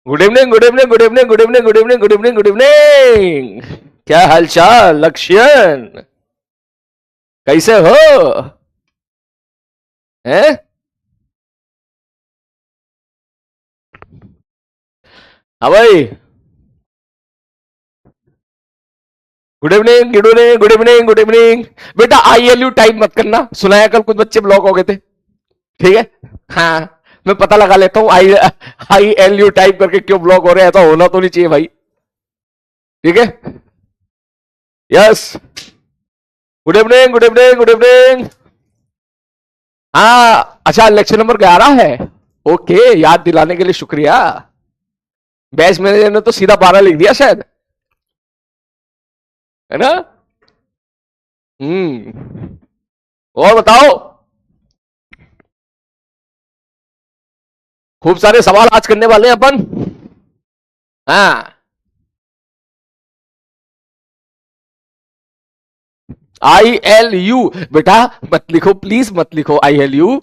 Good evening, good evening, good evening, good evening, good evening, good evening, good evening. क्या हालचाल लक्ष्यन? कैसे हो? हैं? हाँ भाई। Good evening, good evening, good evening, good evening. बेटा ILU टाइप मत करना, सुनाया कल कुछ बच्चे ब्लॉक हो गए थे। ठीक है। हाँ, मैं पता लगा लेता हूँ ILU टाइप करके क्यों ब्लॉक हो रहे हैं। ऐसा होना तो नहीं चाहिए भाई। ठीक है। Yes. Good evening, good evening, good evening. हाँ अच्छा, लेक्चर नंबर 11 है। ओके, याद दिलाने के लिए शुक्रिया। बैच मैनेजर ने तो सीधा 12 लिख दिया शायद, है ना? और बताओ। खूब सारे सवाल आज करने वाले हैं अपन। हाँ, ILU बेटा मत लिखो, प्लीज मत लिखो ILU,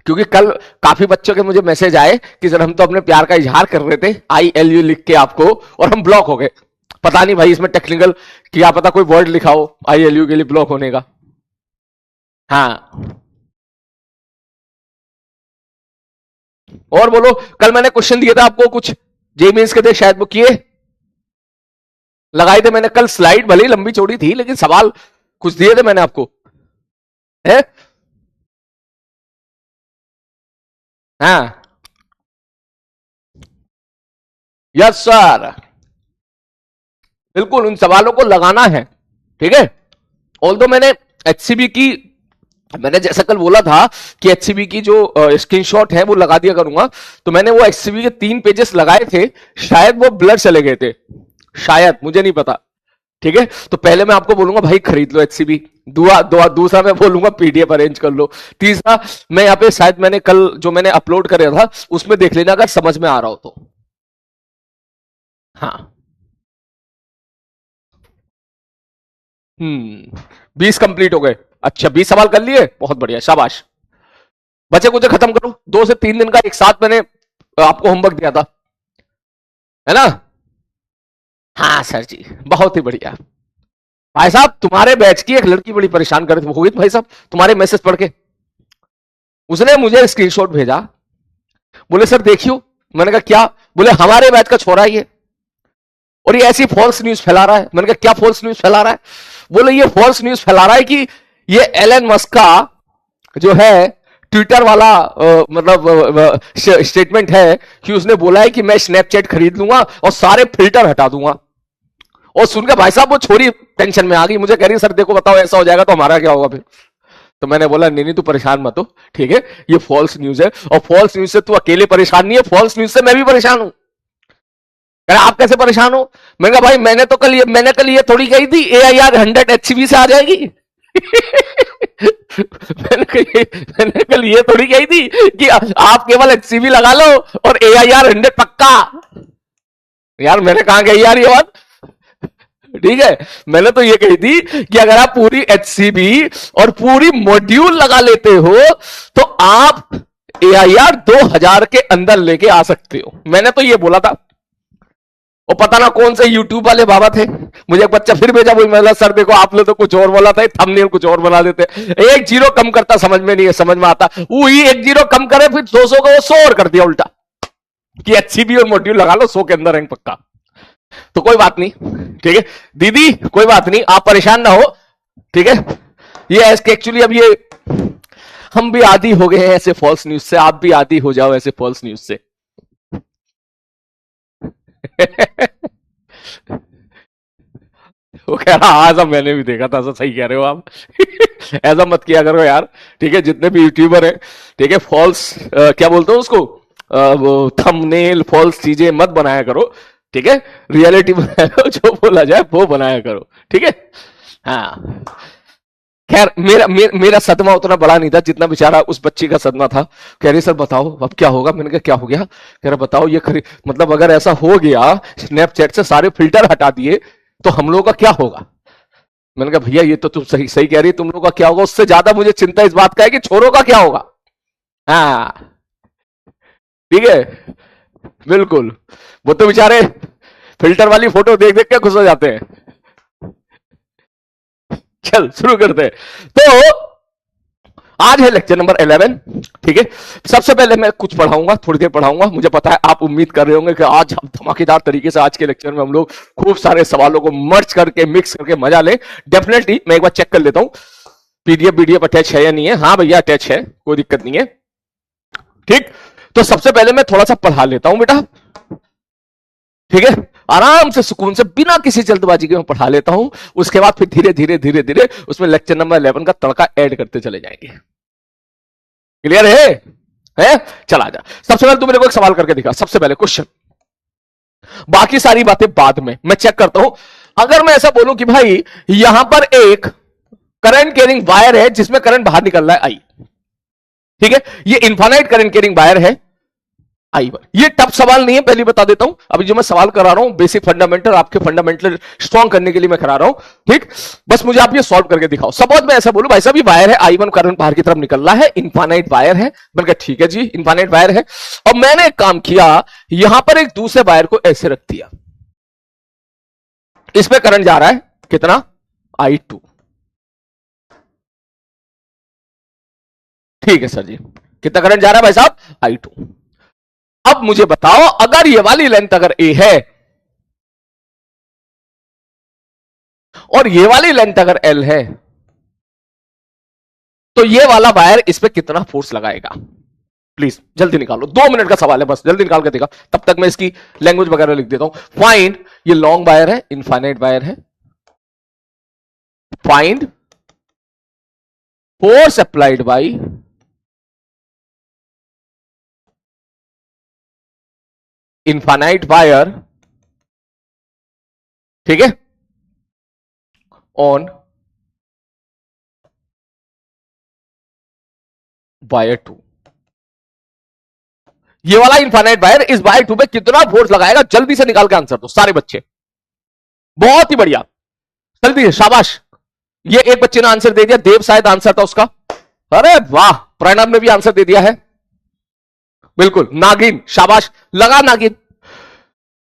क्योंकि कल काफी बच्चों के मुझे मैसेज आए कि सर हम तो अपने प्यार का इजहार कर रहे थे ILU लिख के आपको, और हम ब्लॉक हो गए। पता नहीं भाई इसमें टेक्निकल क्या पता कोई वर्ड लिखा हो ILU के लिए ब्लॉक होने का। हाँ, और बोलो। कल मैंने क्वेश्चन दिए थे आपको कुछ, जे मीन्स के थे शायद, वो किए लगाए थे मैंने कल। स्लाइड भले ही लंबी चौड़ी थी, लेकिन सवाल कुछ दिए थे मैंने आपको, है? हाँ, यस सर, बिल्कुल उन सवालों को लगाना है। ठीक है। ऑल दो मैंने HCB की, मैंने जैसा कल बोला था कि HCB की जो स्क्रीनशॉट है वो लगा दिया करूंगा, तो मैंने वो HCB के 3 पेजेस लगाए थे, शायद वो ब्लर चले गए थे, शायद, मुझे नहीं पता। ठीक है। तो पहले मैं आपको बोलूंगा भाई खरीद लो HCB। दूसरा मैं बोलूंगा PDF अरेंज कर लो। तीसरा, मैं यहाँ पे शायद मैंने कल जो मैंने अपलोड कराया था उसमें देख लेना अगर समझ में आ रहा हो तो। हाँ। 20 कंप्लीट हो गए। अच्छा, 20 सवाल कर लिए, बहुत बढ़िया, शाबाश। बचे कुछ खत्म करो, 2 से 3 दिन का एक साथ मैंने आपको होमवर्क दिया था, है ना? हाँ सर जी, बहुत ही बढ़िया। भाई साहब, तुम्हारे बैच की एक लड़की बड़ी परेशान कर रही थी, होगी भाई साहब तुम्हारे मैसेज पढ़ के। उसने मुझे स्क्रीनशॉट भेजा, बोले सर देखियो। मैंने कहा क्या? बोले हमारे बैच का छोरा ही है और ये ऐसी फॉल्स न्यूज फैला रहा है। मैंने कहा क्या फॉल्स न्यूज फैला रहा है? बोले ये फॉल्स न्यूज फैला रहा है कि ये एलन मस्क का जो है ट्विटर वाला मतलब स्टेटमेंट है कि उसने बोला है कि मैं स्नैपचैट खरीद लूंगा और सारे फिल्टर हटा दूंगा। और सुनकर भाई साहब वो छोरी टेंशन में आ गई, मुझे कह रही सर देखो बताओ ऐसा हो जाएगा तो हमारा क्या होगा फिर? तो मैंने बोला नहीं नहीं तू परेशान मत हो, ठीक है, ये फॉल्स न्यूज है, और फॉल्स न्यूज से तू अकेले परेशान नहीं है, फॉल्स न्यूज से मैं भी परेशान हूं। आप कैसे परेशान हो? मैंने कहा भाई मैंने कल ये थोड़ी कही थी AIR 100 HCB से आ जाएगी। मैंने कल ये थोड़ी कही थी कि आप केवल HCB लगा लो और AIR 100 पक्का। यार मैंने कहा कही यार ये बात? ठीक है, मैंने तो ये कही थी कि अगर आप पूरी HCB और पूरी मॉड्यूल लगा लेते हो तो आप AIR 2000 के अंदर लेके आ सकते हो। मैंने तो ये बोला था। और पता ना कौन से यूट्यूब वाले बाबा थे, मुझे एक बच्चा फिर भेजा, बोल मैं सर देखो आपने तो कुछ और बोला था, थंबनेल कुछ और बना देते, एक जीरो कम करता समझ में नहीं है, समझ में आता वही एक जीरो कम करे फिर 200 को 100 और कर दिया उल्टा कि HCB और मॉड्यूल लगा लो 100 के अंदर रैंक पक्का। तो कोई बात नहीं, ठीक है दीदी, कोई बात नहीं, आप परेशान ना हो। ठीक है, ये एक्चुअली अब ये हम भी आदी हो गए हैं ऐसे फॉल्स न्यूज से, आप भी आदी हो जाओ ऐसे फॉल्स न्यूज से। वो कह रहा हाँ सब मैंने भी देखा था, सही कह रहे हो आप। ऐसा मत किया करो यार, ठीक है, जितने भी यूट्यूबर हैं, ठीक है, फॉल्स क्या बोलते हो उसको, वो थंबनेल फॉल्स चीजें मत बनाया करो, ठीक है, रियलिटी बनाया करो, जो बोला जाए वो बनाया करो, ठीक है। हाँ, खैर मेरा सदमा उतना बड़ा नहीं था जितना बेचारा उस बच्ची का सदमा था। कह रही सर बताओ अब क्या होगा? मैंने कहा क्या हो गया? कह रहा बताओ ये मतलब अगर ऐसा हो गया, स्नैपचैट से सारे फिल्टर हटा दिए तो हम लोगों का क्या होगा? मैंने कहा भैया ये तो तुम सही सही कह रही, तुम लोगों का क्या होगा? उससे ज्यादा मुझे चिंता इस बात का है कि छोरों का क्या होगा। हाँ ठीक है, बिल्कुल। वो तो बेचारे फिल्टर वाली फोटो देख देख के खुश हो जाते हैं। चल शुरू करते हैं। तो आज है लेक्चर नंबर 11। ठीक है, सबसे पहले मैं कुछ पढ़ाऊंगा, थोड़ी देर पढ़ाऊंगा। मुझे पता है आप उम्मीद कर रहे होंगे कि आज हम धमाकेदार तरीके से आज के लेक्चर में हम लोग खूब सारे सवालों को मर्ज करके मिक्स करके मजा लें। डेफिनेटली मैं एक बार चेक कर लेता हूं पीडीएफ अटैच है या नहीं है। हाँ भैया अटैच है, कोई दिक्कत नहीं है। ठीक, तो सबसे पहले मैं थोड़ा सा पढ़ा लेता हूं बेटा। ठीक है, आराम से सुकून से बिना किसी जल्दबाजी के मैं पढ़ा लेता हूं। उसके बाद फिर धीरे धीरे धीरे धीरे उसमें लेक्चर नंबर 11 का तड़का ऐड करते चले जाएंगे। क्लियर है? चला जा। सबसे पहले तू मेरे को एक सवाल करके दिखा। सबसे पहले क्वेश्चन, बाकी सारी बातें बाद में मैं चेक करता हूं। अगर मैं ऐसा बोलूं कि भाई यहां पर एक करंट कैरिंग वायर है जिसमें करंट बाहर निकल रहा है आई, ठीक है, ये इनफाइनाइट करंट कैरिंग वायर है I1। ये टफ सवाल नहीं है, पहले बता देता हूं। अभी जो मैं सवाल करा रहा हूं बेसिक फंडामेंटल, आपके फंडामेंटल स्ट्रॉन्ग करने के लिए मैं करा रहा हूं। ठीक, बस मुझे आप ये सॉल्व करके दिखाओ। सपोज मैं ऐसा बोलूं भाई साहब ये वायर है I1, करंट बाहर की तरफ निकल रहा है, इनफाइनाइट वायर है। मैंने कहा ठीक है जी इनफाइनाइट वायर है। और मैंने एक काम किया, यहां पर एक दूसरे वायर को ऐसे रख दिया, इसमें करंट जा रहा है कितना? I2। ठीक है सर जी, कितना करंट जा रहा है भाई साहब? I2। अब मुझे बताओ अगर ये वाली लेंथ अगर ए है और ये वाली लेंथ अगर एल है, तो ये वाला वायर इस पे कितना फोर्स लगाएगा? प्लीज जल्दी निकालो, 2 मिनट का सवाल है, बस जल्दी निकाल के देखा। तब तक मैं इसकी लैंग्वेज वगैरह लिख देता हूं। फाइंड, ये लॉन्ग वायर है, इनफाइनाइट वायर है। Find force applied by infinite wire, ठीक है, ऑन वायर 2। ये वाला इनफाइनाइट वायर इस वायर 2 पे कितना फोर्स लगाएगा? जल्दी से निकाल के आंसर दो सारे बच्चे। बहुत ही बढ़िया, जल्दी से, शाबाश। ये एक बच्चे ने आंसर दे दिया, देव शायद आंसर था उसका। अरे वाह, प्रणब ने भी आंसर दे दिया है, बिल्कुल। नागिन, शाबाश, लगा नागिन,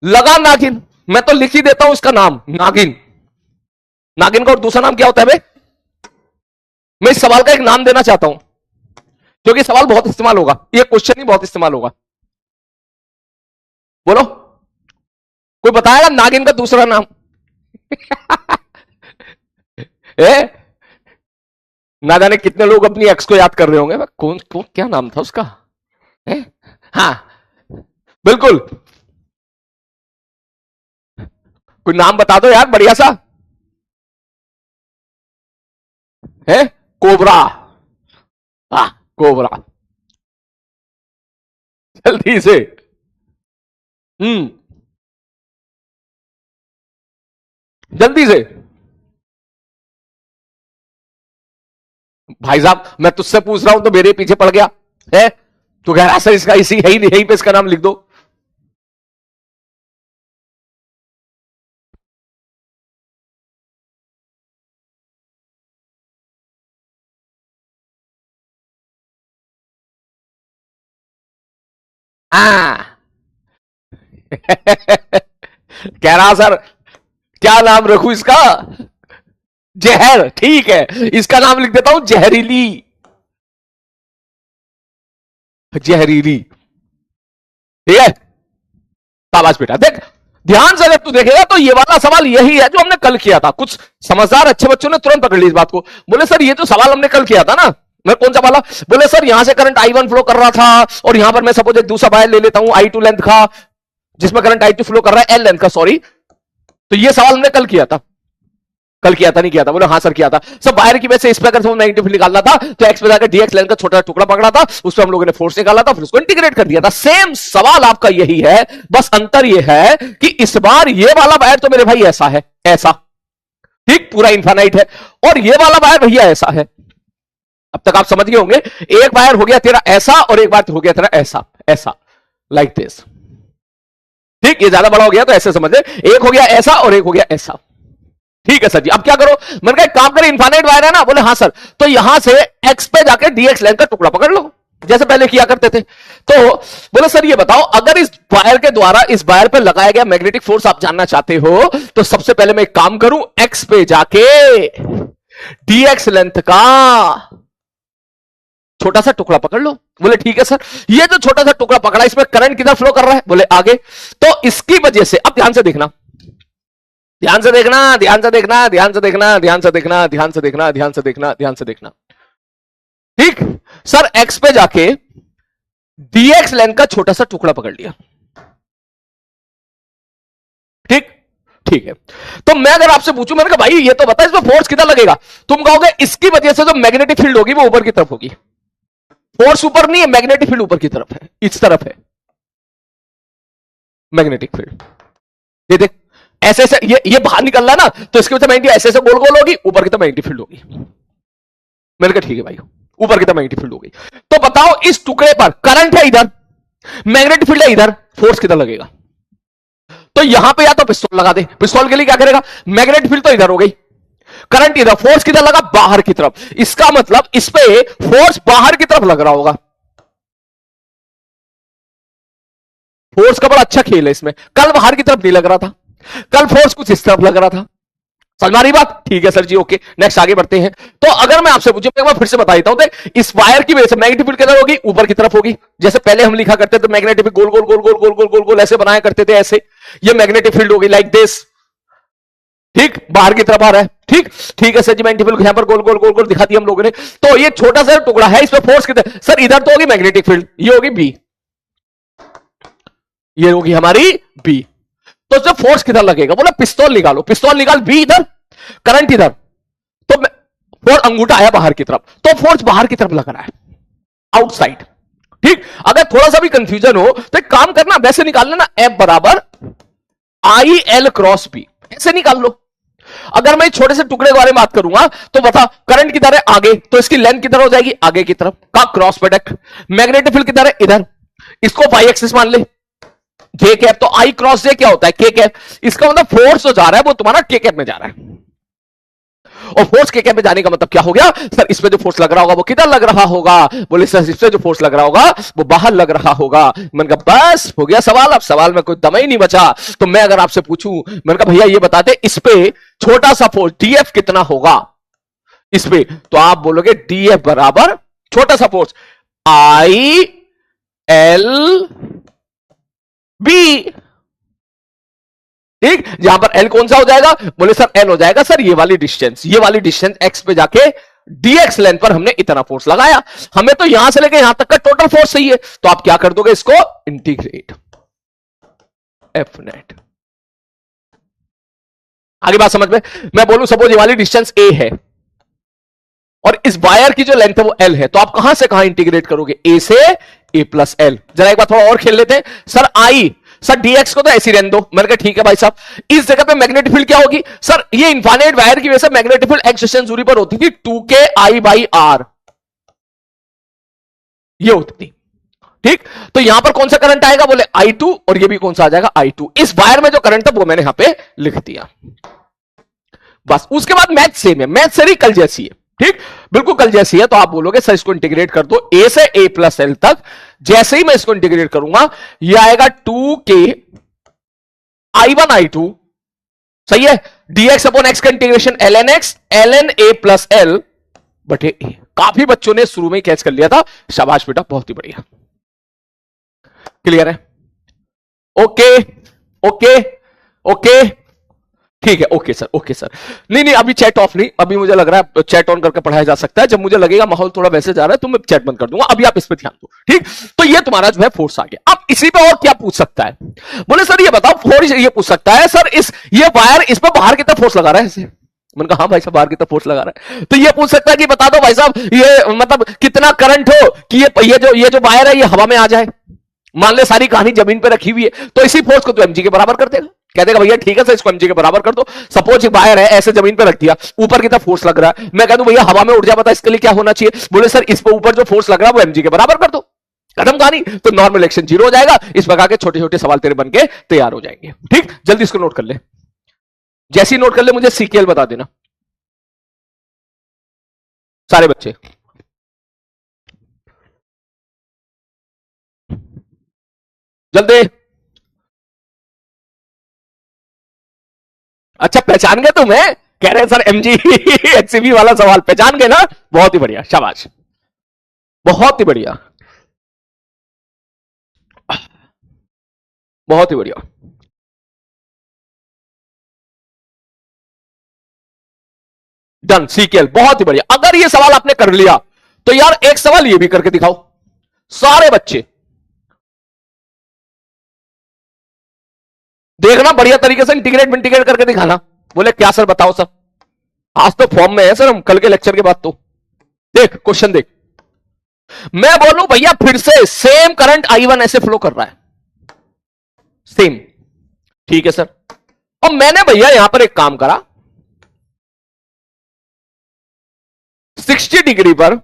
लगा नागिन। मैं तो लिख ही देता हूं इसका नाम, नागिन। नागिन का और दूसरा नाम क्या होता है बे? मैं इस सवाल का एक नाम देना चाहता हूं क्योंकि सवाल बहुत इस्तेमाल होगा, ये क्वेश्चन ही बहुत इस्तेमाल होगा। बोलो, कोई बताएगा नागिन का दूसरा नाम? ना जाने कितने लोग अपनी एक्स को याद कर रहे होंगे, कौन कौन क्या नाम था उसका? हाँ बिल्कुल, कोई नाम बता दो यार बढ़िया सा। है कोबरा, हाँ कोबरा, जल्दी से। जल्दी से भाई साहब, मैं तुझसे पूछ रहा हूं तो मेरे पीछे पड़ गया है। तो कह रहा सर इसका इसी है ही नहीं, यहीं पे इसका नाम लिख दो। हाँ कह रहा सर क्या नाम रखूं इसका? जहर, ठीक है, इसका नाम लिख देता हूं जहरीली, जहरीली। ठीक है, शाबाश बेटा। देख ध्यान से अगर तू देखेगा तो ये वाला सवाल यही है जो हमने कल किया था। कुछ समझदार अच्छे बच्चों ने तुरंत पकड़ ली इस बात को, बोले सर ये जो सवाल हमने कल किया था ना, मैं कौन सा वाला? बोले सर यहां से करंट I1 फ्लो कर रहा था और यहां पर मैं सपोज एक दूसरा वायर ले लेता हूं I2 लेंथ का, जिसमें करंट I2 फ्लो कर रहा है L लेंथ का, सॉरी। तो ये सवाल हमने कल किया था, कल किया था नहीं किया था? बोले हाँ सर किया था। सब वायर की वजह से इस पर अगर नेगेटिव निकालना था तो एक्स पे जाकर डीएक्स लेंथ का छोटा टुकड़ा पकड़ा था, उस पर हम लोगों ने फोर्स निकाला था, फिर उसको इंटीग्रेट कर दिया था। सेम सवाल आपका यही है, बस अंतर यह है कि इस बार ये वाला वायर तो मेरे भाई ऐसा है, ऐसा, ठीक, पूरा इनफाइनाइट है, और ये वाला वायर भैया ऐसा है। अब तक आप समझ गए होंगे, एक वायर हो गया तेरा ऐसा और एक वायर हो गया तेरा ऐसा, ऐसा, लाइक दिस। ठीक, ये ज्यादा बड़ा हो गया तो ऐसे समझ ले, एक हो गया ऐसा और एक हो गया ऐसा। ठीक है सर जी, अब क्या करो? मैंने कहा काम करें, इनफाइनाइट वायर है ना? बोले हाँ सर। तो यहां से एक्स पे जाके डीएक्स लेंथ का टुकड़ा पकड़ लो, जैसे पहले किया करते थे। तो बोले सर ये बताओ, अगर इस वायर के द्वारा इस वायर पे लगाया गया मैग्नेटिक फोर्स आप जानना चाहते हो, तो सबसे पहले मैं एक काम करूं, एक्स पे जाके डीएक्स लेंथ का छोटा सा टुकड़ा पकड़ लो। बोले ठीक है सर। ये जो छोटा सा टुकड़ा पकड़ा, इसमें करंट किधर फ्लो कर रहा है? बोले आगे। तो इसकी वजह से, अब ध्यान से देखना, ध्यान से देखना, ध्यान से देखना, ध्यान से देखना, ध्यान से देखना, ध्यान से देखना, ध्यान से देखना, ध्यान से देखना। ठीक सर, एक्स पे जाके डीएक्स लेंथ का छोटा सा टुकड़ा पकड़ लिया। ठीक ठीक है। तो मैं अगर आपसे पूछूं, मैंने कहा भाई ये तो बता इसमें फोर्स कितना लगेगा, तुम कहोगे इसकी वजह से जो मैग्नेटिक फील्ड होगी वो ऊपर की तरफ होगी। फोर्स ऊपर नहीं है, मैग्नेटिक फील्ड ऊपर की तरफ है, इस तरफ है मैग्नेटिक फील्ड। ये देख, ऐसे ऐसे ये बाहर निकल रहा है ना, तो इसकी वजह से मैग्नेटिक ऐसे ऐसे गोल गोल होगी, ऊपर की तरफ मैग्नेटिक फील्ड होगी। मैंने कहा ठीक है भाई, ऊपर की तरफ मैग्नेटिक फील्ड होगी। तो बताओ इस टुकड़े पर करंट है इधर, मैग्नेटिक फील्ड है इधर, फोर्स किधर लगेगा? तो यहां पे या तो पिस्तौल लगा दे। पिस्तौल के लिए क्या करेगा? मैग्नेटिक फील्ड तो इधर हो गई, करंट इधर, फोर्स किधर लगा? बाहर की तरफ। इसका मतलब इस पे फोर्स बाहर की तरफ लग रहा होगा। फोर्स का बड़ा अच्छा खेल है इसमें। कल बाहर की तरफ नहीं लग रहा था, कल फोर्स कुछ इस तरफ लग रहा था। समझ में आ रही बात? ठीक है सर जी, ओके, नेक्स्ट आगे बढ़ते हैं। तो अगर मैं आपसे पूछूं, मैं फिर से बता देता हूं, इस वायर की वजह से मैग्नेटिक फील्ड किधर होगी? ऊपर की तरफ होगी। जैसे पहले हम लिखा करते थे मैग्नेटिक फील्ड गोल गोल गोल गोल गोल गोल गोल गोल ऐसे बनाया करते थे, ऐसे। ये मैग्नेटिक फील्ड होगी लाइक दिस। ठीक, बाहर की तरफ आ रहा है। ठीक ठीक है सर जी, मैग्नेटिक फील्ड यहां पर गोल गोल गोल गोल दिखा दिया हम लोगों ने। तो ये छोटा सा टुकड़ा है, इसमें फोर्स किधर? सर इधर तो होगी मैग्नेटिक फील्ड, ये होगी बी, ये होगी हमारी बी। तो इसमें फोर्स किधर लगेगा? बोला पिस्तौल निकालो। पिस्तौल निकाल, बी इधर, करंट इधर, तो फोर्स अंगूठा आया बाहर की तरफ, तो फोर्स बाहर की तरफ लग रहा है, आउटसाइड। ठीक, अगर थोड़ा सा भी कंफ्यूजन हो तो एक काम करना, वैसे निकाल लेना, एफ बराबर आई एल क्रॉस बी, ऐसे निकाल लो। अगर मैं छोटे से टुकड़े के बारे में बात करूंगा, तो बता करंट किधर है? आगे, तो इसकी लेंथ किधर हो जाएगी? आगे की तरफ का क्रॉस प्रोडक्ट। मैग्नेटिक फील्ड किधर है? इधर, इसको वाई एक्सिस मान ले, जे कैप। तो आई क्रॉस जे क्या होता है? के कैप। इसका मतलब फोर्स जो जा रहा है वो तुम्हारा के कैप में जा रहा है। और फोर्स के कैप में जाने का मतलब क्या हो गया? सर इस पे जो फोर्स लग रहा होगा वो किधर लग रहा होगा? बोले सर इस पे जो फोर्स लग रहा होगा वो बाहर लग रहा होगा। मैंने कहा बस हो गया सवाल, अब सवाल में कोई दम ही नहीं बचा। तो मैं अगर आपसे पूछूं, मैंने कहा भैया ये बताते इस पे छोटा सा फोर्स डीएफ कितना होगा इस पे, तो आप बोलोगे डीएफ बराबर छोटा सा फोर्स आई एल बी। ठीक, जहां पर एल कौन सा हो जाएगा? बोले सर एल हो जाएगा सर ये वाली डिस्टेंस, ये वाली डिस्टेंस एक्स पे जाके डीएक्स लेंथ पर हमने इतना फोर्स लगाया। हमें तो यहां से लेके यहां तक का टोटल फोर्स चाहिए, तो आप क्या कर दोगे? इसको इंटीग्रेट एफ नेट। आगे बात समझ में? मैं बोलूं सपोज ये वाली डिस्टेंस ए है और इस वायर की जो लेंथ है वो एल है, तो आप कहां से कहां इंटीग्रेट करोगे? ए से ए प्लस एल। जरा एक बार थोड़ा और खेल लेते हैं। सर आई, सर डीएक्स को तो ऐसी रहने दो। मैंने कहा ठीक है भाई साहब, इस जगह पे मैग्नेटिक फील्ड क्या होगी? सर ये इनफाइनाइट वायर की वजह से मैग्नेटिक फील्ड एक्स डिस्टेंस दूरी पर होती थी 2k आई बाई आर, ये होती थी। ठीक, तो यहां पर कौन सा करंट आएगा? बोले I2, और ये भी कौन सा आ जाएगा? I2। इस वायर में जो करंट था वो मैंने यहां पे लिख दिया। बस उसके बाद मैथ सेम है, मैथ सारी कल जैसी है। ठीक, बिल्कुल कल जैसी है। तो आप बोलोगे सर इसको इंटीग्रेट कर दो ए से ए प्लस एल तक। जैसे ही मैं इसको इंटीग्रेट करूंगा, यह आएगा 2k I1 I2, सही है, dx अपॉन एक्स का integration ln x ln a plus L बटे ए। काफी बच्चों ने शुरू में ही कैच कर लिया था, शाबाश बेटा, बहुत ही बढ़िया। क्लियर है? ओके ओके ओके, ठीक है, ओके सर, ओके सर। नहीं नहीं, अभी चैट ऑफ नहीं, अभी मुझे लग रहा है चैट ऑन करके पढ़ाया जा सकता है। जब मुझे लगेगा माहौल थोड़ा वैसे जा रहा है तो मैं चैट बंद कर दूंगा। अभी आप इस पे ध्यान दो। ठीक, तो ये तुम्हारा जो है फोर्स आ गया। अब इसी पे और क्या पूछ सकता है? बोले सर ये बताओ, फोर्स ये पूछ सकता है सर ये वायर इस पर बाहर की तरफ फोर्स लगा रहा है ऐसे। मैंने कहा हाँ भाई साहब, बाहर की तरफ फोर्स लगा रहा है। तो ये पूछ सकता है कि बता दो भाई साहब, ये मतलब कितना करंट हो कि ये जो वायर है ये हवा में आ जाए। मान ले सारी कहानी जमीन पे रखी हुई है, तो इसी फोर्स को तो एमजी के बराबर कर देगा। कह देगा भैया ठीक है सर, इसको एमजी के बराबर कर दो। सपोज एक वायर है, ऐसे जमीन पे रख दिया, ऊपर की तरफ फोर्स लग रहा है, मैं कह दूं भैया हवा में उड़ जा, बता इसके लिए क्या होना चाहिए? बोले सर इस पे ऊपर जो फोर्स लग रहा है वो एमजी के बराबर कर दो, खत्म कहानी। तो नॉर्मल एक्शन 0 हो जाएगा। इस प्रकार के छोटे छोटे सवाल तेरे बन के तैयार हो जाएंगे। ठीक, जल्दी इसको नोट कर ले। जैसी नोट कर ले मुझे सीकेएल बता देना सारे बच्चे। जल्दी। अच्छा पहचान गए तुम्हें, कह रहे हैं सर एमजी एचसीबी वाला सवाल पहचान गए ना, बहुत ही बढ़िया, शाबाश, बहुत ही बढ़िया, बहुत ही बढ़िया। डन, सीकेएल, बहुत ही बढ़िया। अगर ये सवाल आपने कर लिया तो यार एक सवाल ये भी करके दिखाओ सारे बच्चे, देखना बढ़िया तरीके से इंटीग्रेट इंटीग्रेट करके दिखाना। बोले क्या सर बताओ सर, आज तो फॉर्म में है सर हम, कल के लेक्चर के बाद तो। देख क्वेश्चन देख, मैं बोलूं भैया फिर से सेम करंट I1 ऐसे फ्लो कर रहा है, सेम, ठीक है सर। और मैंने भैया यहां पर एक काम करा, 60 डिग्री पर,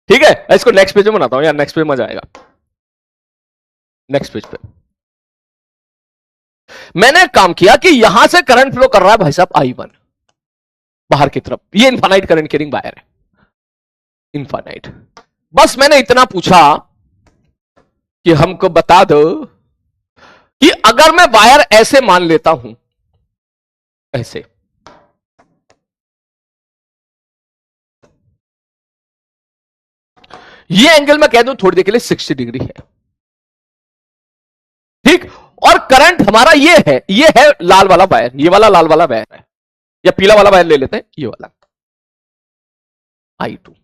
ठीक है, इसको नेक्स्ट पेज में बनाता हूं यार, नेक्स्ट पेज मजा आएगा। नेक्स्ट पेज पे मैंने एक काम किया कि यहां से करंट फ्लो कर रहा है भाई साहब I1 बाहर की तरफ, ये इनफाइनाइट करंट कैरिंग वायर है, इनफाइनाइट। बस मैंने इतना पूछा कि हमको बता दो कि अगर मैं वायर ऐसे मान लेता हूं, ऐसे, ये एंगल मैं कह दूं थोड़ी देर के लिए 60 डिग्री है, ठीक, और करंट हमारा ये है लाल वाला वायर, ये वाला लाल वाला वायर है, या पीला वाला वायर ले लेते हैं, ये वाला I2,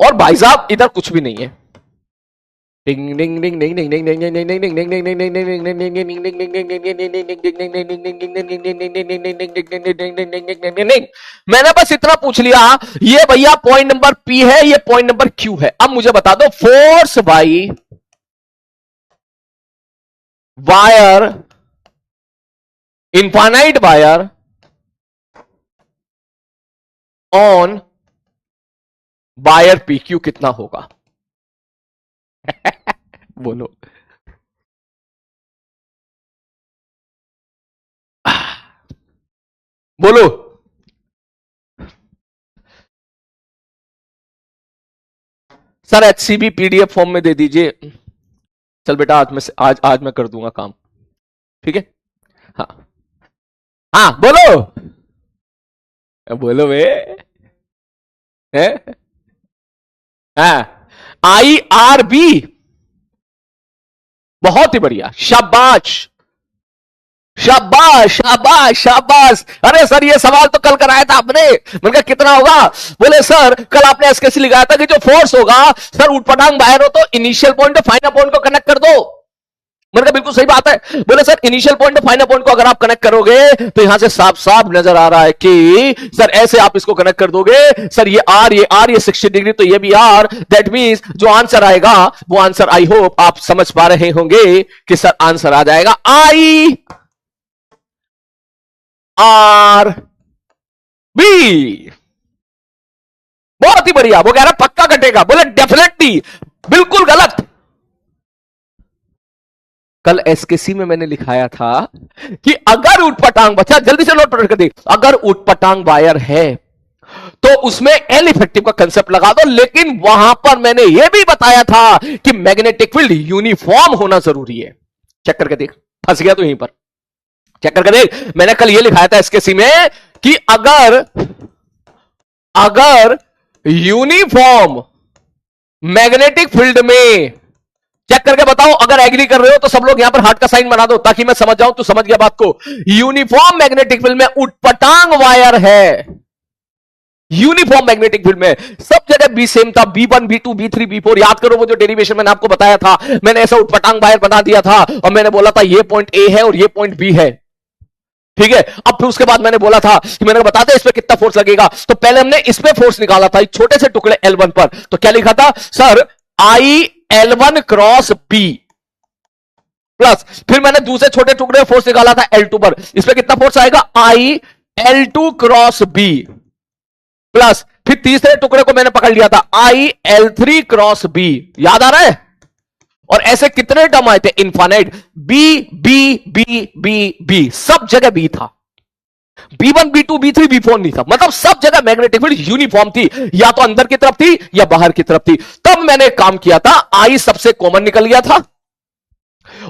और भाई साहब इधर कुछ भी नहीं है। मैंने बस इतना पूछ लिया, ये भैया पॉइंट नंबर P है, ये पॉइंट नंबर Q है। अब मुझे बता दो force by wire, infinite wire on wire PQ कितना होगा? बोलो। बोलो। सर HCB PDF फॉर्म में दे दीजिए। चल बेटा आज मैं कर दूंगा काम, ठीक है। हाँ हाँ बोलो, बोलो बे, हाँ IRB, बहुत ही बढ़िया, शाबाश शाबाश शाबाश शाबाश। अरे सर ये सवाल तो कल कराया था आपने, मैंने कहा कितना होगा? बोले सर कल आपने एसकेसी लिखाया था कि जो फोर्स होगा सर उठपटांग बाहर हो तो इनिशियल पॉइंट और फाइनल पॉइंट को कनेक्ट कर दो। मैंने कहा बिल्कुल सही बात है। बोले सर इनिशियल पॉइंट और फाइनल पॉइंट को अगर आप कनेक्ट करोगे तो यहां से साफ साफ नजर आ रहा है कि सर ऐसे आप इसको कनेक्ट कर दोगे, सर ये आर ये 60 डिग्री तो ये भी आर, दैट मींस जो आंसर आएगा वो आंसर आई होप आप समझ पा रहे होंगे कि सर आंसर आ जाएगा आई आर बी। बहुत ही बढ़िया। वो कह रहा पक्का कटेगा, बोले डेफिनेटली, बिल्कुल गलत। कल एसकेसी में मैंने लिखाया था कि अगर उठपटांग, बच्चा जल्दी से नोट कर दे, अगर उठपटांग वायर है तो उसमें एल इफेक्टिव का कंसेप्ट लगा दो, लेकिन वहां पर मैंने यह भी बताया था कि मैग्नेटिक फील्ड यूनिफॉर्म होना जरूरी है। चेक करके देख, फंस गया तो यहीं पर, चेक करके देख। मैंने कल यह लिखाया था एसकेसी में कि अगर यूनिफॉर्म मैग्नेटिक फील्ड में, चेक करके बताओ, अगर एग्री कर रहे हो तो सब लोग यहां पर हार्ट का साइन बना दो ताकि मैं समझ जाऊं, तू समझ गया बात को। यूनिफॉर्म मैग्नेटिक फील्ड में उठपटांग वायर है, यूनिफॉर्म मैग्नेटिक फील्ड में सब जगह बी सेम था, B1 B2 B3 B4, याद करो वो जो डेरिवेशन मैंने आपको बताया था, मैंने ऐसा उठपटांग वायर बना दिया था और मैंने बोला था ये पॉइंट A है और ये पॉइंट B है, ठीक है। अब फिर उसके बाद मैंने बोला था कि मैंने बताते इस पे कितना फोर्स लगेगा, तो पहले हमने इस पे फोर्स निकाला था छोटे से टुकड़े L1 पर, तो क्या लिखा था sir IL1 cross B plus, फिर मैंने दूसरे छोटे टुकड़े फोर्स निकाला था L2 पर, इस पे कितना फोर्स आएगा IL2 क्रॉस B प्लस, फिर तीसरे टुकड़े को मैंने पकड़ लिया था IL3 क्रॉस B, याद आ रहा है? और ऐसे कितने टर्म आए थे infinite, B B B B B, सब जगह बी था, B1 B2 B3 B4 नहीं था, मतलब सब जगह मैग्नेटिक फील्ड यूनिफॉर्म थी, या तो अंदर की तरफ थी या बाहर की तरफ थी। तब मैंने काम किया था, आई सबसे कॉमन निकल गया था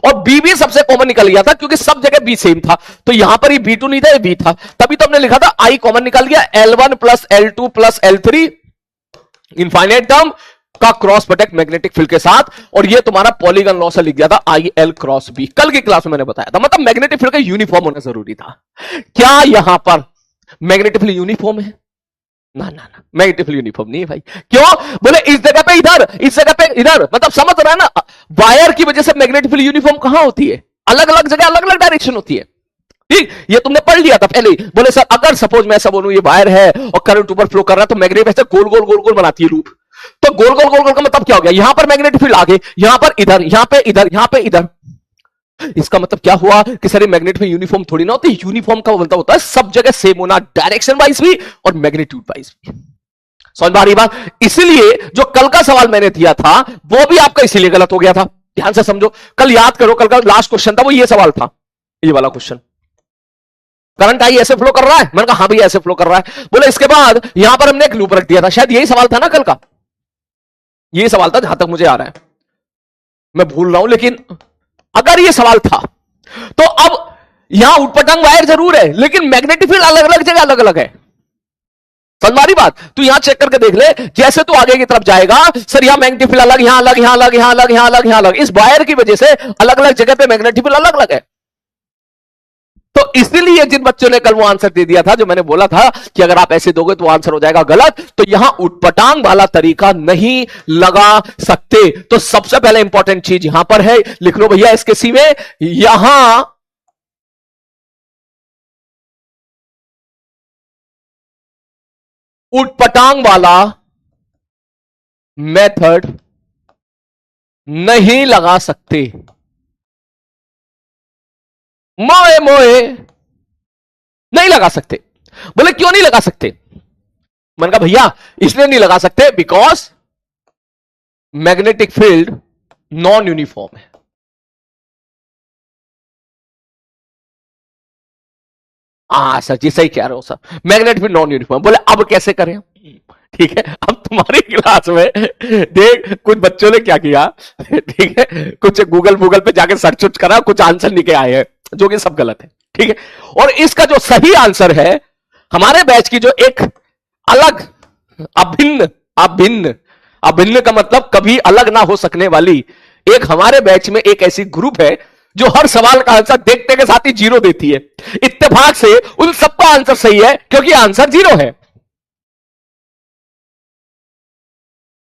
और बी भी सबसे कॉमन निकल गया था, क्योंकि सब जगह बी सेम था, तो यहां पर ही B2 नहीं था, ये बी था, तभी तो हमने लिखा था आई कॉमन निकल गया, L1 plus L2 plus L3 infinite term का क्रॉस प्रोडक्ट मैग्नेटिक फील्ड के साथ, और ये तुम्हारा पॉलीगन लॉ से लिख दिया था आई एल क्रॉस बी, कल की क्लास में मैंने बताया था। मतलब मैग्नेटिक फील्ड का यूनिफॉर्म होना जरूरी था। क्या यहां पर मैग्नेटिक फील्ड यूनिफॉर्म है? ना ना ना, मैग्नेटिक फील्ड यूनिफॉर्म नहीं है भाई। क्यों? बोले इस जगह पे इधर, इस जगह पे इधर, मतलब समझ रहा है ना, वायर की वजह से मैग्नेटिक फील्ड यूनिफॉर्म कहां होती है? अलग अलग जगह अलग अलग डायरेक्शन होती है। ठीक, ये तुमने पढ़ लिया था पहले ही। बोले सर अगर सपोज मैं ऐसा बोलूं ये वायर है और करंट ऊपर फ्लो कर रहा है, तो मैग्नेटिक ऐसे गोल गोल गोल गोल बनाती है लूप, तो गोल गोल गोल गोल का मतलब क्या हो गया? यहां पर मैग्नेटिक फील्ड आगे, यहां पर इधर, यहां पे इधर, यहां पे इधर। इसका मतलब क्या हुआ कि सर मैग्नेटिक फील्ड यूनिफॉर्म थोड़ी ना होती। यूनिफॉर्म का मतलब होता है सब जगह सेम होना, डायरेक्शन वाइज भी और मैग्नीट्यूड वाइज भी। समझ में आ रही बात? इसीलिए जो कल का सवाल मैंने दिया था वो भी आपका इसीलिए गलत हो गया था। ध्यान से समझो, कल याद करो, कल का लास्ट क्वेश्चन था वो ये सवाल था, ये वाला क्वेश्चन। करंट आई ऐसे फ्लो कर रहा है, मैंने कहा हाँ भाई ऐसे फ्लो कर रहा है। बोले इसके बाद यहां पर हमने एक लूप रख दिया था, शायद यही सवाल था ना कल का, यही सवाल था जहां तक मुझे आ रहा है, मैं भूल रहा हूं, लेकिन अगर ये सवाल था तो अब यहां उटपटांग वायर जरूर है, लेकिन मैग्नेटिक फील्ड अलग अलग जगह अलग अलग है। समझ बात? तू यहां चेक करके देख ले, जैसे तू आगे की तरफ जाएगा सर यहां मैग्नेटिक फील्ड अलग, यहां अलग, यहां अलग, यहां अलग, यहां अलग, यहां अलग, इस वायर की वजह से अलग अलग जगह पे मैग्नेटिक फील्ड अलग अलग है। तो इसलिए जिन बच्चों ने कल वो आंसर दे दिया था जो मैंने बोला था कि अगर आप ऐसे दोगे तो आंसर हो जाएगा गलत, तो यहां उटपटांग वाला तरीका नहीं लगा सकते। तो सबसे पहले इंपॉर्टेंट चीज यहां पर है, लिख लो भैया इसके सी में, यहां उटपटांग वाला मेथड नहीं लगा सकते। मोए मोए नहीं लगा सकते। बोले क्यों नहीं लगा सकते? मैंने कहा भैया इसलिए नहीं लगा सकते because magnetic field non uniform है। हाँ सर जी सही कह रहे हो sir, magnetic field non uniform. बोले अब कैसे करें? ठीक है, अब तुम्हारी क्लास में देख कुछ बच्चों ने क्या किया, ठीक है, कुछ गूगल पे जाके सर्च करा, कुछ आंसर निकल आए हैं जो कि सब गलत है। ठीक है, और इसका जो सही आंसर है हमारे बैच की जो एक अलग अभिन्न अभिन्न अभिन्न का मतलब कभी अलग ना हो सकने वाली, एक हमारे बैच में एक ऐसी ग्रुप है जो हर सवाल का आंसर देखते के साथ ही जीरो देती है। इत्तेफाक से उन सबका आंसर सही है क्योंकि आंसर जीरो है।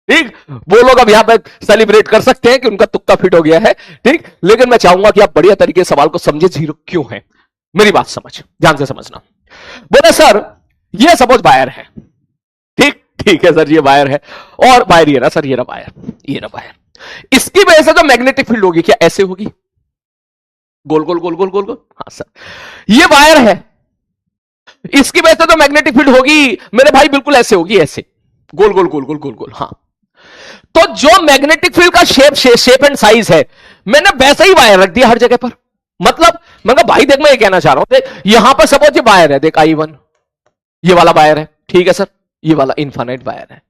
ठीक, वो लोग अब यहां पर सेलिब्रेट कर सकते हैं कि उनका तुक्का फिट हो गया है। ठीक, लेकिन मैं चाहूंगा कि आप बढ़िया तरीके से सवाल को समझे जीरो क्यों है। मेरी बात समझ, ध्यान से समझना। बोले सर ये सपोज वायर है, ठीक ठीक है सर ये वायर है, और वायर ये ना सर, ये ना वायर, ये ना वायर, इसकी वजह से जो मैग्नेटिक फील्ड होगी क्या ऐसे होगी? गोल गोल गोल गोल गोल गोल। हाँ सर ये वायर है, इसकी वजह से जो मैग्नेटिक फील्ड होगी मेरे भाई बिल्कुल ऐसे होगी, ऐसे गोल गोल गोल गोल गोल गोल। हाँ, तो जो मैग्नेटिक फील्ड का शेप एंड साइज है मैंने वैसा ही वायर रख दिया हर जगह पर। मतलब मैं भाई देख मैं ये कहना चाह रहा हूं, देख यहां पर सपोज ये वायर है, देख I1 ये वाला वायर है, ठीक है सर, ये वाला इनफाइनाइट वायर है।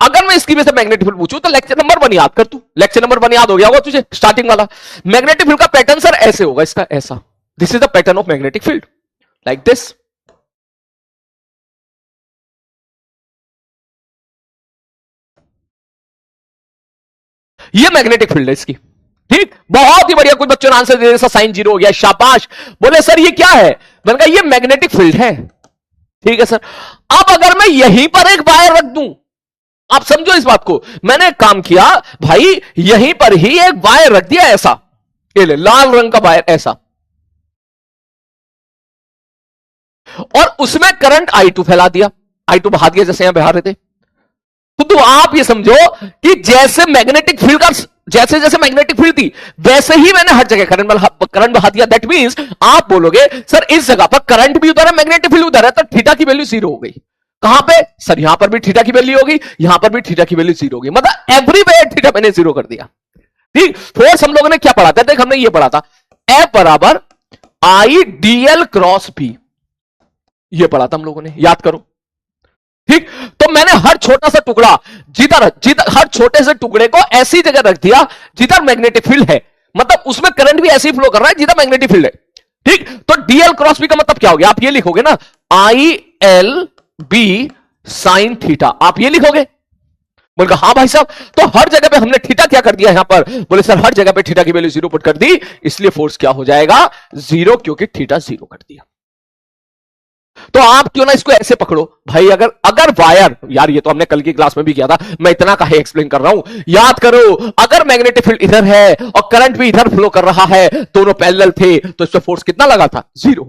अगर मैं इसकी वजह से मैग्नेटिक फील्ड पूछूं तो लेक्चर नंबर 1 याद कर, तू लेक्चर नंबर 1 याद हो गया होगा तुझे, स्टार्टिंग वाला। मैग्नेटिक फील्ड का पैटर्न सर ऐसे होगा, इसका ऐसा, this is the pattern of magnetic field like this. ये मैग्नेटिक फील्ड है इसकी। ठीक, बहुत ही बढ़िया, कुछ बच्चों ने आंसर दे दिया, साइन जीरो हो गया, शाबाश। बोले सर ये क्या है? मैंने कहा ये मैग्नेटिक फील्ड है। ठीक है सर, अब अगर मैं यहीं पर एक वायर रख दूं, आप समझो इस बात को, मैंने एक काम किया भाई, यहीं पर ही एक वायर रख दिया ऐसा, ये ले लाल रंग का वायर ऐसा, और उसमें करंट I2 फैला दिया, I2 बहा दिया जैसे यहां बहा रहे थे। तो आप ये समझो कि जैसे मैग्नेटिक फील्ड का, जैसे जैसे मैग्नेटिक फील्ड थी वैसे ही मैंने हर जगह करंट बहा दिया। दैट मींस आप बोलोगे सर इस जगह पर करंट भी उधर है मैग्नेटिक फील्ड उधर है, तो थीटा की वैल्यू जीरो हो गई। कहां पे सर? यहां पर भी थीटा की वैल्यू होगी, यहां पर भी थीटा की वैल्यू जीरो होगी, मतलब एवरीवेयर थीटा मैंने जीरो कर दिया। ठीक, फोर्स हम लोगों ने क्या पढ़ा था, देख हमने ये पढ़ा था F बराबर आई डीएल क्रॉस बी, ये पढ़ा था हम लोगों ने, याद करो। ठीक, तो मैंने हर छोटा सा टुकड़ा जिधर जिधर हर छोटे से टुकड़े को ऐसी जगह रख दिया जिधर मैग्नेटिक फील्ड है, मतलब उसमें करंट भी ऐसे ही फ्लो कर रहा है जिधर मैग्नेटिक फील्ड है। ठीक, तो डीएल क्रॉस बी का मतलब क्या हो गया, आप ये लिखोगे ना I L B sine theta, आप ये लिखोगे। बोल हाँ भाई साहब, तो हर जगह पे हमने थीटा क्या कर दिया यहां पर, बोले सर हर जगह पे थीटा की वैल्यू 0 पुट कर दी, इसलिए फोर्स क्या हो जाएगा 0, क्योंकि थीटा 0 कर दिया। तो आप क्यों ना इसको ऐसे पकड़ो भाई, अगर अगर वायर, यार ये तो हमने कल की क्लास में भी किया था, मैं इतना काहे एक्सप्लेन कर रहा हूं, याद करो, अगर मैग्नेटिक फील्ड इधर है और करंट भी इधर फ्लो कर रहा है, दोनों पैरेलल थे, तो इस पे फोर्स कितना लगा था 0।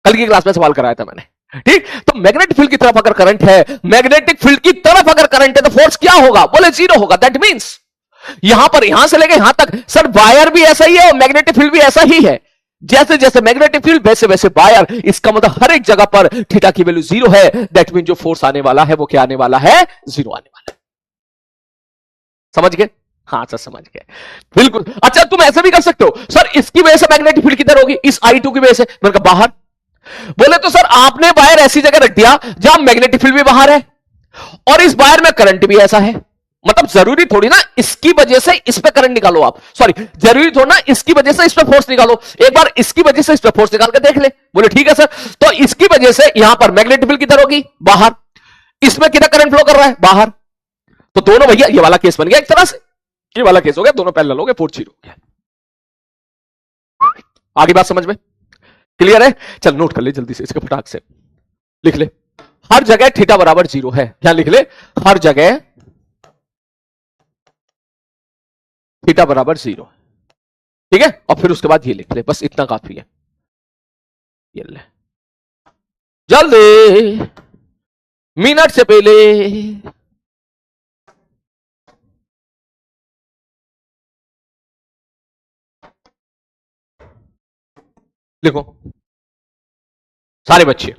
कल की क्लास में सवाल कराया था मैंने। ठीक, तो मैग्नेटिक फील्ड की तरफ अगर करंट है, मैग्नेटिक फील्ड की तरफ अगर करंट है, तो फोर्स क्या होगा, बोले 0 होगा। दैट मींस यहां पर यहां से लेके यहां तक सर वायर भी ऐसा ही है और मैग्नेटिक फील्ड भी ऐसा ही है, जैसे जैसे मैग्नेटिक फील्ड वैसे वैसे वायर, इसका मतलब हर एक जगह पर थीटा की वैल्यू 0 है। दैट मीन जो फोर्स आने वाला है वो क्या आने वाला है, 0 आने वाला है। समझ गए, हाँ सर समझ गए, बिल्कुल। अच्छा तुम ऐसे भी कर सकते हो, सर इसकी वजह से मैग्नेटिक फील्ड किधर होगी, इस I2 की वजह से, मैंने कहा बाहर। बोले तो सर आपने वायर ऐसी जगह रख दिया जहां मैग्नेटिक फील्ड भी बाहर है और इस वायर में करंट भी ऐसा है, मतलब जरूरी थोड़ी ना इसकी वजह से इस पे करंट निकालो आप, सॉरी जरूरी थोड़ा ना इसकी वजह से इस पे फोर्स निकालो, एक बार इसकी वजह से इस पे फोर्स निकाल के देख ले। बोले ठीक है सर, तो इसकी वजह से यहां पर मैग्नेटिक फील्ड किधर होगी, बाहर, इसमें किधर करंट फ्लो कर रहा है, बाहर, तो दोनों भैया ये वाला केस बन गया एक तरह से, ये वाला केस हो गया, दोनों पैरेलल हो गए, फोर्स 0 हो गया। आगे बात समझ में क्लियर है, चल नोट कर ले जल्दी से इसके, फटाक से लिख ले, हर जगह थीटा बराबर 0 है, यहां लिख ले हर जगह थीटा बराबर 0, ठीक है, और फिर उसके बाद ये लिख ले, बस इतना काफी है, ये ले जल्दी मिनट से पहले। लिखो सारे बच्चे,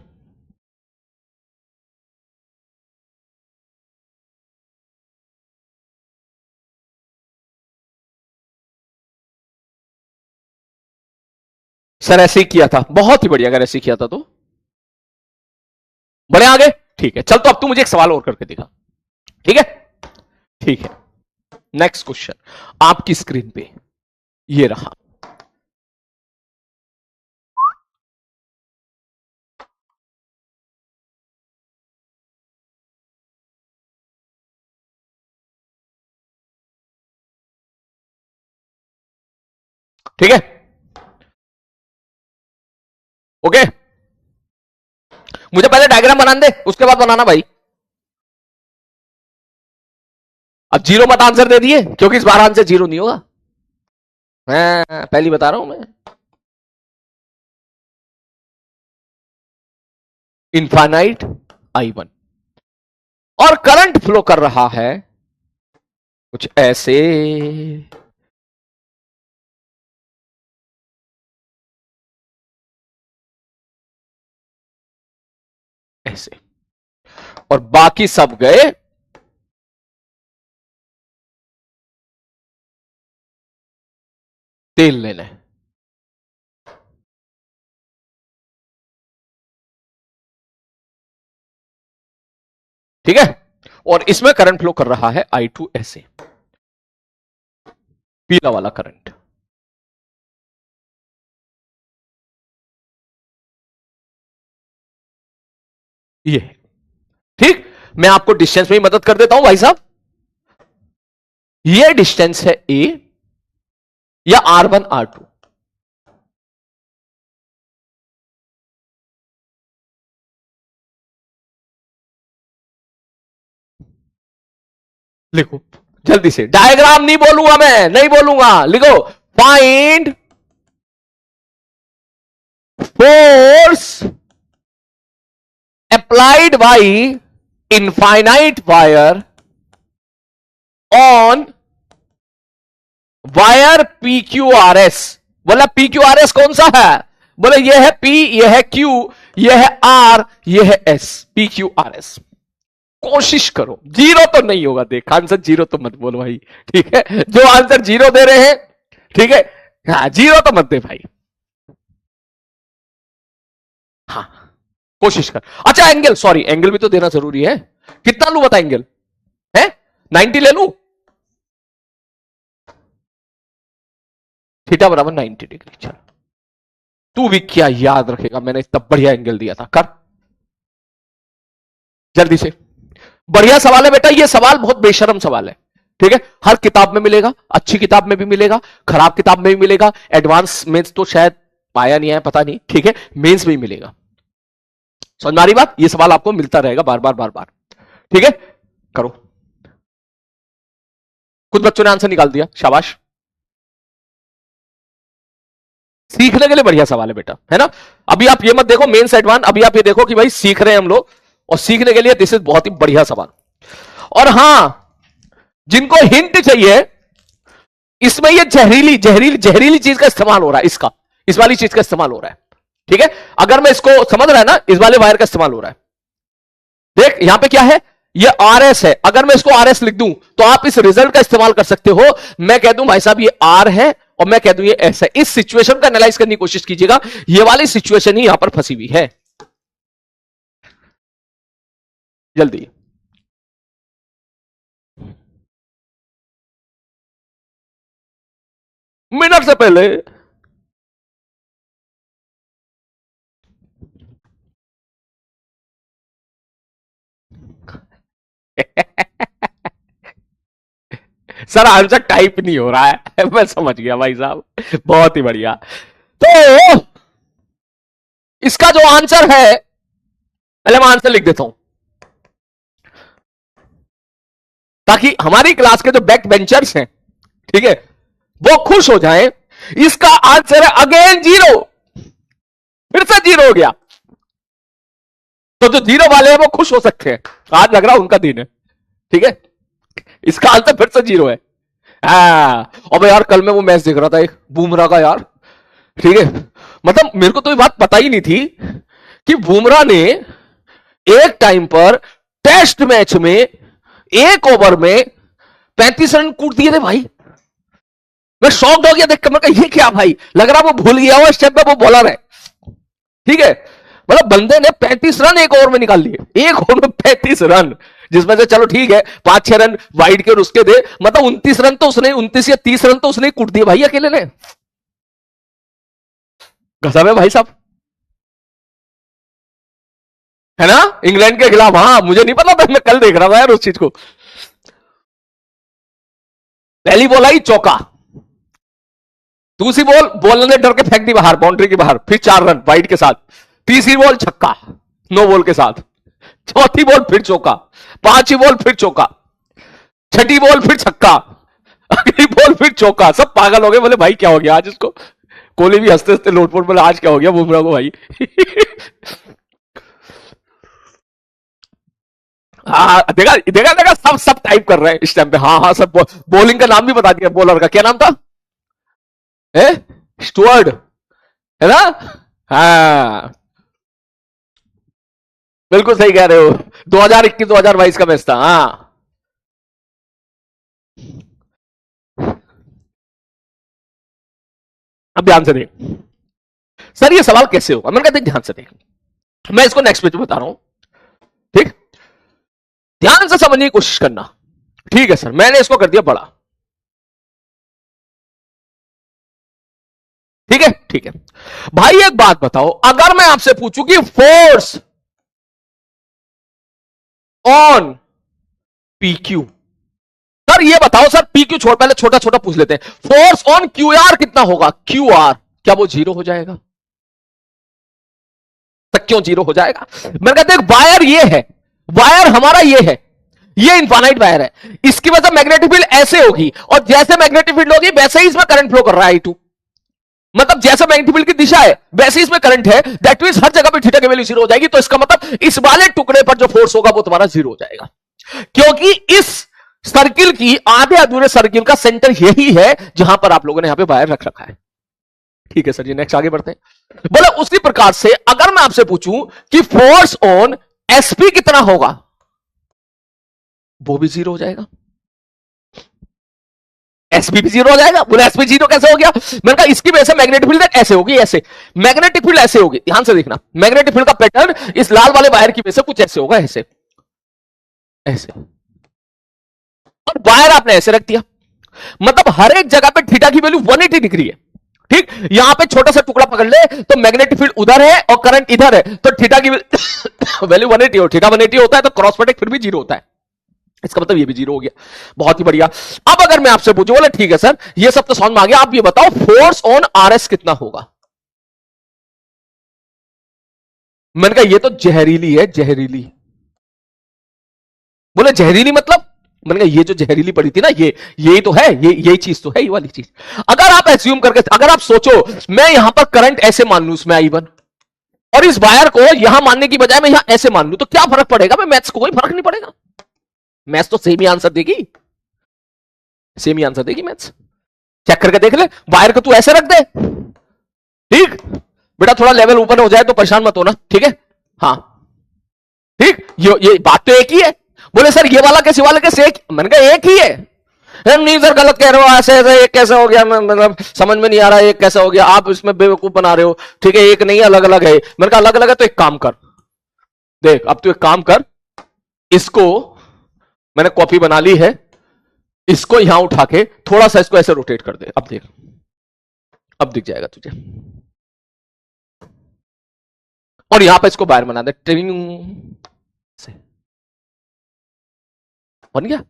सर ऐसे ही किया था, बहुत ही बढ़िया, अगर ऐसे ही किया था तो बड़े आगे। ठीक है, चल तो अब तू मुझे एक सवाल और करके दिखा, ठीक है, ठीक है। नेक्स्ट क्वेश्चन आपकी स्क्रीन पे ये रहा, ठीक है, ओके। मुझे पहले डायग्राम बना दे, उसके बाद बनाना भाई। अब 0 मत आंसर दे दिए, क्योंकि इस बार आंसर 0 नहीं होगा, मैं पहली बता रहा हूं मैं। इनफाइनाइट I1 और करंट फ्लो कर रहा है कुछ ऐसे, ऐसे, और बाकी सब गए तेल लेने। ठीक है, और इसमें करंट फ्लो कर रहा है I2 ऐसे, पीला वाला करंट, ये, ठीक। मैं आपको डिस्टेंस में ही मदद कर देता हूं भाई साहब, ये डिस्टेंस है A या R1 R2, लिखो जल्दी से, डायग्राम नहीं बोलूंगा मैं, नहीं बोलूंगा, लिखो find force applied by infinite wire on wire PQRS। बोला PQRS कौन सा है, बोले ये है P, ये है Q, ये है R, ये है S, PQRS। कोशिश करो, जीरो तो नहीं होगा। देख आंसर जीरो तो मत बोलो भाई, ठीक है। जो आंसर जीरो दे रहे हैं, ठीक है, हाँ जीरो तो मत दे भाई। हाँ कोशिश कर। अच्छा एंगल, सॉरी एंगल भी तो देना जरूरी है। कितना लू बता एंगल है? 90 ले लू। थीटा बराबर 90 डिग्री। चल तू भी क्या याद रखेगा, मैंने इतना बढ़िया एंगल दिया था। कर जल्दी से। बढ़िया सवाल है बेटा, ये सवाल बहुत बेशरम सवाल है, ठीक है। हर किताब में मिलेगा, अच्छी किताब में भी मिलेगा, खराब किताब में भी मिलेगा, एडवांस मेंस तो शायद पाया नहीं है, पता नहीं, ठीक है, मेंस में ही मिलेगा। समझ में आ रही बात? ये सवाल आपको मिलता रहेगा बार बार बार बार, ठीक है। करो। कुछ बच्चों ने आंसर निकाल दिया, शाबाश। सीखने के लिए बढ़िया सवाल है बेटा, है ना। अभी आप ये मत देखो मेंस एडवांस, अभी आप ये देखो कि भाई सीख रहे हैं हम लोग, और सीखने के लिए दिस इज बहुत ही बढ़िया सवाल। और हां, जिनको हिंट चाहिए, इसमें ये जहरीली जहरीली जहरीली चीज का इस्तेमाल हो रहा है, इसका, इस वाली चीज का इस्तेमाल हो रहा है, ठीक है। अगर मैं इसको समझ रहा है ना, इस वाले वायर का इस्तेमाल हो रहा है। देख यहां पे क्या है, ये आर एस है। अगर मैं इसको आर एस लिख दूं तो आप इस रिजल्ट का इस्तेमाल कर सकते हो। मैं कह दूं भाई साहब ये आर है, और मैं कह दूं ये एस है। इस सिचुएशन का एनालाइज करने की कोशिश कीजिएगा, ये वाली सिचुएशन ही यहां पर फंसी हुई है। जल्दी। मिनट से पहले। सर आंसर टाइप नहीं हो रहा है। मैं समझ गया भाई साहब, बहुत ही बढ़िया। तो इसका जो आंसर है, पहले मैं आंसर लिख देता हूं ताकि हमारी क्लास के जो बैक बेंचर्स हैं, ठीक है, वो खुश हो जाएं। इसका आंसर है अगेन जीरो, फिर से जीरो हो गया। तो जो जीरो वाले हैं वो खुश हो सकते हैं, आज लग रहा उनका दिन है, ठीक है। इसका आंसर फिर से जीरो है। अब यार कल मैं वो मैच देख रहा था एक बुमराह का यार, ठीक है। मतलब मेरे को तो ये बात पता ही नहीं थी कि बुमराह ने एक टाइम पर टेस्ट मैच में एक ओवर में 35 रन कूट दिए थे भाई। मैं शॉक्ड हो गया देखकर, मैं कहा ये क्या भाई, लग रहा वो भूल गया वो स्टेप पे वो बॉलर है, ठीक है। मतलब बंदे ने 35 रन एक ओवर में निकाल लिए, एक ओवर में 35 रन, जिसमें से चलो ठीक है 5-6 रन वाइड के और उसके दे, मतलब 29 रन तो उसने, 29 या 30 रन तो उसने कूट दिए भाई अकेले ने। गजब है भाई साहब, है ना, इंग्लैंड के खिलाफ। हाँ मुझे नहीं पता था, मैं कल देख रहा था यार उस चीज को। पहली बॉल आई चौका, दूसरी बॉल बॉलर ने डर के फेंक दी बाहर, बाउंड्री के बाहर, फिर 4 रन वाइड के साथ। तीसरी बॉल छक्का, नो बॉल के साथ। चौथी बॉल फिर चौका, पांचवी बॉल फिर चौका, छठी बॉल फिर छक्का, अगली बॉल फिर चौका। सब पागल हो गए, बोले भाई क्या हो गया आज इसको। कोहली भी हंसते हंसते लोटपोट, बोले आज क्या हो गया बुमराह को भाई। हाँ देखा देखा देखा, सब सब टाइप कर रहे हैं इस टाइम पे। हाँ हाँ सब। बॉलिंग का नाम भी बता दिया, बॉलर का क्या नाम था, स्टुअर्ड, है ना। हाँ बिल्कुल सही कह रहे हो, 2021-2022 का मैच था। हाँ अब ध्यान से देख सर, ये सवाल कैसे होगा। मैंने कहा ध्यान से देख, मैं इसको नेक्स्ट पेज पे बता रहा हूं, ठीक। ध्यान से समझने की कोशिश करना, ठीक है सर। मैंने इसको कर दिया बड़ा, ठीक है ठीक है। भाई एक बात बताओ, अगर मैं आपसे पूछूं कि फोर्स ऑन पीक्यू, सर ये बताओ सर, पीक्यू छोड़, पहले छोटा छोटा पूछ लेते हैं। फोर्स ऑन क्यू आर कितना होगा, क्यू आर, क्या वो जीरो हो जाएगा? तक क्यों जीरो हो जाएगा? मैंने कहा देख वायर ये है, वायर हमारा ये है, ये इनफाइनाइट वायर है, इसकी वजह मैग्नेटिक फील्ड ऐसे होगी, और जैसे मैग्नेटिक फील्ड होगी वैसे ही इसमें करंट फ्लो कर रहा है I2। मतलब जैसा मैग्नेटिक फील्ड की दिशा है वैसे ही इसमें करंट है, दैट मींस हर जगह पे थीटा की वैल्यू जीरो हो जाएगी। तो इसका मतलब इस वाले टुकड़े पर जो फोर्स होगा वो तुम्हारा जीरो हो जाएगा, क्योंकि इस सर्किल की, आधे अधूरे सर्किल का सेंटर यही है जहां पर आप लोगों ने यहां पे वायर रख रखा है। ठीक है सर जी, नेक्स्ट आगे बढ़ते हैं। बोले उसी प्रकार से अगर मैं आपसे पूछूं कि फोर्स ऑन एसपी कितना होगा, वो भी जीरो हो जाएगा, एसबी भी जीरो हो जाएगा। बोले एसबी जीरो कैसे हो गया? मैंने कहा इसकी वजह से मैग्नेटिक फील्ड ऐसे होगी, ऐसे मैग्नेटिक फील्ड ऐसे होगी, ध्यान से देखना, मैग्नेटिक फील्ड का पैटर्न इस लाल वाले वायर की वजह से कुछ ऐसे होगा, ऐसे ऐसे, और वायर आपने ऐसे रख दिया, मतलब हर एक जगह पे थीटा की वैल्यू 180 डिग्री है। ठीक, यहां पे छोटा सा टुकड़ा पकड़ ले तो मैग्नेटिक फील्ड उधर है और करंट इधर है, तो थीटा की वैल्यू 180 हो, थीटा 180 होता है तो क्रॉस प्रोडक्ट फिर भी जीरो होता है, इसका मतलब ये भी जीरो हो गया। बहुत ही बढ़िया। अब अगर मैं आपसे पूछूं, बोले ठीक है सर ये सब तो समझ में आ गया, आप ये बताओ फोर्स ऑन आरएस कितना होगा? मैंने कहा ये तो जहरीली है, जहरीली। बोले जहरीली मतलब? मैंने कहा ये जो जहरीली पड़ी थी ना, ये यही तो है, ये यही चीज तो है, ये वाली चीज। अगर आप एज्यूम करके, अगर आप सोचो मैं यहां पर करंट ऐसे मान लूं इसमें I1, और इस वायर को यहां मानने की बजाय मैं यहां ऐसे मान लूं, तो क्या फर्क पड़ेगा? मैं मैथ्स को कोई फर्क नहीं पड़ेगा, मैथ्स तो सेम ही आंसर देगी, सेम ही आंसर देगी मैथ्स। चेक करके देख ले, वायर को तू ऐसे रख दे, ठीक बेटा, थोड़ा लेवल ऊपर हो जाए तो परेशान मत होना, ठीक है? हाँ ठीक, ये बात तो एक ही है। बोले सर ये वाला कैसे, वाला कैसे एक? मैंने कहा एक ही है। नहीं सर गलत कह रहे हो, ऐसे ऐसे एक कैसे हो गया, मतलब समझ में नहीं आ रहा एक कैसे हो गया, आप इसमें बेवकूफ बना रहे हो। ठीक है एक नहीं, अलग अलग है। मैंने कहा अलग अलग है तो एक काम कर, देख अब तू एक काम कर, इसको मैंने कॉपी बना ली है, इसको यहां उठा के थोड़ा सा इसको ऐसे रोटेट कर दे, अब देख, अब दिख जाएगा तुझे, और यहां पे इसको बाहर बना दे, से बन गया।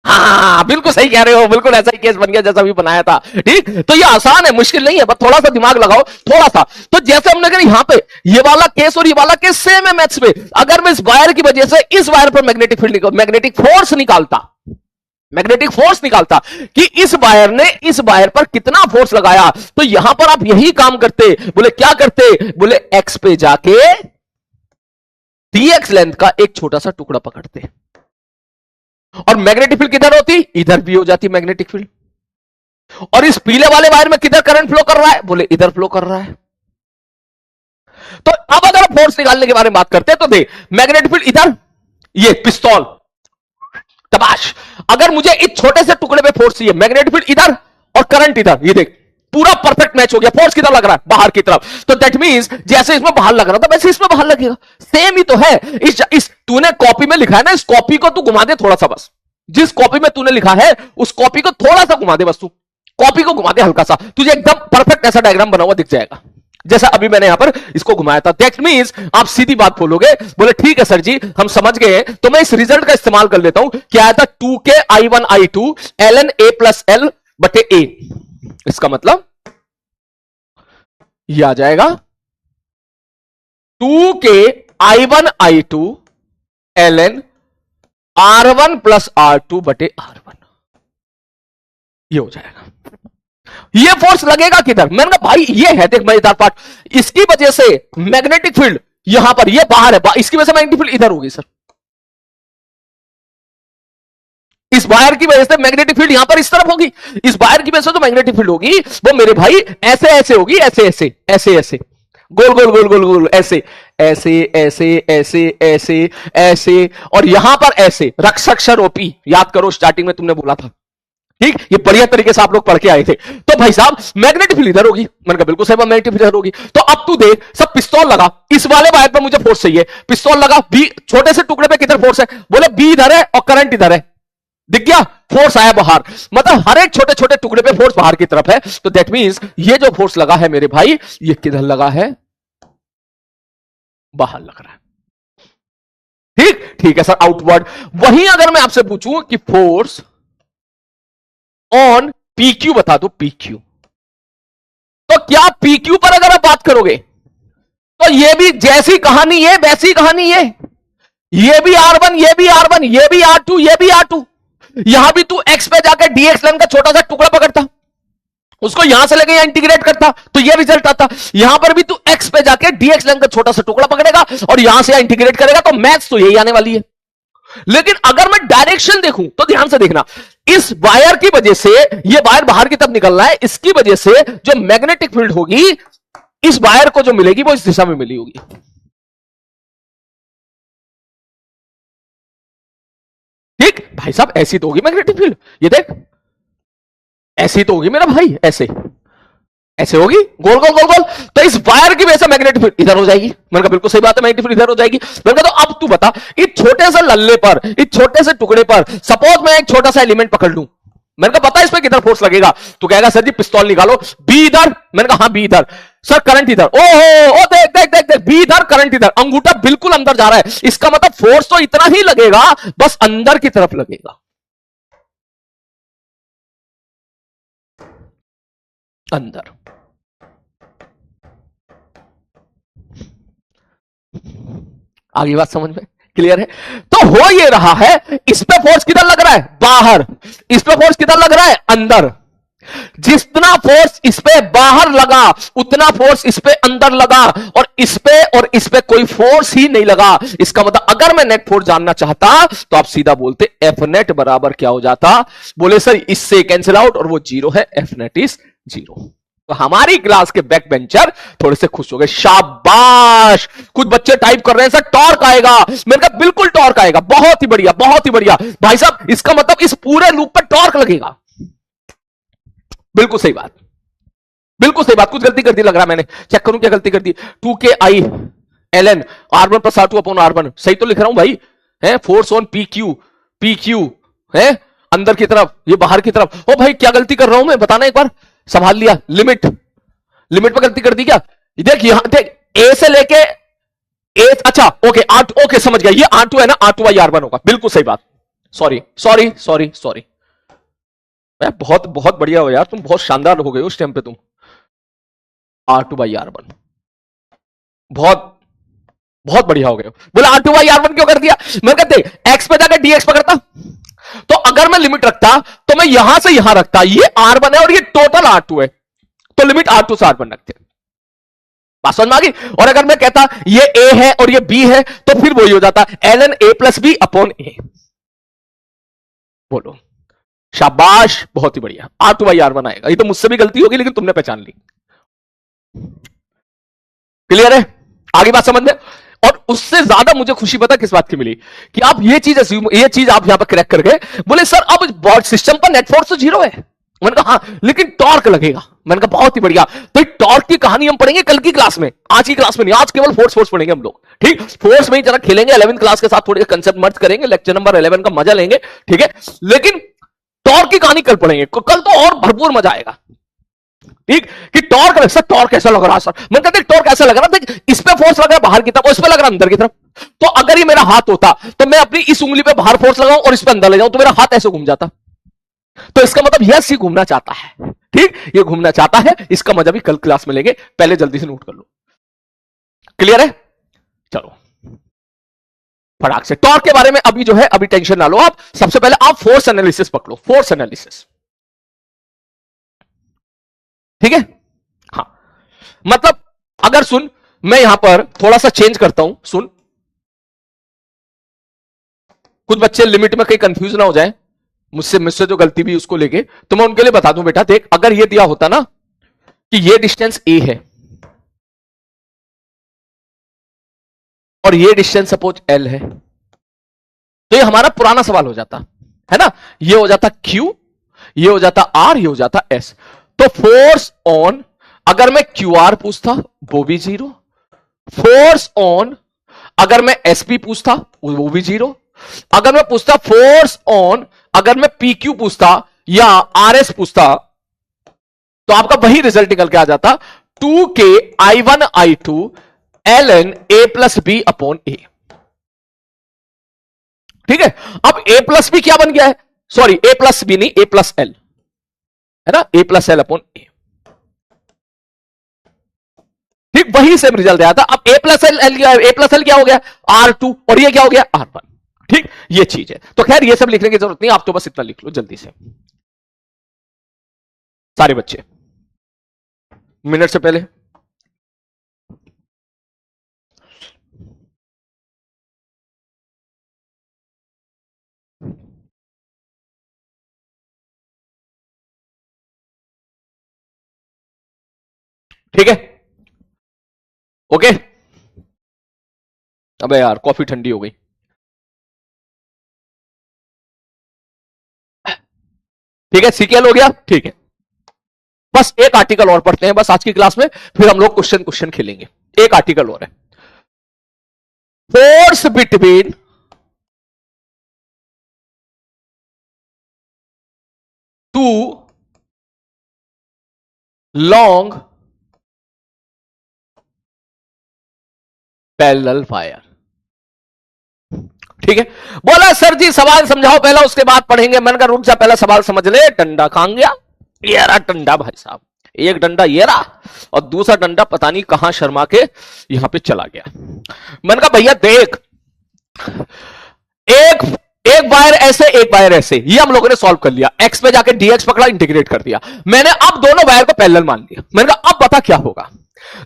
हाँ बिल्कुल सही कह रहे हो, बिल्कुल ऐसा ही केस बन गया जैसा भी बनाया था। ठीक, तो ये आसान है, मुश्किल नहीं है, बस थोड़ा सा दिमाग लगाओ, थोड़ा सा। तो जैसे हमने कहा यहां पे ये वाला केस और ये वाला केस सेम है मैथ्स में। अगर मैं इस वायर की वजह से इस वायर पर मैग्नेटिक फील्ड, मैग्नेटिक फोर्स निकालता, मैग्नेटिक फोर्स निकालता कि इस वायर ने इस वायर पर कितना फोर्स लगाया, तो यहां पर आप यही काम करते। बोले क्या करते? बोले एक्स पे जाके dx लेंथ का एक छोटा सा टुकड़ा पकड़ते, और मैग्नेटिक फील्ड किधर होती? इधर भी हो जाती मैग्नेटिक फील्ड। और इस पीले वाले वायर में किधर करंट फ्लो कर रहा है? बोले इधर फ्लो कर रहा है। तो अब अगर फोर्स निकालने के बारे में बात करते हैं तो दे, मैग्नेटिक फील्ड इधर, ये पिस्तौल तबाश, अगर मुझे इस छोटे से टुकड़े पे फोर्स चाहिए, मैग्नेटिक फील्ड इधर और करंट इधर, ये देख पूरा परफेक्ट मैच हो गया। फोर्स किधर लग रहा है? बाहर की तरफ। तो दैट मींस जैसे इसमें बाहर लग रहा था वैसे इसमें बाहर लगेगा, सेम ही तो है। इस तूने कॉपी में लिखा है ना, इस कॉपी को तू घुमा दे थोड़ा सा, बस जिस कॉपी में तूने लिखा है उस कॉपी को थोड़ा सा घुमा दे, बस तू कॉपी को घुमा दे हल्का सा, तुझे एकदम परफेक्ट ऐसा डायग्राम बना हुआ दिख जाएगा जैसा अभी मैंने यहां पर इसको घुमाया था। दैट मींस आप सीधी बात बोलोगे, बोले ठीक है सर जी हम समझ गए, तो मैं इस रिजल्ट का इस्तेमाल कर लेता हूं। क्या आया था? 2k I1 I2 ln a plus L बटे ए। इसका मतलब ये आ जाएगा 2k I1 I2 ln R1 plus R2 बटे R1, ये हो जाएगा। ये फोर्स लगेगा किधर? मैंने कहा भाई ये है, देख मजेदार पार्ट, इसकी वजह से मैग्नेटिक फील्ड यहां पर, ये बाहर है, इसकी वजह से मैग्नेटिक फील्ड इधर होगी सर। इस वायर की वजह से मैग्नेटिक फील्ड यहां पर इस तरफ होगी, इस वायर की वजह से जो मैग्नेटिक फील्ड होगी वो मेरे भाई ऐसे ऐसे होगी, ऐसे ऐसे ऐसे ऐसे, गोल गोल गोल गोल गोल, ऐसे ऐसे ऐसे ऐसे ऐसे ऐसे, और यहां पर ऐसे रक्षक ओपी, याद करो स्टार्टिंग में तुमने बोला था। ठीक, ये बढ़िया तरीके से आप लोग पढ़ के आए थे। तो भाई साहब मैग्नेटिक फील्ड इधर होगी, मैंने कहा बिल्कुल सही, मैग्नेटिक फील्ड इधर होगी। तो अब तू देख, सब पिस्तौल लगा, इस वाले वायर पर मुझे फोर्स चाहिए, पिस्तौल लगा, बी छोटे से टुकड़े पे किधर फोर्स है? बोले बी इधर है और करंट इधर है, दिख गया? फोर्स आया बाहर, मतलब हर एक छोटे छोटे टुकड़े पे फोर्स बाहर की तरफ है। तो दैट मींस ये जो फोर्स लगा है मेरे भाई, ये किधर लगा है? बाहर लग रहा है। ठीक, ठीक है सर, आउटवर्ड। वहीं अगर मैं आपसे पूछूं कि फोर्स ऑन PQ बता दो, PQ, तो क्या PQ पर अगर आप बात करोगे तो ये भी जैसी कहानी है वैसी कहानी है, ये भी R1, ये भी R1, ये भी R2, ये भी R2। यहां भी तू x पे जाकर dx लेन का छोटा सा टुकड़ा पकड़ता, उसको यहां से लेके यहां इंटीग्रेट करता तो ये रिजल्ट आता। यहां पर भी तू x पे जाके dx लेन का छोटा सा टुकड़ा पकड़ेगा और यहां से यहां इंटीग्रेट करेगा, तो मैथ्स तो यही आने वाली है। लेकिन अगर मैं डायरेक्शन देखूं तो ध्यान से देखना, इस वायर की वजह से ये वायर बाहर की तरफ निकलना है, इसकी वजह से जो मैग्नेटिक फील्ड होगी इस वायर को जो मिलेगी वो इस दिशा में मिली होगी। भाई साहब ऐसी तो होगी मैग्नेटिक फील्ड, ये देख ऐसी तो होगी मेरा भाई, ऐसे ऐसे होगी गोल गोल गोल गोल। तो इस वायर की वजह से मैग्नेटिक फील्ड इधर हो जाएगी। मैंने कहा बिल्कुल सही बात है, मैग्नेटिक फील्ड इधर हो जाएगी। मैंने कहा तो अब तू बता, इस छोटे से लल्ले पर, इस छोटे से टुकड़े पर सपोज मैं एक छोटा सा एलिमेंट पकड़ लूं, मैंने कहा पता है इस पे किधर फोर्स लगेगा? तो कहेगा सर जी पिस्तौल निकालो, बी इधर। मैंने कहा हाँ बी इधर। सर करंट इधर। ओहो ओ देख देख देख देख, बी इधर करंट इधर, अंगूठा बिल्कुल अंदर जा रहा है, इसका मतलब फोर्स तो इतना ही लगेगा, बस अंदर की तरफ लगेगा, अंदर। आगे बात समझ में क्लियर है? तो हो ये रहा है, इस पे फोर्स किधर लग रहा है? बाहर। इस पे फोर्स किधर लग रहा है? अंदर। जितना फोर्स इस पे बाहर लगा उतना फोर्स इस पे अंदर लगा, और इस पे कोई फोर्स ही नहीं लगा। इसका मतलब अगर मैं नेट फोर्स जानना चाहता तो आप सीधा बोलते एफ नेट बराबर क्या हो जाता? बोले सर इससे कैंसिल आउट, और वो जीरो है, एफ नेट इज जीरो। तो हमारी क्लास के बैक बेंचर थोड़े से खुश हो गए, शाबाश। कुछ बच्चे टाइप कर रहे हैं सर टॉर्क आएगा। मैंने कहा बिल्कुल टॉर्क आएगा, बहुत ही बढ़िया बहुत ही बढ़िया। भाई साहब इसका मतलब इस पूरे लूप पर टॉर्क लगेगा। बिल्कुल सही बात, बिल्कुल सही बात। कुछ गलती कर दी लग रहा है मैंने, चेक करूं क्या गलती कर दी। 2k i ln r1 plus r2 upon r1, सही तो लिख रहा हूं भाई, है फोर्स ऑन पी क्यू है अंदर की तरफ, ये बाहर की तरफ। ओ भाई क्या गलती कर रहा हूं मैं, बताना एक बार। संभाल लिया, लिमिट लिमिट पे गलती कर दी क्या? देख यहां देख, ए से लेके ए, अच्छा ओके ओके समझ गया, ये R2 है ना, R2 बाई R1 होगा, बिल्कुल सही बात। सॉरी सॉरी सॉरी सॉरी, बहुत बहुत बढ़िया हो यार, तुम बहुत शानदार हो गए उस टाइम पे तुम। R2 बाई R1, बहुत बहुत बढ़िया हो गए। बोला R2 बाई R1 क्यों कर दिया? मैं कहते एक्स पे जाकर dx पकड़ता, तो अगर मैं लिमिट रखता तो मैं यहां से यहां रखता, ये R1 है और ये टोटल R2 है, तो लिमिट R2 से R1 रखते। बात समझ में आ गई? और अगर मैं कहता ये A है और ये B है, तो फिर वही हो जाता ln A plus B upon A। बोलो शाबाश, बहुत ही बढ़िया। R2 बाई R1 आएगा। ये तो मुझसे भी गलती होगी लेकिन तुमने पहचान ली। क्लियर है? आगे बात समझ में? और उससे ज्यादा मुझे खुशी पता किस बात की मिली, कि आप ये चीज आप यहां पर क्रैक कर गए। बोले सर अब सिस्टम पर नेट फोर्स तो जीरो है। मैंने कहा हाँ लेकिन टॉर्क लगेगा। मैंने कहा बहुत ही बढ़िया। तो टॉर्क की कहानी हम पढ़ेंगे कल की क्लास में, आज की क्लास में नहीं। आज केवल फोर्स पढ़ेंगे हम लोग, ठीक। फोर्स में ही जरा खेलेंगे, 11th क्लास के साथ थोड़े कंसेप्ट मर्ज करेंगे, लेक्चर नंबर 11 का मजा लेंगे, ठीक है। लेकिन टॉर्क की कहानी कल पढ़ेंगे, कल तो और भरपूर मजा आएगा, ठीक। कि टॉर्क सर टॉर्क कैसा लग रहा है सर? मैं कहते टॉर्क ऐसा लग रहा था, इस पे फोर्स लग रहा है बाहर की तरफ, इस पे लग रहा है अंदर की तरफ। तो अगर ये मेरा हाथ होता तो मैं अपनी इस उंगली पे बाहर फोर्स लगाऊं और इस पे अंदर ले जाऊं, तो मेरा हाथ ऐसे घूम जाता। तो इसका मतलब यस ये घूमना चाहता है, ठीक, ये घूमना चाहता है। इसका मजा भी कल क्लास में लेंगे, पहले जल्दी से नोट कर लो। क्लियर है? चलो फटाक से टॉर्क के बारे में अभी जो है, अभी टेंशन ना लो आप। सबसे पहले आप फोर्स एनालिसिस पकड़ो, फोर्स एनालिसिस, ठीक है। हाँ मतलब अगर सुन, मैं यहां पर थोड़ा सा चेंज करता हूं, सुन। कुछ बच्चे लिमिट में कहीं कंफ्यूज ना हो जाए, मुझसे मुझसे जो गलती भी उसको लेके, तो मैं उनके लिए बता दूं बेटा देख, अगर ये दिया होता ना कि ये डिस्टेंस ए है और ये डिस्टेंस सपोज एल है, तो ये हमारा पुराना सवाल हो जाता है ना। ये हो जाता क्यू, ये हो जाता आर, ये हो जाता एस। तो फोर्स ऑन, अगर मैं क्यू आर पूछता वो भी जीरो। फोर्स ऑन अगर मैं एसपी पूछता वो भी जीरो। अगर मैं पूछता फोर्स ऑन, अगर मैं पी क्यू पूछता या आर एस पूछता, तो आपका वही रिजल्ट निकल के आ जाता, 2k I1 I2 ln a plus B upon A. ठीक है। अब a प्लस बी क्या बन गया है? सॉरी a प्लस बी नहीं, a प्लस एल है ना, a plus L upon A. ठीक, वही सेम रिजल्ट आया था। अब a plus L a plus L क्या हो गया? R2, और ये क्या हो गया? R1। ठीक, ये चीज है। तो खैर ये सब लिखने की जरूरत नहीं, आप तो बस इतना लिख लो जल्दी से सारे बच्चे, मिनट से पहले। ठीक है, ओके। अबे यार कॉफी ठंडी हो गई। ठीक है, सीकेएल हो गया, ठीक है। बस एक आर्टिकल और पढ़ते हैं बस आज की क्लास में, फिर हम लोग क्वेश्चन खेलेंगे। एक आर्टिकल और है, force between two long parallel wire. ठीक है, बोला सर जी सवाल समझाओ पहला, उसके बाद पढ़ेंगे। मैंने कहा रुक जा, पहला सवाल समझ ले। डंडा कहां गया? ये रहा डंडा भाई साहब, एक डंडा ये रहा और दूसरा डंडा पता नहीं कहां शर्मा के यहां पे चला गया। मैंने कहा भैया देख, एक एक वायर ऐसे एक वायर ऐसे, ये हम लोगों ने सॉल्व कर लिया। एक्स पे जाके डीएक्स पकड़ा, इंटीग्रेट कर दिया मैंने। अब दोनों वायर को पैरेलल मान लिया। मैंने कहा अब बता क्या होगा।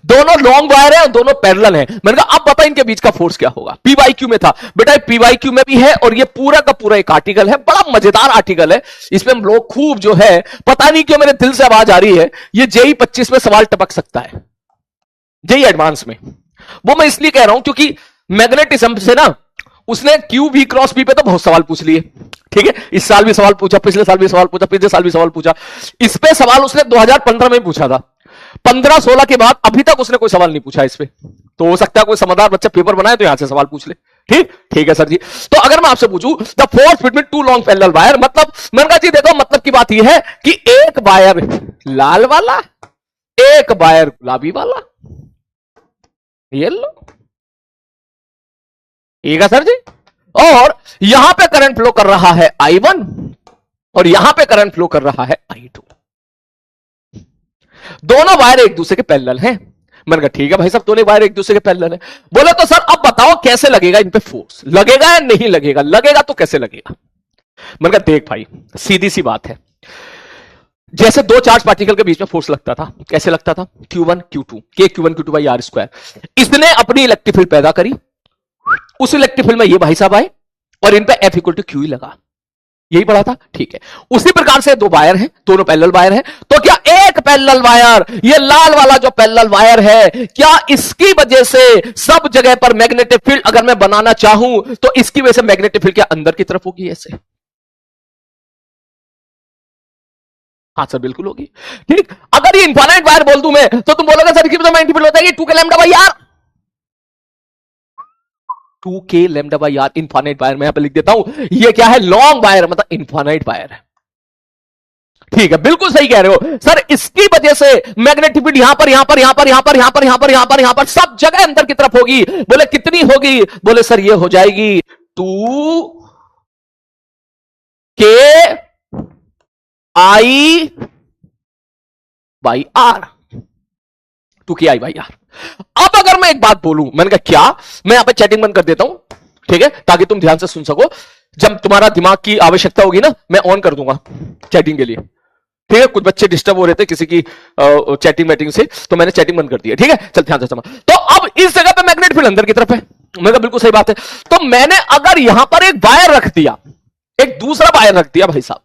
दोनों लॉन्ग वायर है और दोनों पैरेलल है। मैंने कहा अब बता इनके बीच का फोर्स क्या होगा। पीवाईक्यू में था बेटा, पीवाईक्यू में भी है और ये पूरा का पूरा एक आर्टिकल है, बड़ा मजेदार आर्टिकल है। इसमें हम लोग खूब जो है, पता नहीं क्यों मेरे दिल से आवाज आ रही है, ये जेई 25 में सवाल टपक सकता है, जेई एडवांस में। वो मैं इसलिए कह रहा हूं क्योंकि मैग्नेटिज्म से ना उसने क्यू वी क्रॉस बी पे तो बहुत सवाल पूछ लिए। ठीक है, इस साल भी सवाल पूछा, पिछले साल भी सवाल पूछा, पिछले साल भी सवाल पूछा। इस पे सवाल उसने 2015 में पूछा था। 15-16 के बाद अभी तक उसने कोई सवाल नहीं पूछा इस पे। तो हो सकता है कोई समझदार बच्चा पेपर बनाए तो यहां से सवाल पूछ ले। ठीक ठीक है सर जी। तो अगर मैं आपसे पूछूं the force between two long parallel wire, मतलब मैंने कहा जी देखो, मतलब की बात यह है कि एक वायर लाल वाला, एक वायर गुलाबी वाला। ये लो, ठीक है सर जी। और यहां पे करंट फ्लो कर रहा है I1 और यहां पे करंट फ्लो कर रहा है I2। दोनों वायर एक दूसरे के पैरेलल हैं। मैंने कहा ठीक है भाई साहब, दोनों वायर एक दूसरे के पैरेलल हैं। बोले तो सर अब बताओ कैसे लगेगा इन पे फोर्स, लगेगा या नहीं लगेगा? लगेगा तो कैसे लगेगा? मैंने कहा देख भाई, सीधी सी बात है, जैसे दो चार्ज पार्टिकल के बीच में फोर्स लगता था, कैसे लगता था? Q1 Q2 K Q1 Q2 by R²। इसने अपनी इलेक्ट्रिक फील्ड पैदा करी, उस इलेक्ट्रिक फील्ड में ये भाई साहब आए और इन पे F इक्वल टू क्यू लगा। यही पढ़ा था, ठीक है। उसी प्रकार से दो वायर हैं, दोनों पैरेलल वायर हैं। तो क्या एक पैरेलल वायर, ये लाल वाला जो पैरेलल वायर है, क्या इसकी वजह से सब जगह पर मैग्नेटिक फील्ड अगर मैं बनाना चाहूं तो इसकी वजह से मैग्नेटिक फील्ड क्या अंदर की तरफ होगी ऐसे? हाँ सर बिल्कुल होगी। ठीक, अगर ये इनफाइनाइट वायर बोल दूं मैं तो तुम बोलोगे सर इसकी वजह मैग्नेटिक फील्ड होता है 2 के lambda by R. 2k lambda by R infinite wire, मैं यहां पे लिख देता हूं, ये क्या है? लॉन्ग वायर, मतलब इनफाइनाइट वायर है। ठीक है, बिल्कुल सही कह रहे हो सर। इसकी वजह से मैग्नेटिक फील्ड यहां पर यहां पर यहां पर यहां पर यहां पर यहां पर यहां पर यहां पर सब जगह अंदर की तरफ होगी। बोले कितनी होगी? बोले सर ये हो जाएगी 2k I by R, 2k I by R. अब अगर मैं एक बात बोलूं, मैंने कहा क्या, मैं यहां पे चैटिंग बंद कर देता हूं, ठीक है, ताकि तुम ध्यान से सुन सको। जब तुम्हारा दिमाग की आवश्यकता होगी ना, मैं ऑन कर दूंगा चैटिंग के लिए। ठीक है, कुछ बच्चे डिस्टर्ब हो रहे थे किसी की चैटिंग मैटिंग से, तो मैंने चैटिंग बंद कर दिया। ठीक है, चल ध्यान से समझ। तो अब इस जगह पे मैग्नेट फील्ड अंदर की तरफ है। मैंने कहा बिल्कुल सही बात है। तो मैंने अगर यहां पर एक वायर रख दिया, एक दूसरा वायर रख दिया भाई साहब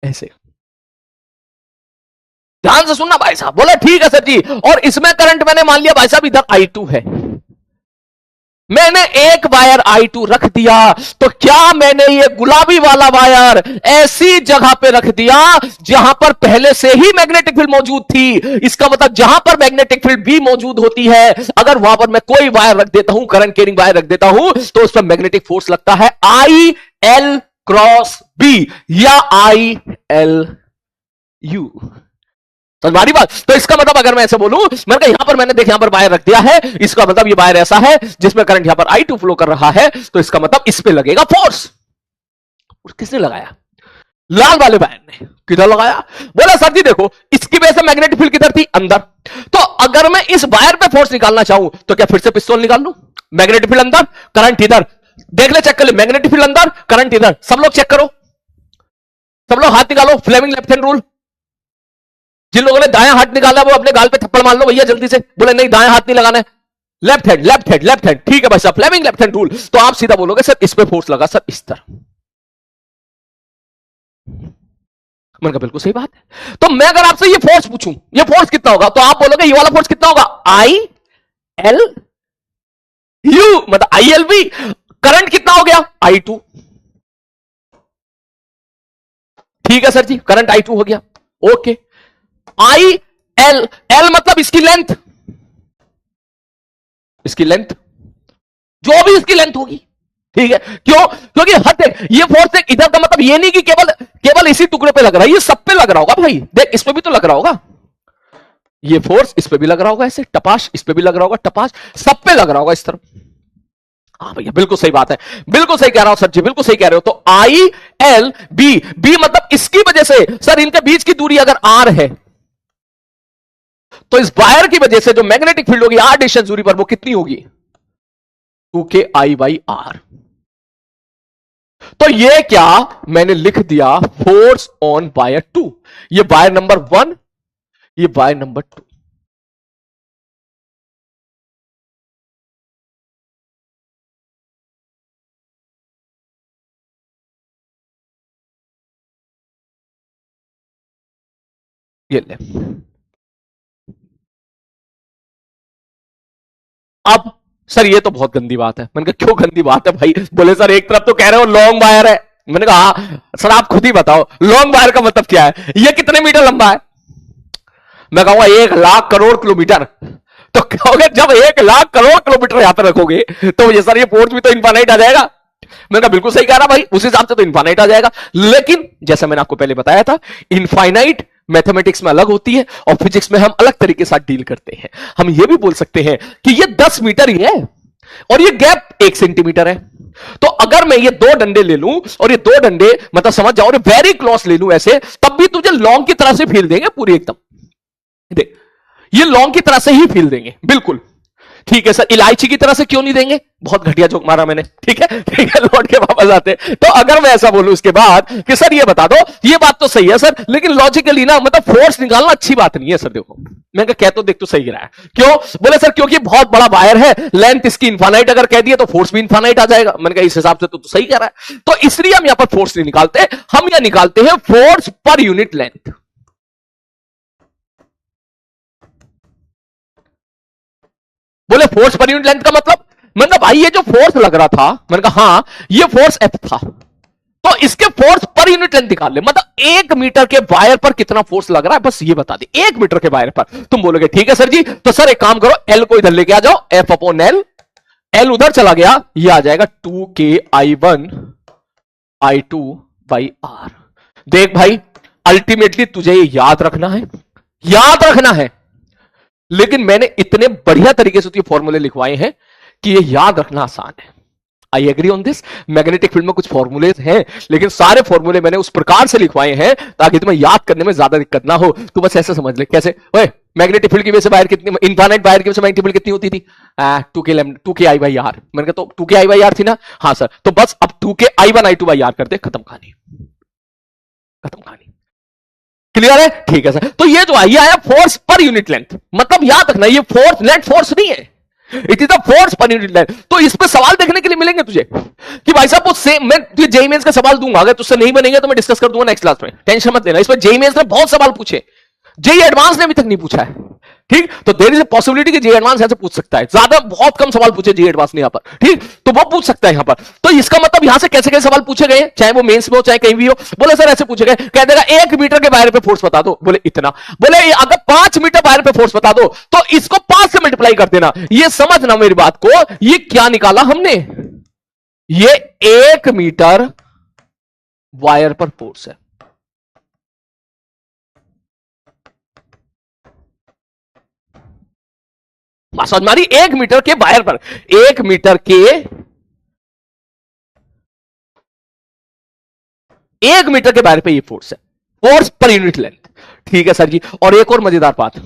ऐसे, ध्यान से सुनना भाई साहब। बोला ठीक है सर जी, और इसमें करंट मैंने मान लिया भाई साहब इधर I2 है, मैंने एक वायर I2 रख दिया, तो क्या मैंने ये गुलाबी वाला वायर ऐसी जगह पे रख दिया जहां पर पहले से ही मैग्नेटिक फील्ड मौजूद थी? इसका मतलब जहां पर मैग्नेटिक फील्ड भी मौजूद होती है, अगर वहां पर मैं कोई वायर रख देता हूं, करंट कैरिंग वायर रख देता हूं, तो उस पर मैग्नेटिक फोर्स लगता है IL क्रॉस B या ILU। तुम्हारी बात। तो इसका मतलब अगर मैं ऐसे बोलूं, मैंने कहा यहां पर मैंने देख, यहां पर वायर रख दिया है, इसका मतलब ये वायर ऐसा है जिसमें करंट यहां पर I2 फ्लो कर रहा है, तो इसका मतलब इस पे लगेगा फोर्स। किसने लगाया? लाल वाले वायर ने। किधर लगाया? बोला सर जी देखो, इसकी वजह से मैग्नेटिक फील्ड किधर थी? अंदर। तो अगर मैं इस वायर पे फोर्स निकालना चाहूं तो क्या फिर से पिस्तौल निकाल लूं? मैग्नेटिक फील्ड अंदर, करंट इधर। देख ले, चेक कर ले, मैग्नेटिक फील्ड अंदर, करंट इधर। सब लोग चेक करो, सब लोग हाथ निकालो, फ्लेमिंग लेफ्ट हैंड रूल। जिन लोगों ने दायां हाथ निकाला वो अपने गाल पे थप्पड़ मार लो भैया जल्दी से। बोले नहीं दायां हाथ नहीं लगाना है, left hand left hand left hand. ठीक है भाई साहब, फ्लेमिंग लेफ्ट हैंड रूल। तो आप सीधा बोलोगे सर इस पे फोर्स लगा सर इस तरह। मैंने कहा बिल्कुल सही बात है। तो मैं अगर आपसे ये फोर्स पूछूं, ये फोर्स कितना होगा, तो आप बोलोगे ये वाला फोर्स कितना होगा? ILU, मतलब ILV। करंट कितना हो गया? I2। ठीक है सर जी, करंट I2 हो गया। ओके, आई एल, एल मतलब इसकी लेंथ, इसकी लेंथ, जो भी इसकी लेंथ होगी, ठीक है। क्यों? क्योंकि हद देख, ये फोर्स देख, इधर का मतलब ये नहीं कि केवल केवल इसी टुकड़े पे लग रहा है, ये सब पे लग रहा होगा भाई। देख, इस पे भी तो लग रहा होगा, ये फोर्स इस पे भी लग रहा होगा, ऐसे टपाश, इस पे भी लग रहा होगा टपाश, सब पे लग रहा होगा इस तरफ। हाँ भैया, बिल्कुल सही बात है, बिल्कुल सही कह रहा हूं सर जी, बिल्कुल सही कह रहे हो। तो आई एल बी, बी मतलब इसकी वजह से, सर इनके बीच की दूरी अगर आर है, तो इस वायर की वजह से जो मैग्नेटिक फील्ड होगी आर डिस्टेंस दूरी पर, वो कितनी होगी? 2KI/R। तो ये क्या मैंने लिख दिया, फोर्स ऑन वायर 2। ये वायर नंबर 1, ये वायर नंबर 2। ये ले, अब सर ये तो बहुत गंदी बात है। मैंने कहा क्यों गंदी बात है भाई? बोले सर एक तरफ तो कह रहे हो लॉन्ग वायर है। मैंने कहा हाँ सर, आप खुद ही बताओ लॉन्ग वायर का मतलब क्या है, ये कितने मीटर लंबा है? मैं कहूंगा 1,00,000 करोड़ किलोमीटर। तो कहोगे जब 1,00,000 करोड़ किलोमीटर यहां पर रखोगे तो ये सर ये फोर्स भी तो इनफाइनाइट आ जाएगा। मैंने कहा बिल्कुल सही कह रहा भाई, उस हिसाब से तो इनफाइनाइट आ जाएगा। लेकिन जैसा मैंने आपको पहले बताया था, इनफाइनाइट मैथमेटिक्स में अलग होती है और फिजिक्स में हम अलग तरीके से डील करते हैं। हम ये भी बोल सकते हैं कि ये 10 मीटर ही है और ये गैप 1 सेंटीमीटर है। तो अगर मैं ये 2 डंडे ले लूं और ये 2 डंडे मतलब समझ जाओ वेरी क्लोज ले लूं ऐसे, तब भी तुझे लॉन्ग की तरह से फील देंगे पूरी एकदम। देख, ये लॉन्ग की तरह से ही फील देंगे बिल्कुल। ठीक है सर, इलायची की तरह से क्यों नहीं देंगे? बहुत घटिया जोक मारा मैंने, ठीक है लौट के वापस आते। तो अगर मैं ऐसा बोलूं उसके बाद कि सर ये बता दो, ये बात तो सही है सर, लेकिन लॉजिकली ना मतलब फोर्स निकालना अच्छी बात नहीं है सर। देखो मैं कह तो देख, तो सही रहा है। क्यों? बोले सर क्योंकि बहुत बड़ा वायर है, लेंथ इसकी इनफाइनाइट अगर कह दिया तो फोर्स भी इनफाइनाइट आ जाएगा। मैंने कहा इस हिसाब से तो सही कह रहा है। तो इसलिए हम यहां पर फोर्स नहीं निकालते, हम यहां निकालते हैं फोर्स पर यूनिट लेंथ। बोले फोर्स पर यूनिट लेंथ का मतलब भाई ये जो फोर्स लग रहा था, मैंने कहा हाँ ये फोर्स F था, तो इसके फोर्स पर यूनिट लेंथ निकाल ले। मतलब 1 मीटर के वायर पर कितना फोर्स लग रहा है, बस ये बता दे। 1 मीटर के वायर पर। तुम बोलोगे ठीक है सर जी, तो सर एक काम करो, L को इधर लेके आ जाओ, F/L, L उधर चला गया, ये आ जाएगा 2KI1I2/R। देख भाई, अल्टीमेटली तुझे ये याद रखना है, याद रखना है। लेकिन मैंने इतने बढ़िया तरीके से फॉर्मूले लिखवाए हैं कि ये याद रखना आसान है। I agree on this. Magnetic field में कुछ फॉर्मूले हैं, लेकिन सारे फॉर्मूले मैंने उस प्रकार से लिखवाए हैं ताकि तुम्हें याद करने में ज्यादा दिक्कत ना हो। तू बस ऐसे समझ ले। कैसे? ओए, मैग्नेटिक फील्ड की वजह से वायर कितनी, इनफाइनाइट वायर की वजह से मैग्नेटिक फील्ड कितनी होती थी? 2KI/R। मैंने कहा तो 2KI/R थी ना? हाँ सर, तो बस अब 2KI1I2/R करते, खत्म कहानी, खत्म कहानी। क्लियर है? ठीक है सर। तो ये जो ये आया फोर्स पर यूनिट लेंथ, मतलब याद रखना ये फोर्स नेट फोर्स नहीं है, it is the force per unit length. तो इस पे सवाल देखने के लिए मिलेंगे तुझे कि भाई साहब वो सेम, मैं तुझे जेईई मेंस का सवाल दूंगा, अगर तुझसे नहीं बनेगा तो मैं डिस्कस कर दूंगा नेक्स्ट क्लास में, टेंशन मत लेना। इस पर जेईई मेंस ने बहुत सवाल पूछे, जेईई एडवांस ने अभी तक नहीं पूछा है। ठीक, तो देयर इज अ पॉसिबिलिटी कि जेईई एडवांस ऐसे पूछ सकता है, ज्यादा बहुत कम सवाल पूछे जेईई एडवांस ने यहां पर, ठीक, तो वो पूछ सकता है यहां पर। तो इसका मतलब यहां से कैसे कैसे सवाल पूछे गए, चाहे वो मेंस में हो चाहे कहीं भी हो। बोले सर ऐसे पूछे गए, कह देगा 1 मीटर के वायर पे फोर्स बता दो, बोले इतना। बोले अगर 5 मीटर वायर पे फोर्स बता दो तो इसको 5 से मल्टीप्लाई कर देना। ये समझना मेरी बात को, ये क्या निकाला हमने, ये 1 मीटर वायर पर फोर्स है। समझ मारी? 1 मीटर के वायर पर, 1 मीटर के 1 मीटर के वायर पे ये फोर्स है, फोर्स पर यूनिट लेंथ। ठीक है सर जी। और एक और मजेदार बात,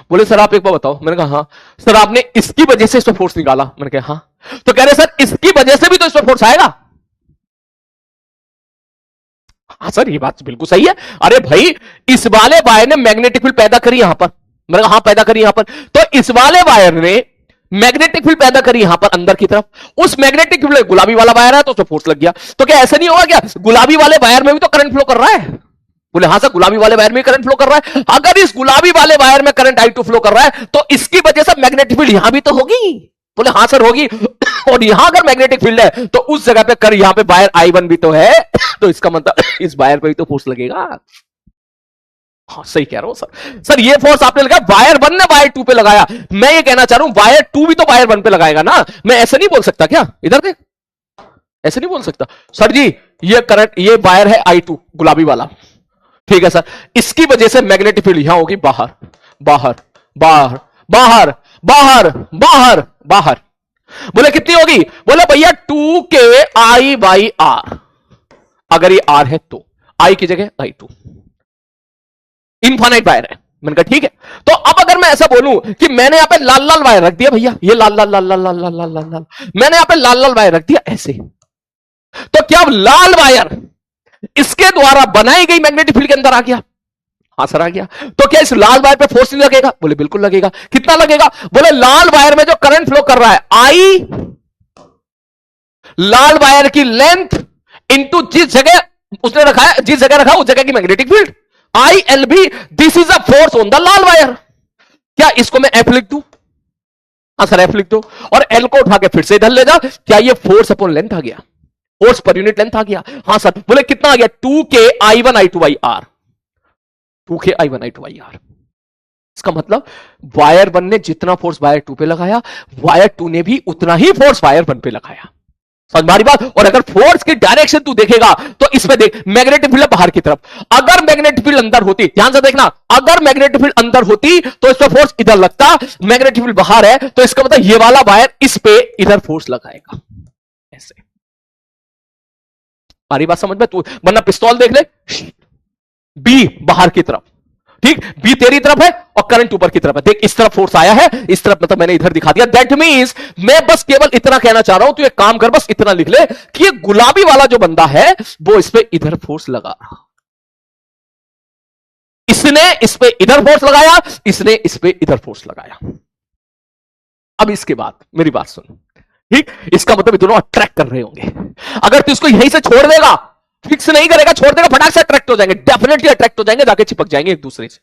बोले सर आप एक बार बताओ। मैंने कहा हाँ सर, आपने इसकी वजह से इस पर फोर्स निकाला। मैंने कहा हाँ, तो कह रहे सर इसकी वजह से भी तो इस पर फोर्स आएगा। हाँ सर ये बात बिल्कुल सही है। अरे भाई इस वाले वायर ने मैग्नेटिक फील्ड पैदा करी यहां पर। मैंने कहा हाँ पैदा करी यहां पर, तो इस वाले वायर ने मैग्नेटिक फील्ड पैदा करी यहां पर अंदर की तरफ। उस मैग्नेटिक फील्ड गुलाबी वाला वायर है तो उसमें फोर्स लग गया। तो क्या ऐसा नहीं होगा क्या गुलाबी वाले वायर में भी तो करंट फ्लो कर रहा है? बोले हाँ सर गुलाबी वाले वायर में करंट फ्लो कर रहा है। अगर इस गुलाबी वाले वायर में करंट I2 फ्लो कर रहा है तो इसकी वजह से मैग्नेटिक फील्ड यहां भी तो होगी। बोले हाँ सर होगी। और यहां अगर मैग्नेटिक फील्ड है तो उस जगह पे कर, यहां पे वायर I1 भी तो है, तो इसका मतलब इस वायर पर ही तो फोर्स लगेगा। हाँ सही कह रहा हूं सर। सर ये फोर्स आपने लगाया वायर 1 ने वायर 2 पे लगाया, मैं ये कहना चाह रहा हूं वायर 2 भी तो वायर 1 पे लगाएगा ना, मैं ऐसे नहीं बोल सकता क्या? इधर देख, ऐसे नहीं बोल सकता सर जी ये करंट, ये वायर है I2 गुलाबी वाला, ठीक है सर, इसकी वजह से मैग्नेटिक फील्ड यहां होगी बाहर बाहर बाहर बाहर बाहर बाहर बाहर। बोले कितनी होगी? बोले भैया 2KI/R, अगर ये R है तो I की जगह I2, इनफाइनाइट वायर है। मैंने कहा ठीक है। तो अब अगर मैं ऐसा बोलूं कि मैंने यहां पे लाल लाल वायर रख दिया, भैया ये लाल लाल लाल लाल लाल लाल लाल लाल लाल, मैंने यहां पे लाल लाल वायर रख दिया ऐसे, तो क्या अब लाल वायर इसके द्वारा बनाई गई मैग्नेटिक फील्ड के अंदर आ गया? हाँ सर आ गया। तो क्या इस लाल वायर पे फोर्स नहीं लगेगा? बोले बिल्कुल लगेगा। कितना लगेगा? बोले लाल वायर में जो करंट फ्लो कर रहा है आई, लाल वायर की लेंथ इंटू जिस जगह उसने रखा है, जिस जगह रखा उस जगह की magnetic field ILB, this is a force on the Lal wire. क्या इसको मैं F लिख दूं? हाँ सर F लिख दो, और L को उठा के फिर से इधर ले जा, क्या ये फोर्स अपॉन लेंथ आ गया? फोर्स पर यूनिट लेंथ आ गया। हाँ सर। बोले कितना आ गया? 2KI1I2/R, 2KI1I2/R। इसका मतलब वायर 1 ने जितना फोर्स वायर 2 पे लगाया, वायर 2 ने भी उतना ही फोर्स वायर 1 पे लगाया। समझ मारी बात? और अगर फोर्स की डायरेक्शन तू देखेगा तो इसमें देख, मैग्नेटिक फील्ड बाहर की तरफ, अगर मैग्नेटिक फील्ड अंदर होती, ध्यान से देखना, अगर मैग्नेटिक फील्ड अंदर होती तो इस पे फोर्स इधर लगता, मैग्नेटिक फील्ड बाहर है तो इसका मतलब ये वाला वायर इस पे इधर फोर्स लगाएगा ऐसे। सारी बात समझ में? तू वरना पिस्तौल देख ले, बी बाहर की तरफ, ठीक, बी तेरी तरफ है और करंट ऊपर की तरफ है, देख इस तरफ फोर्स आया है, इस तरफ मतलब मैंने इधर दिखा दिया। दैट मींस मैं बस केवल इतना कहना चाह रहा हूं, तू एक काम कर, बस इतना लिख ले कि ये गुलाबी वाला जो बंदा है वो इस पे इधर फोर्स लगा रहा, इसने इस पे इधर फोर्स लगाया, इसने इस पे इधर फोर्स लगाया। अब इसके बाद मेरी बात सुन, ठीक, इसका मतलब ये दोनों अट्रैक्ट कर रहे होंगे। अगर तू इसको यहीं से छोड़ देगा, फिक्स नहीं करेगा, छोड़ देगा, फटाक से अट्रैक्ट हो जाएंगे, डेफिनेटली अट्रैक्ट हो जाएंगे, जाके चिपक जाएंगे एक दूसरे से,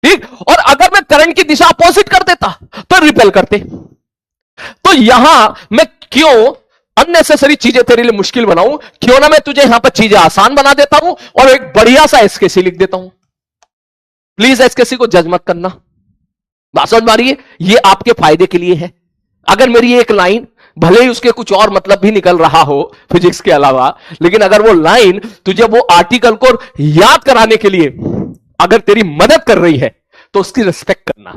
ठीक। और अगर मैं करंट की दिशा अपोजिट कर देता तो रिपेल करते। तो यहां मैं क्यों अननेसेसरी चीजें तेरे लिए मुश्किल बनाऊं, क्यों ना मैं तुझे यहां पर चीजें आसान बना देता हूं और एक बढ़िया सा एसकेसी लिख देता हूं। प्लीज एसकेसी को जज मत करना, बात समझ में आ रही है? ये आपके फायदे के लिए है। अगर मेरी एक लाइन भले ही उसके कुछ और मतलब भी निकल रहा हो फिजिक्स के अलावा, लेकिन अगर वो लाइन तुझे वो आर्टिकल को याद कराने के लिए अगर तेरी मदद कर रही है तो उसकी रिस्पेक्ट करना,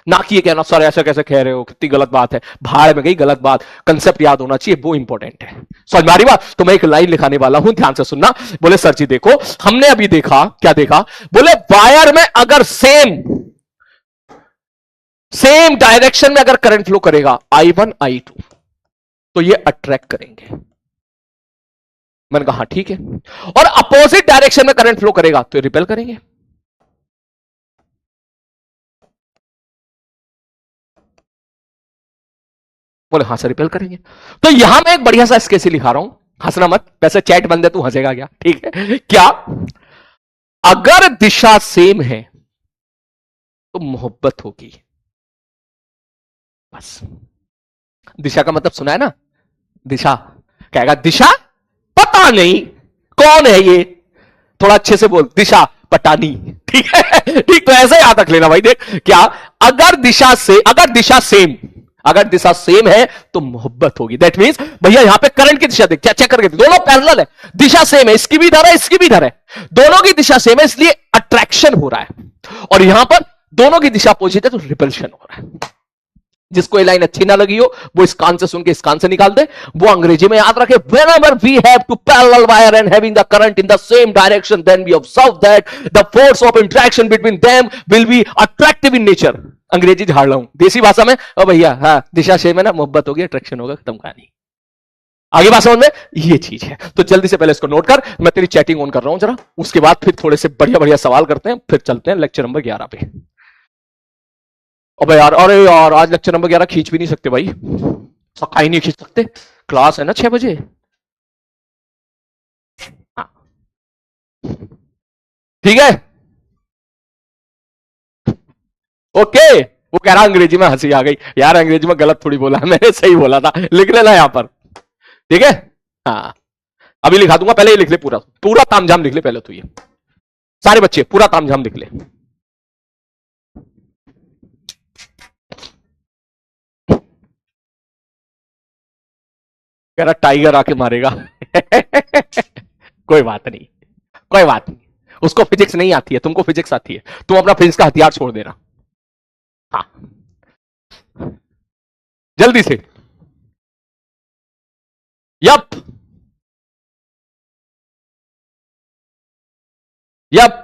ना कि ये कहना सर ऐसा कैसे कह रहे हो, कितनी गलत बात है, भाड़ में गई गलत बात, कंसेप्ट याद होना चाहिए, वो इंपॉर्टेंट है। समझ में आ रही बात? तो मैं एक लाइन लिखाने वाला हूं, ध्यान से सुनना। बोले सर जी देखो, हमने अभी देखा, क्या देखा? बोले वायर में अगर सेम डायरेक्शन में अगर करंट फ्लो करेगा I1 I2 तो ये अट्रैक्ट करेंगे। मैंने कहा हाँ ठीक है। और अपोजिट डायरेक्शन में करंट फ्लो करेगा तो रिपेल करेंगे। बोले हाँ सर रिपेल करेंगे। तो यहां मैं एक बढ़िया सा स्केच लिखा रहा हूं, हंसना मत, वैसे चैट बंद है तू हंसेगा क्या, ठीक है क्या? अगर दिशा सेम है तो मोहब्बत होगी, बस। दिशा का मतलब सुना है ना? दिशा कहेगा, दिशा पता नहीं कौन है ये, थोड़ा अच्छे से बोल, दिशा पटानी, ठीक है, ठीक। तो ऐसे याद रख लेना भाई, देख क्या, अगर दिशा सेम है तो मोहब्बत होगी। दैट मींस भैया यहां पे करंट की दिशा देख, क्या चेक करके, दोनों पैरेलल है, दिशा सेम है, इसकी भी इधर है, इसकी भी इधर है, दोनों की दिशा सेम है, इसलिए अट्रैक्शन हो रहा है। और यहां पर दोनों की दिशा अपोजिट है तो रिपल्शन हो रहा है। जिसको ये लाइन अच्छी ना लगी हो वो इस कान से सुन के इस कान से निकाल दे, वो अंग्रेजी में याद रखे, whenever we have two parallel wire and having the current in the same direction, then we observe that the force of interaction between them will be attractive in nature। अंग्रेजी झाड़ रहा हूं, देसी भाषा में, ओ भैया हाँ दिशा सेम है ना, मोहब्बत होगी, अट्रैक्शन होगा, खत्म कहानी। आगे बात समझ में? ये चीज है। तो जल्दी से पहले इसको नोट कर, मैं तेरी चैटिंग ऑन कर रहा हूं जरा, उसके बाद फिर थोड़े से बढ़िया बढ़िया सवाल करते हैं, फिर चलते हैं लेक्चर नंबर 11 पे। अबे यार, अरे यार आज लेक्चर नंबर 11 खींच भी नहीं सकते भाई, सका ही नहीं खींच सकते, क्लास है ना 6 बजे। हाँ ठीक है, ओके, वो कह रहा अंग्रेजी में हंसी आ गई। यार अंग्रेजी में गलत थोड़ी बोला, मैंने सही बोला था, लिख लेना यहां पर, ठीक है। हाँ अभी लिखा दूंगा, पहले ये लिख ले, पूरा पूरा तामझाम लिख ले पहले तो, ये सारे बच्चे पूरा तामझाम लिख ले। कह रहा टाइगर आके मारेगा। कोई बात नहीं, कोई बात नहीं, उसको फिजिक्स नहीं आती है, तुमको फिजिक्स आती है, तुम अपना फिजिक्स का हथियार छोड़ देना। हाँ जल्दी से। Yup yup.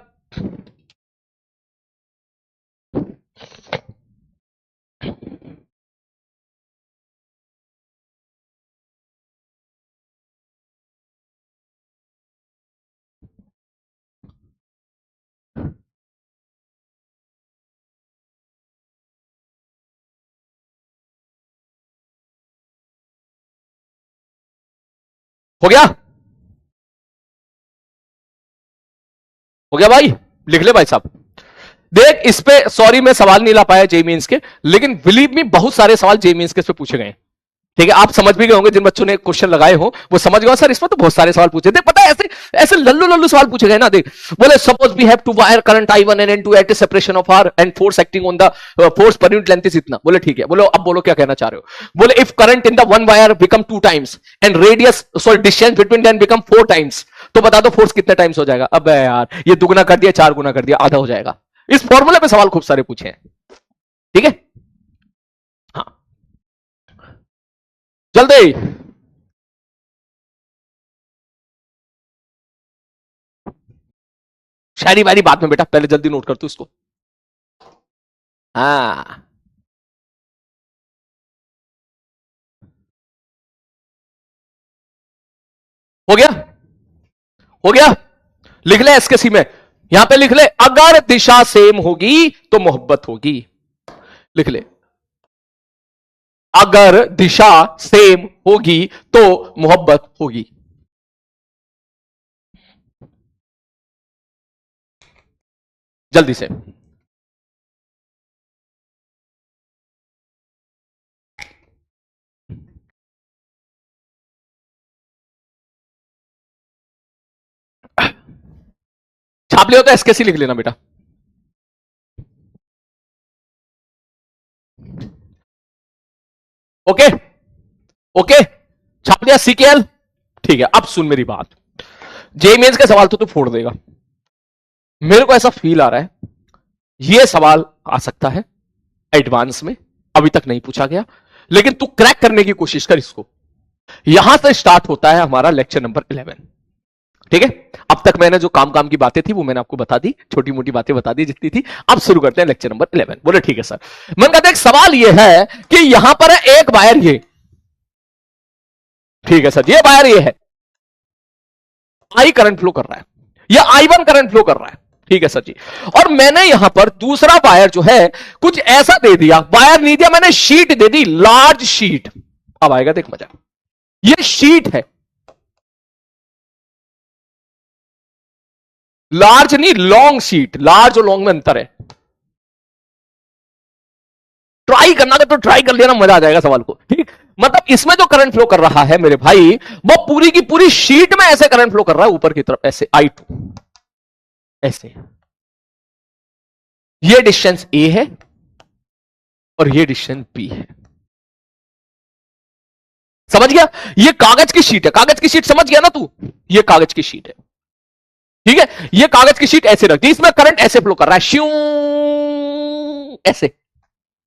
हो गया, हो गया भाई, लिख ले भाई साहब। देख इस पे सॉरी मैं सवाल नहीं ला पाया जे मीन्स के, लेकिन बिलीव मी बहुत सारे सवाल जे मीन्स के इस पे पूछे गए हैं। ठीक है, आप समझ भी गए होंगे, जिन बच्चों ने क्वेश्चन लगाए हो वो समझ गए सर इसमें तो बहुत सारे सवाल पूछे। देख पता है ऐसे ऐसे लल्लू लल्लू सवाल पूछे गए ना। देख बोले suppose we have two wire current I1 and N2 at separation of R and force acting on the force per unit length is इतना। बोले ठीक है, बोलो अब बोलो क्या कहना चाह रहे हो। बोले if current in the one wire become 2 times and radius sorry distance between them become 4 times, तो बता दो फोर्स कितने टाइम्स हो जाएगा। अब यार ये दुगना कर दिया, 4 गुना कर दिया, आधा हो जाएगा। इस फॉर्मूले पे सवाल खूब सारे पूछे हैं, ठीक है। हाँ जल्दी, शायरी वायरी बाद में बेटा, पहले जल्दी नोट कर तू इसको। हाँ हो गया, हो गया, लिख ले एसकेसी में, यहां पे लिख ले अगर दिशा सेम होगी तो मोहब्बत होगी। लिख ले अगर दिशा सेम होगी तो मोहब्बत होगी। जल्दी से। छाप लिया तो एसकेसी लिख लेना बेटा। ओके ओके, छाप लिया सीकेएल। ठीक है, अब सुन मेरी बात, जे मेंस के सवाल तो तू फोड़ देगा, मेरे को ऐसा फील आ रहा है ये सवाल आ सकता है एडवांस में, अभी तक नहीं पूछा गया, लेकिन तू क्रैक करने की कोशिश कर इसको। यहां से स्टार्ट होता है हमारा लेक्चर नंबर 11, ठीक है। अब तक मैंने जो काम काम की बातें थी वो मैंने आपको बता दी, छोटी मोटी बातें बता दी जितनी थी। अब शुरू करते हैं लेक्चर नंबर 11। बोले ठीक है सर। मैंने कहा एक सवाल ये है कि यहां पर है एक वायर ये, ठीक है सर, ये वायर ये है, आई करंट फ्लो कर रहा है, या I1 करंट फ्लो कर रहा है, ठीक है सर जी। और मैंने यहां पर दूसरा वायर जो है कुछ ऐसा दे दिया, वायर नहीं दिया मैंने, शीट दे दी, लार्ज शीट। अब आएगा देख मजा, ये शीट है, लार्ज नहीं लॉन्ग शीट, लार्ज और लॉन्ग में अंतर है। ट्राई करना तो ट्राई कर लेना, मजा आ जाएगा सवाल को, ठीक। मतलब इसमें जो करंट फ्लो कर रहा है मेरे भाई, वो पूरी की पूरी शीट में ऐसे करंट फ्लो कर रहा है ऊपर की तरफ, ऐसे I2, ऐसे। ये डिस्टेंस ए है और ये डिस्टेंस बी है, समझ गया। ये कागज की शीट है, कागज की शीट समझ गया ना तू, ये कागज की शीट है, ठीक है। ये कागज की शीट ऐसे रख दी, इसमें करंट ऐसे फ्लो कर रहा है, श्यू ऐसे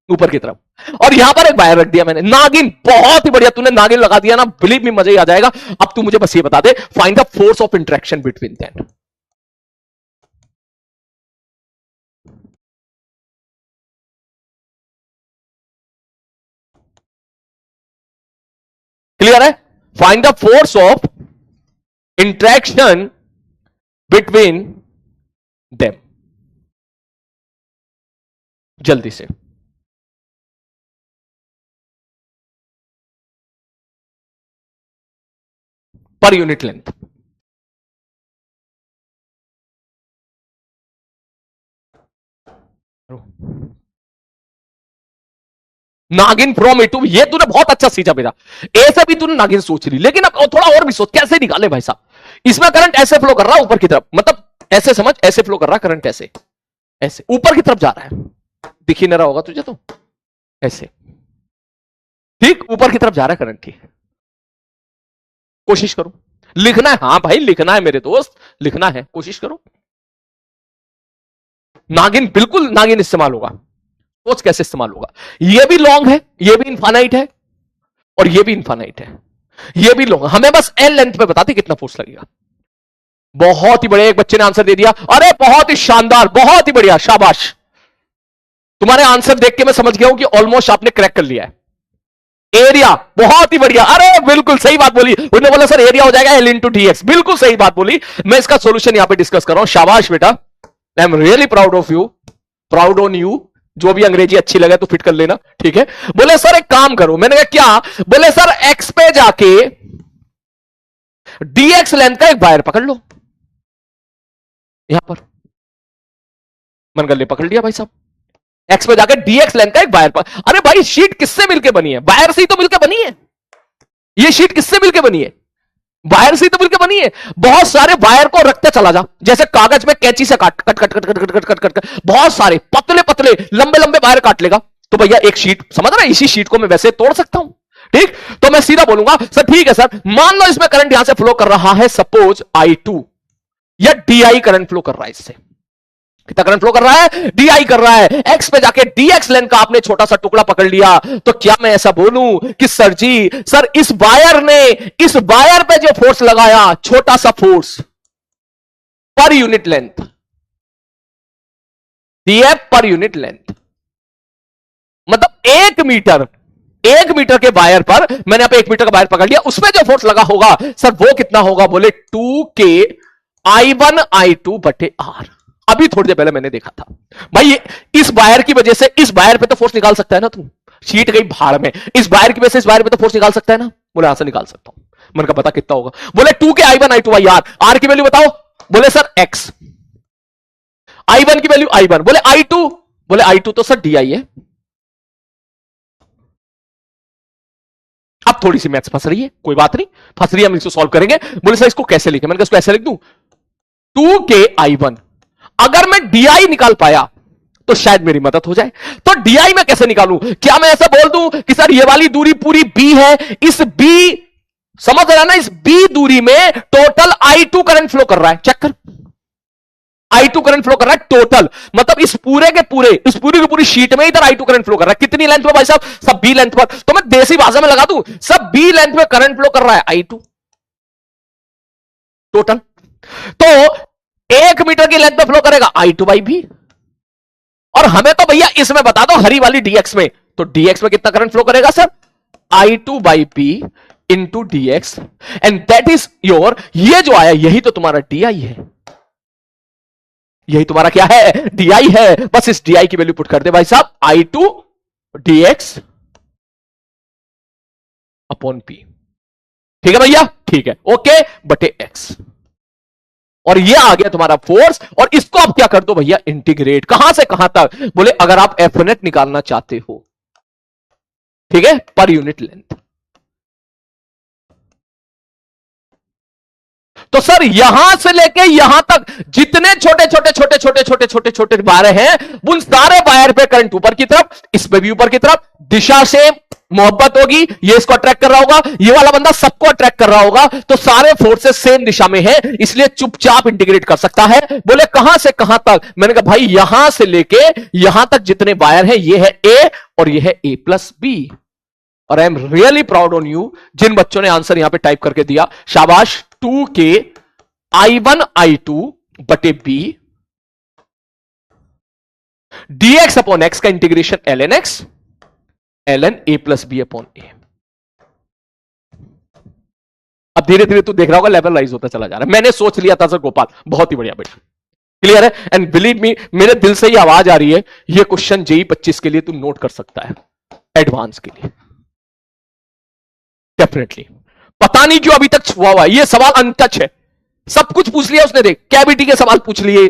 ऊपर की तरफ, और यहां पर एक वायर रख दिया मैंने, नागिन। बहुत ही बढ़िया, तूने नागिन लगा दिया ना, बिलीव मी मजा ही आ जाएगा। अब तू मुझे बस ये बता दे, find the force of interaction between them. Clear है, find the force of interaction between them, जल्दी से। पर यूनिट लेंथ, नागिन फ्रॉम ए टू, ये तूने बहुत अच्छा सीखा बेटा। ए से भी तूने नागिन सोच ली, लेकिन अब थोड़ा और भी सोच, कैसे निकाले भाई साहब। इसमें करंट ऐसे फ्लो कर रहा है ऊपर की तरफ, मतलब ऐसे समझ, ऐसे फ्लो कर रहा है करंट, ऐसे ऐसे ऊपर की तरफ जा रहा है, दिख ही नहीं रहा होगा तुझे तो, ऐसे ठीक ऊपर की तरफ जा रहा है करंट। ठीक, कोशिश करो लिखना है, हाँ भाई लिखना है मेरे दोस्त, लिखना है, कोशिश करो। नागिन, बिल्कुल नागिन इस्तेमाल होगा। सोच कैसे इस्तेमाल होगा। ये भी लॉन्ग है, ये भी इनफाइनाइट है, और ये भी इनफाइनाइट है, ये भी लॉन्ग। हमें बस एल लेंथ पे बताते कितना फोर्स लगेगा। बहुत ही बढ़िया, एक बच्चे ने आंसर दे दिया, अरे बहुत ही शानदार, बहुत ही बढ़िया, शाबाश। तुम्हारे आंसर देख के मैं समझ गया हूं कि ऑलमोस्ट आपने क्रैक कर लिया है। एरिया, बहुत ही बढ़िया, अरे बिल्कुल सही बात बोली। उन्होंने बोला सर एरिया हो जाएगा एल इंटू डी एक्स, बिल्कुल सही बात बोली। मैं इसका सोल्यूशन यहां पे डिस्कस कर रहा हूं। शाबाश बेटा, आई am really proud of you, proud on you. जो भी अंग्रेजी अच्छी लगे तो फिट कर लेना, ठीक है। बोले सर एक काम करो, मैंने कहा क्या, बोले सर एक्स पे जाके डीएक्स लेंथ का एक वायर पकड़ लो, यहां पर मन गले पकड़ लिया भाई साहब। एक्स पे जाके डीएक्स लेंथ का एक वायर पकड़, अरे भाई शीट किससे मिलके बनी है, वायर से ही तो मिलकर बनी है। ये शीट किससे मिलके बनी है, वायर से तो मिलकर बनी है। बहुत सारे वायर को रखते चला जा, जैसे कागज में कैंची से काट cut cut cut cut cut cut cut cut, बहुत सारे पतले पतले लंबे लंबे वायर काट लेगा, तो भैया एक शीट, समझ रहा है, इसी शीट को मैं वैसे तोड़ सकता हूं। ठीक, तो मैं सीधा बोलूंगा सर ठीक है सर, मान लो इसमें करंट यहां से फ्लो कर रहा है सपोज I2, या DI करंट फ्लो कर रहा है, इससे कितना करंट फ्लो कर रहा है, DI कर रहा है। एक्स पे जाके DX लेंथ का आपने छोटा सा टुकड़ा पकड़ लिया, तो क्या मैं ऐसा बोलूं कि सर जी, सर इस वायर ने, इस वायर पे जो फोर्स लगाया, छोटा सा force per unit length, DF पर यूनिट लेंथ, मतलब 1 मीटर के वायर पर, मैंने यहां पे 1 मीटर का वायर पकड़ लिया, उसमें जो फोर्स लगा होगा सर वो कितना होगा, बोले 2K I1 I2 बटे R। अभी थोड़ी देर पहले मैंने देखा था भाई, इस वायर की वजह से, इस वायर पे तो फोर्स निकाल सकता है ना तू, शीट गई भाड़ में, इस वायर की वजह से इस वायर पे तो फोर्स निकाल सकता है ना, बोले हां से निकाल सकता हूं। मैंने कहा पता कितना होगा, बोले 2K I1 I2 by R। R की वैल्यू बताओ, बोले सर X। I1 की वैल्यू I1, बोले I2, बोले I2 तो सर DI है। अब थोड़ी सी मैथ्स फंस रही है, कोई बात नहीं, फंस रही है, हम इसको सॉल्व करेंगे। बोले सर इसको कैसे लिखे, मैंने कहा इसको ऐसे लिख दूं, 2K I1, अगर मैं DI निकाल पाया तो शायद मेरी मदद हो जाए। तो DI मैं कैसे निकालूं, क्या मैं ऐसा बोल दूं कि सर ये वाली दूरी पूरी B है, इस B, समझ रहा ना, इस B दूरी में टोटल I2 करंट फ्लो कर रहा है, चेक कर, I2 करंट फ्लो कर रहा है टोटल, मतलब इस पूरे के पूरे, इस पूरी की पूरी शीट में इधर I2 करंट फ्लो कर रहा है। कितनी लेंथ पर भाई साहब, सब B लेंथ पर, तो मैं देसी भाषा में लगा दूं, सब B लेंथ में करंट फ्लो कर रहा है I2 टोटल, तो 1 मीटर की लेंथ पे फ्लो करेगा I2 बाई B। और हमें तो भैया इसमें बता दो हरी वाली DX में, तो DX में कितना करंट फ्लो करेगा sir, I2 by B into DX, and that is your, ये जो आया यही तो तुम्हारा DI है, यही तुम्हारा क्या है, DI है। बस इस DI की वैल्यू पुट कर दे भाई साहब, I2 DX अपॉन P। ठीक है भैया, ठीक है, ओके, बटे X, और ये आ गया तुम्हारा फोर्स। और इसको आप क्या कर दो भैया, इंटीग्रेट, कहां से कहां तक, बोले अगर आप F नेट निकालना चाहते हो, ठीक है, पर यूनिट लेंथ, तो सर यहां से लेके यहां तक जितने छोटे छोटे छोटे छोटे छोटे छोटे छोटे वायर हैं, उन सारे वायर पे करंट ऊपर की तरफ, इस पे भी ऊपर की तरफ, दिशा से मोहब्बत होगी, ये इसको अट्रैक्ट कर रहा होगा, ये वाला बंदा सबको अट्रैक्ट कर रहा होगा, तो सारे फोर्सेस सेम दिशा में है, इसलिए चुपचाप इंटीग्रेट कर सकता है। बोले कहां से कहां तक, मैंने कहा भाई यहां से लेके यहां तक जितने वायर हैं, ये है A और ये है A प्लस B। और I am really proud on you, जिन बच्चों ने आंसर यहां पे टाइप करके दिया, शाबाश। 2K I1 I2 बटे B DX अपॉन X का integration ln X ln A plus B upon A। अब धीरे धीरे तू देख रहा होगा लेवल राइज होता चला जा रहा है। मैंने सोच लिया था सर गोपाल, बहुत ही बढ़िया बेटा, क्लियर है। एंड बिलीव मी, मेरे दिल से ही आवाज आ रही है, ये क्वेश्चन JEE 25 के लिए तू नोट कर सकता है, एडवांस के लिए डेफिनेटली। पता नहीं क्यों अभी तक छुआ हुआ है, ये सवाल अनटच है, सब कुछ पूछ लिया उसने, देख कैविटी के सवाल पूछ लिए,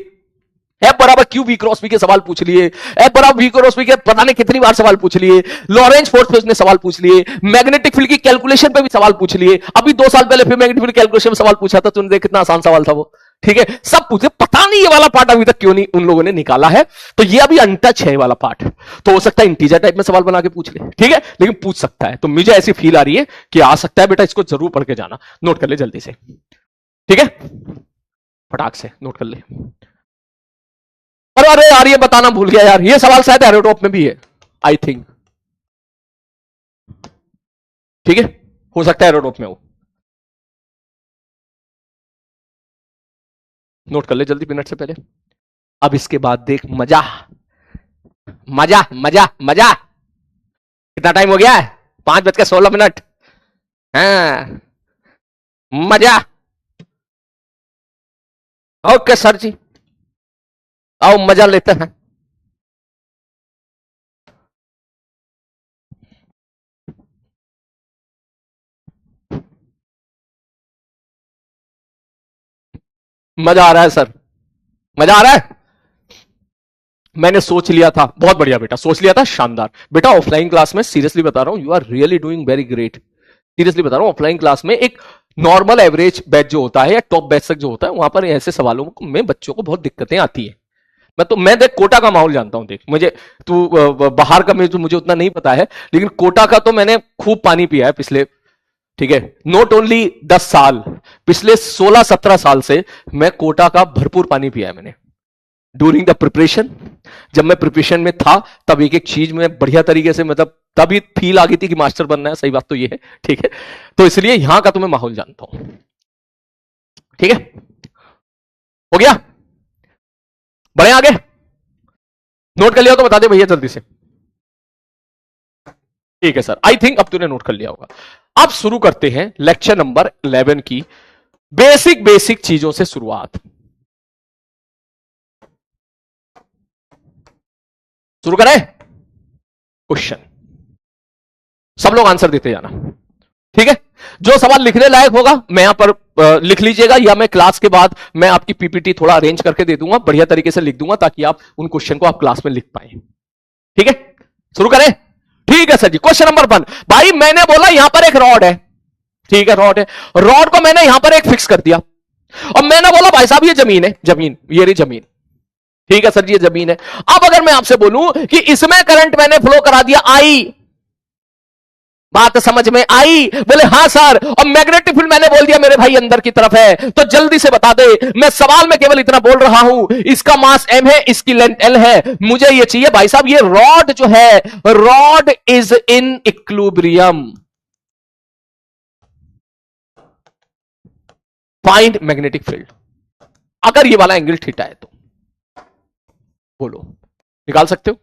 एफ बराबर क्यू वी क्रॉस वी के सवाल पूछ लिए, एफ बराबर वी क्रॉस वी के पता नहीं कितनी बार सवाल पूछ लिए, लॉरेंज फोर्स पे उसने सवाल पूछ लिए, मैग्नेटिक फील्ड की कैलकुलेशन पे भी सवाल पूछ लिए, अभी 2 साल पहले फिर मैग्नेटिक फील्ड कैलकुलेशन में सवाल पूछा था, तूने देख कितना आसान सवाल था वो। ठीक है, सब पूछे, पता नहीं ये वाला पार्ट अभी तक क्यों नहीं उन लोगों ने निकाला है, तो ये अभी अनटच है वाला पार्ट। तो हो सकता है इंटीजर टाइप में सवाल बना के पूछ ले, ठीक है, लेकिन पूछ सकता है। तो मुझे ऐसी फील आ रही है कि आ सकता है, बेटा इसको जरूर पढ़ के जाना, नोट कर ले जल्दी से, ठीक है, फटाक से नोट कर ले। अरे यार ये बताना भूल गया यार, ये सवाल शायद एरोटॉप में भी है आई थिंक, ठीक है, हो सकता है एरोटॉप में हो, नोट कर ले जल्दी मिनट से पहले। अब इसके बाद देख मजा मजा मजा मजा, कितना टाइम हो गया है, 5:16। हाँ मजा, ओके सर जी, आओ मजा लेते हैं। मजा आ रहा है सर, मजा आ रहा है। मैंने सोच लिया था, बहुत बढ़िया बेटा, सोच लिया था, शानदार बेटा। ऑफलाइन क्लास में सीरियसली बता रहा हूं, you are really doing very great, seriously बता रहा हूं। ऑफलाइन क्लास में एक नॉर्मल एवरेज बैच जो होता है या टॉप बैच तक जो होता है, वहां पर ऐसे सवालों में बच्चों को बहुत दिक्कतें आती है। मैं देख कोटा का माहौल जानता हूं, देख मुझे, तू बाहर का में तो मुझे उतना नहीं पता है, लेकिन कोटा का तो मैंने खूब पानी पिया है पिछले, ठीक है, नॉट ओनली 10 साल, पिछले 16-17 साल से मैं कोटा का भरपूर पानी पिया है मैंने। ड्यूरिंग द प्रिपरेशन, जब मैं प्रिपरेशन में था तब एक एक चीज में बढ़िया तरीके से, मतलब तभी फील आ गई थी कि मास्टर बनना है, सही बात तो ये है, ठीक है। तो इसलिए यहां का तो मैं माहौल जानता हूं, ठीक है, हो गया, बढ़े आगे, नोट कर लिया तो बता दे भैया जल्दी से, ठीक है सर, आई थिंक अब तूने नोट कर लिया होगा। अब शुरू करते हैं लेक्चर नंबर 11 की बेसिक चीजों से शुरुआत। शुरू करें, क्वेश्चन, सब लोग आंसर देते जाना, ठीक है। जो सवाल लिखने लायक होगा मैं यहां पर लिख लीजिएगा, या मैं क्लास के बाद मैं आपकी पीपीटी थोड़ा अरेंज करके दे दूंगा, बढ़िया तरीके से लिख दूंगा, ताकि आप उन क्वेश्चन को आप क्लास में लिख पाए, ठीक है। शुरू करें, ठीक है सर जी। क्वेश्चन नंबर 1, भाई मैंने बोला यहां पर एक रॉड है, ठीक है, रॉड है, रॉड को मैंने यहां पर एक फिक्स कर दिया, और मैंने बोला भाई साहब ये जमीन है, जमीन, ये रही जमीन, ठीक है सर जी ये जमीन है। अब अगर मैं आपसे बोलूं कि इसमें करंट मैंने फ्लो करा दिया आई, बात समझ में आई? बोले हाँ सर, और मैग्नेटिक फील्ड मैंने बोल दिया मेरे भाई अंदर की तरफ है, तो जल्दी से बता दे, मैं सवाल में केवल इतना बोल रहा हूं, इसका मास m है, इसकी लेंथ l है, मुझे ये चाहिए भाई साहब ये रॉड जो है, rod is in equilibrium, find magnetic field. अगर ये वाला एंगल थीटा है तो बोलो, निकाल सकते हो?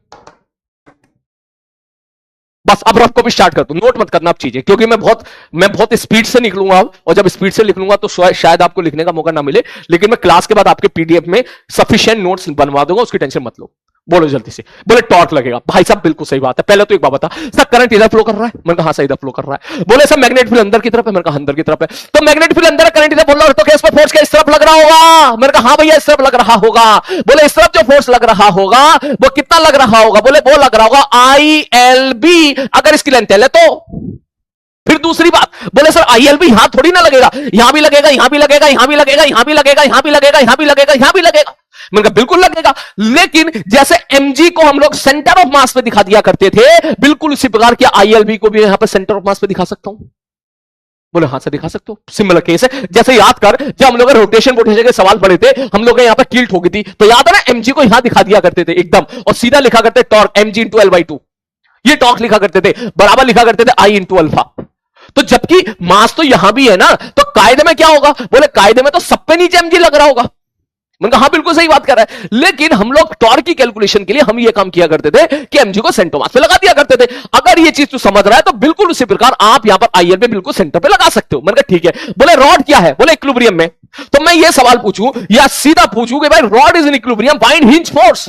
बस अब रफ को भी स्टार्ट कर दो, नोट मत करना आप चीजें, क्योंकि मैं बहुत स्पीड से निकलूंगा अब, और जब स्पीड से निकलूंगा तो शायद आपको लिखने का मौका ना मिले, लेकिन मैं क्लास के बाद आपके पीडीएफ में सफिशिएंट नोट्स बनवा दूंगा, उसकी टेंशन मत लो। बोलो जल्दी से, बोले टॉर्क लगेगा, भाई साहब बिल्कुल सही बात है। पहले तो एक बात बता, सर करंट इधर फ्लो कर रहा है, मैंने कहा हाँ सर इधर फ्लो कर रहा है। बोले सर मैग्नेटिक फील्ड अंदर की तरफ है, मैंने कहा अंदर की तरफ है, तो मैग्नेटिक फील्ड अंदर, करंट इधर बोल रहा है, तो इस पर फोर्स क्या इस तरफ लग रहा होगा? मैंने कहा हाँ भैया इस तरफ लग रहा होगा। बोले इस तरफ जो फोर्स लग रहा होगा वो कितना लग रहा होगा? बोले वो लग रहा होगा ILB, अगर इसकी लेंथ L है तो। फिर दूसरी बात, बोले सर ILB यहां थोड़ी ना लगेगा, यहां भी लगेगा, यहां भी लगेगा, यहां भी लगेगा, यहां भी लगेगा, यहां भी लगेगा, यहां भी लगेगा, यहां भी लगेगा। मैंने कहा बिल्कुल लगेगा, लेकिन जैसे mg को हम लोग सेंटर ऑफ मास पे दिखा दिया करते थे, बिल्कुल इसी प्रकार के ILB को भी यहां पर सेंटर ऑफ मास पे दिखा सकता हूं। बोले हाँ सर दिखा सकते हो, सिमिलर केस है। जैसे याद कर, जब हम लोग रोटेशन पोटेंशियल के सवाल पढ़े थे, हम लोग यहां पर टिल्ट हो गई थी, तो याद है ना mg को यहां दिखा दिया करते थे एकदम, और सीधा लिखा करते टॉर्क mg इंटू L/2, ये टॉर्क लिखा करते थे, बराबर लिखा करते थे I इंटू अल्फा। तो जबकि मास तो यहां भी है ना, तो कायदे में क्या होगा? बोले कायदे में तो सब पे नीचे mg लग रहा होगा। मैंने कहा हाँ बिल्कुल सही बात कर रहा है, लेकिन हम लोग टॉर्क की कैलकुलेशन के लिए हम ये काम किया करते थे कि mg को सेंटर मास पे लगा दिया करते थे। अगर ये चीज तू समझ रहा है तो बिल्कुल उसी प्रकार आप यहां पर IL पे बिल्कुल सेंटर पे लगा सकते हो। मैंने कहा ठीक है। बोले रॉड क्या है? बोले इक्विलिब्रियम में। तो मैं ये सवाल पूछूं या सीधा पूछूं कि भाई rod is in equilibrium, find hinge force.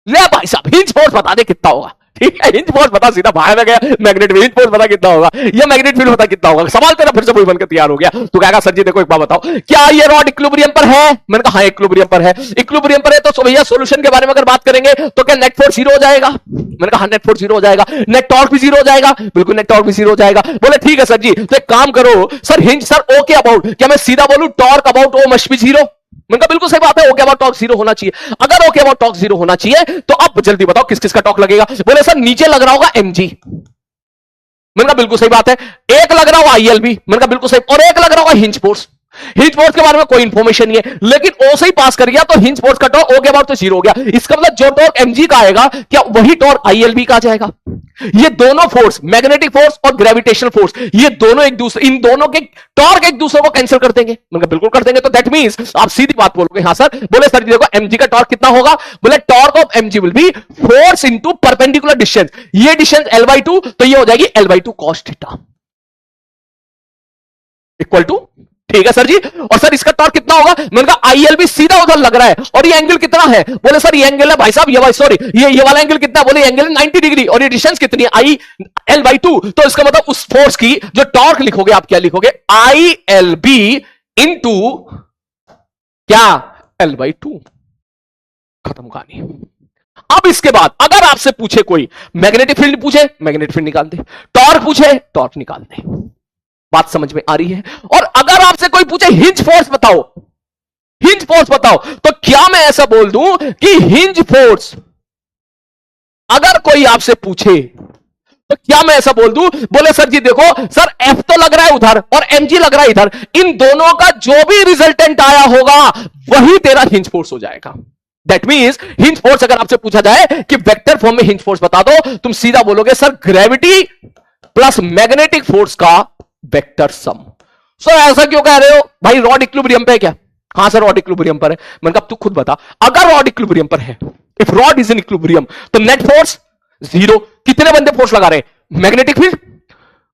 ले भाई साहब हिंज फोर्स बता दे कितना होगा, ठीक है, हिंज फोर्स बता, सीधा बाहर में गया मैग्नेटिक हिंज फोर्स बता कितना होगा, या मैग्नेटिक फील्ड बता कितना होगा। सवाल तेरा फिर से वही बनकर तैयार हो गया। तू कहेगा सर जी देखो एक बात बताओ, क्या ये रॉड इक्विलिब्रियम पर है? मैंने कहा हाँ इक्विलिब्रियम पर है। इक्विलिब्रियम पर है तो भैया सॉल्यूशन के बारे में अगर बात करेंगे तो क्या नेट फोर्स जीरो हो जाएगा? मैंने कहा नेट फोर्स जीरो हो जाएगा। नेट टॉर्क भी जीरो हो जाएगा? बिल्कुल नेट टॉर्क भी जीरो हो जाएगा। बोले ठीक है सर जी, तो एक काम करो sir, hinge sir okay about, क्या मैं सीधा बोलूं torque about O must be zero? मैंने कहा बिल्कुल सही बात है, ओके अबाउट टॉर्क जीरो होना चाहिए। अगर ओके अबाउट टॉर्क जीरो होना चाहिए तो अब जल्दी बताओ किस किस का टॉर्क लगेगा? बोले सर नीचे लग रहा होगा mg। मैंने कहा बिल्कुल सही बात है। एक लग रहा होगा ILB, मैंने कहा बिल्कुल सही, और एक लग रहा होगा हिंज फोर्स। हिंज फोर्स के बारे में कोई इंफॉर्मेशन नहीं है, लेकिन ओ से ही पास कर गया तो हिंज फोर्स का टॉर्क ओके अबाउट तो जीरो हो गया। इसका मतलब जो टॉर्क mg का आएगा क्या वही टॉर्क ILB का आ जाएगा? ये दोनों फोर्स, मैग्नेटिक फोर्स और ग्रेविटेशनल फोर्स, ये दोनों एक दूसरे, इन दोनों के टॉर्क एक दूसरे को कैंसिल कर देंगे। मतलब बिल्कुल कर देंगे। तो दैट मींस आप सीधी बात बोलोगे हाँ सर। बोले सर देखो mg का टॉर्क कितना होगा? बोले torque of mg will be force into perpendicular distance. ये डिस्टेंस l/2 तो ये हो जाएगी l/2 cos theta equal to, ठीक है सर जी। और सर इसका टॉर्क कितना होगा? मैंने कहा ILB सीधा उधर लग रहा है, और ये एंगल कितना है? बोले सर ये एंगल है भाई साहब, ये सॉरी ये वाला एंगल कितना है? बोले एंगल 90 डिग्री, और ये डिस्टेंस कितनी है? I l/2। तो इसका मतलब उस फोर्स की जो टॉर्क लिखोगे आप क्या लिखोगे? ILB इंटू क्या? l/2। खत्म कहानी। अब इसके बाद अगर आपसे पूछे कोई मैग्नेटिक फील्ड पूछे, मैग्नेटिक फील्ड निकाल दे, टॉर्क पूछे टॉर्क निकाल दे। बात समझ में आ रही है? और अगर आपसे कोई पूछे हिंज फोर्स बताओ, हिंज फोर्स बताओ, तो क्या मैं ऐसा बोल दूं कि हिंज फोर्स, अगर कोई आपसे पूछे तो क्या मैं ऐसा बोल दूं? बोले सर जी देखो सर F तो लग रहा है उधर और mg लग रहा है इधर, इन दोनों का जो भी रिजल्टेंट आया होगा वही तेरा हिंज फोर्स हो जाएगा। दैट मींस हिंज फोर्स अगर आपसे पूछा जाए कि वेक्टर फॉर्म में हिंज फोर्स बता दो, तुम सीधा बोलोगे sir gravity plus magnetic force का वेक्टर सम। सो ऐसा क्यों कह रहे हो भाई? रॉड इक्विलिब्रियम पे है क्या? हाँ सर रॉड इक्विलिब्रियम पर है। मैंने कहा तू खुद बता, अगर रॉड इक्विलिब्रियम पर है, if rod is in equilibrium, तो नेट फोर्स जीरो। कितने बंदे फोर्स लगा रहे? मैग्नेटिक फील्ड,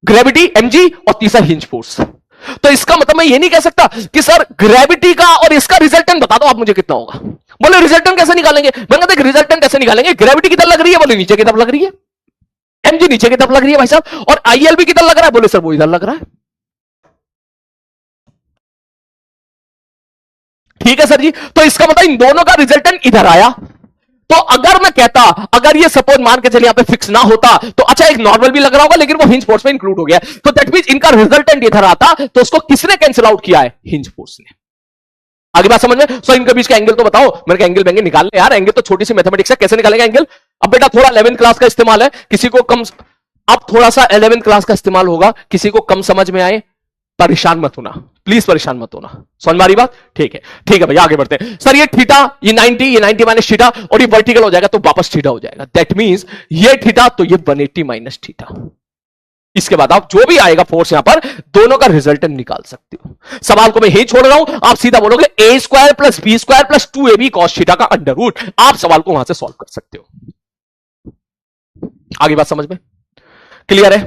ग्रेविटी, mg और तीसरा हिंज फोर्स। तो इसका मतलब मैं ये नहीं कह सकता कि सर ग्रेविटी का और इसका रिजल्टेंट बता दो आप मुझे कितना होगा। बोले रिजल्टेंट कैसे निकालेंगे? मैंने कहा रिजल्टेंट कैसे निकालेंगे? ग्रेविटी किधर लग रही है? बोले नीचे की तरफ लग रही है। mg नीचे की तरफ लग रही है भाई साहब, और ILB किधर लग रहा है? बोले सर वो इधर लग रहा है। ठीक है सर जी, तो इसका मतलब इन दोनों का रिजल्टेंट इधर आया। तो अगर मैं कहता, अगर ये सपोज मान के चलिए यहां पे फिक्स ना होता तो अच्छा एक नॉर्मल भी लग रहा होगा लेकिन वो हिंज फोर्स में इंक्लूड हो गया, तो दैट मींस इनका रिजल्टेंट इधर आता, तो उसको किसने कैंसिल आउट किया है? हिंज फोर्स ने। आगे बात समझ में? सो इनके बीच का एंगल तो बताओ। मैंने कहा एंगल बेंगल निकाल ले यार, एंगल तो छोटी सी मैथमेटिक्स है, कैसे निकालेंगे एंगल? अब बेटा थोड़ा 11th क्लास का इस्तेमाल है, किसी को कम, अब थोड़ा सा 11th क्लास का इस्तेमाल होगा, किसी को कम समझ में आए परेशान मत होना, प्लीज परेशान मत होना। समझ में आ रही बात? ठीक है भैया आगे बढ़ते हैं। सर ये थीटा, ये 90 माइनस थीटा, और ये वर्टिकल हो जाएगा तो वापस थीटा हो जाएगा। दैट मींस ये थीटा तो ये 180 माइनस थीटा। इसके बाद आप जो भी आएगा फोर्स यहां पर, दोनों का रिजल्टेंट निकाल सकते हो। सवाल को मैं यही छोड़ रहा हूं, आप सीधा बोलोगे a² plus b² plus 2ab cos theta का अंडर रूट। आप सवाल को वहां से सॉल्व कर सकते हो। आगे बात समझ में? क्लियर है?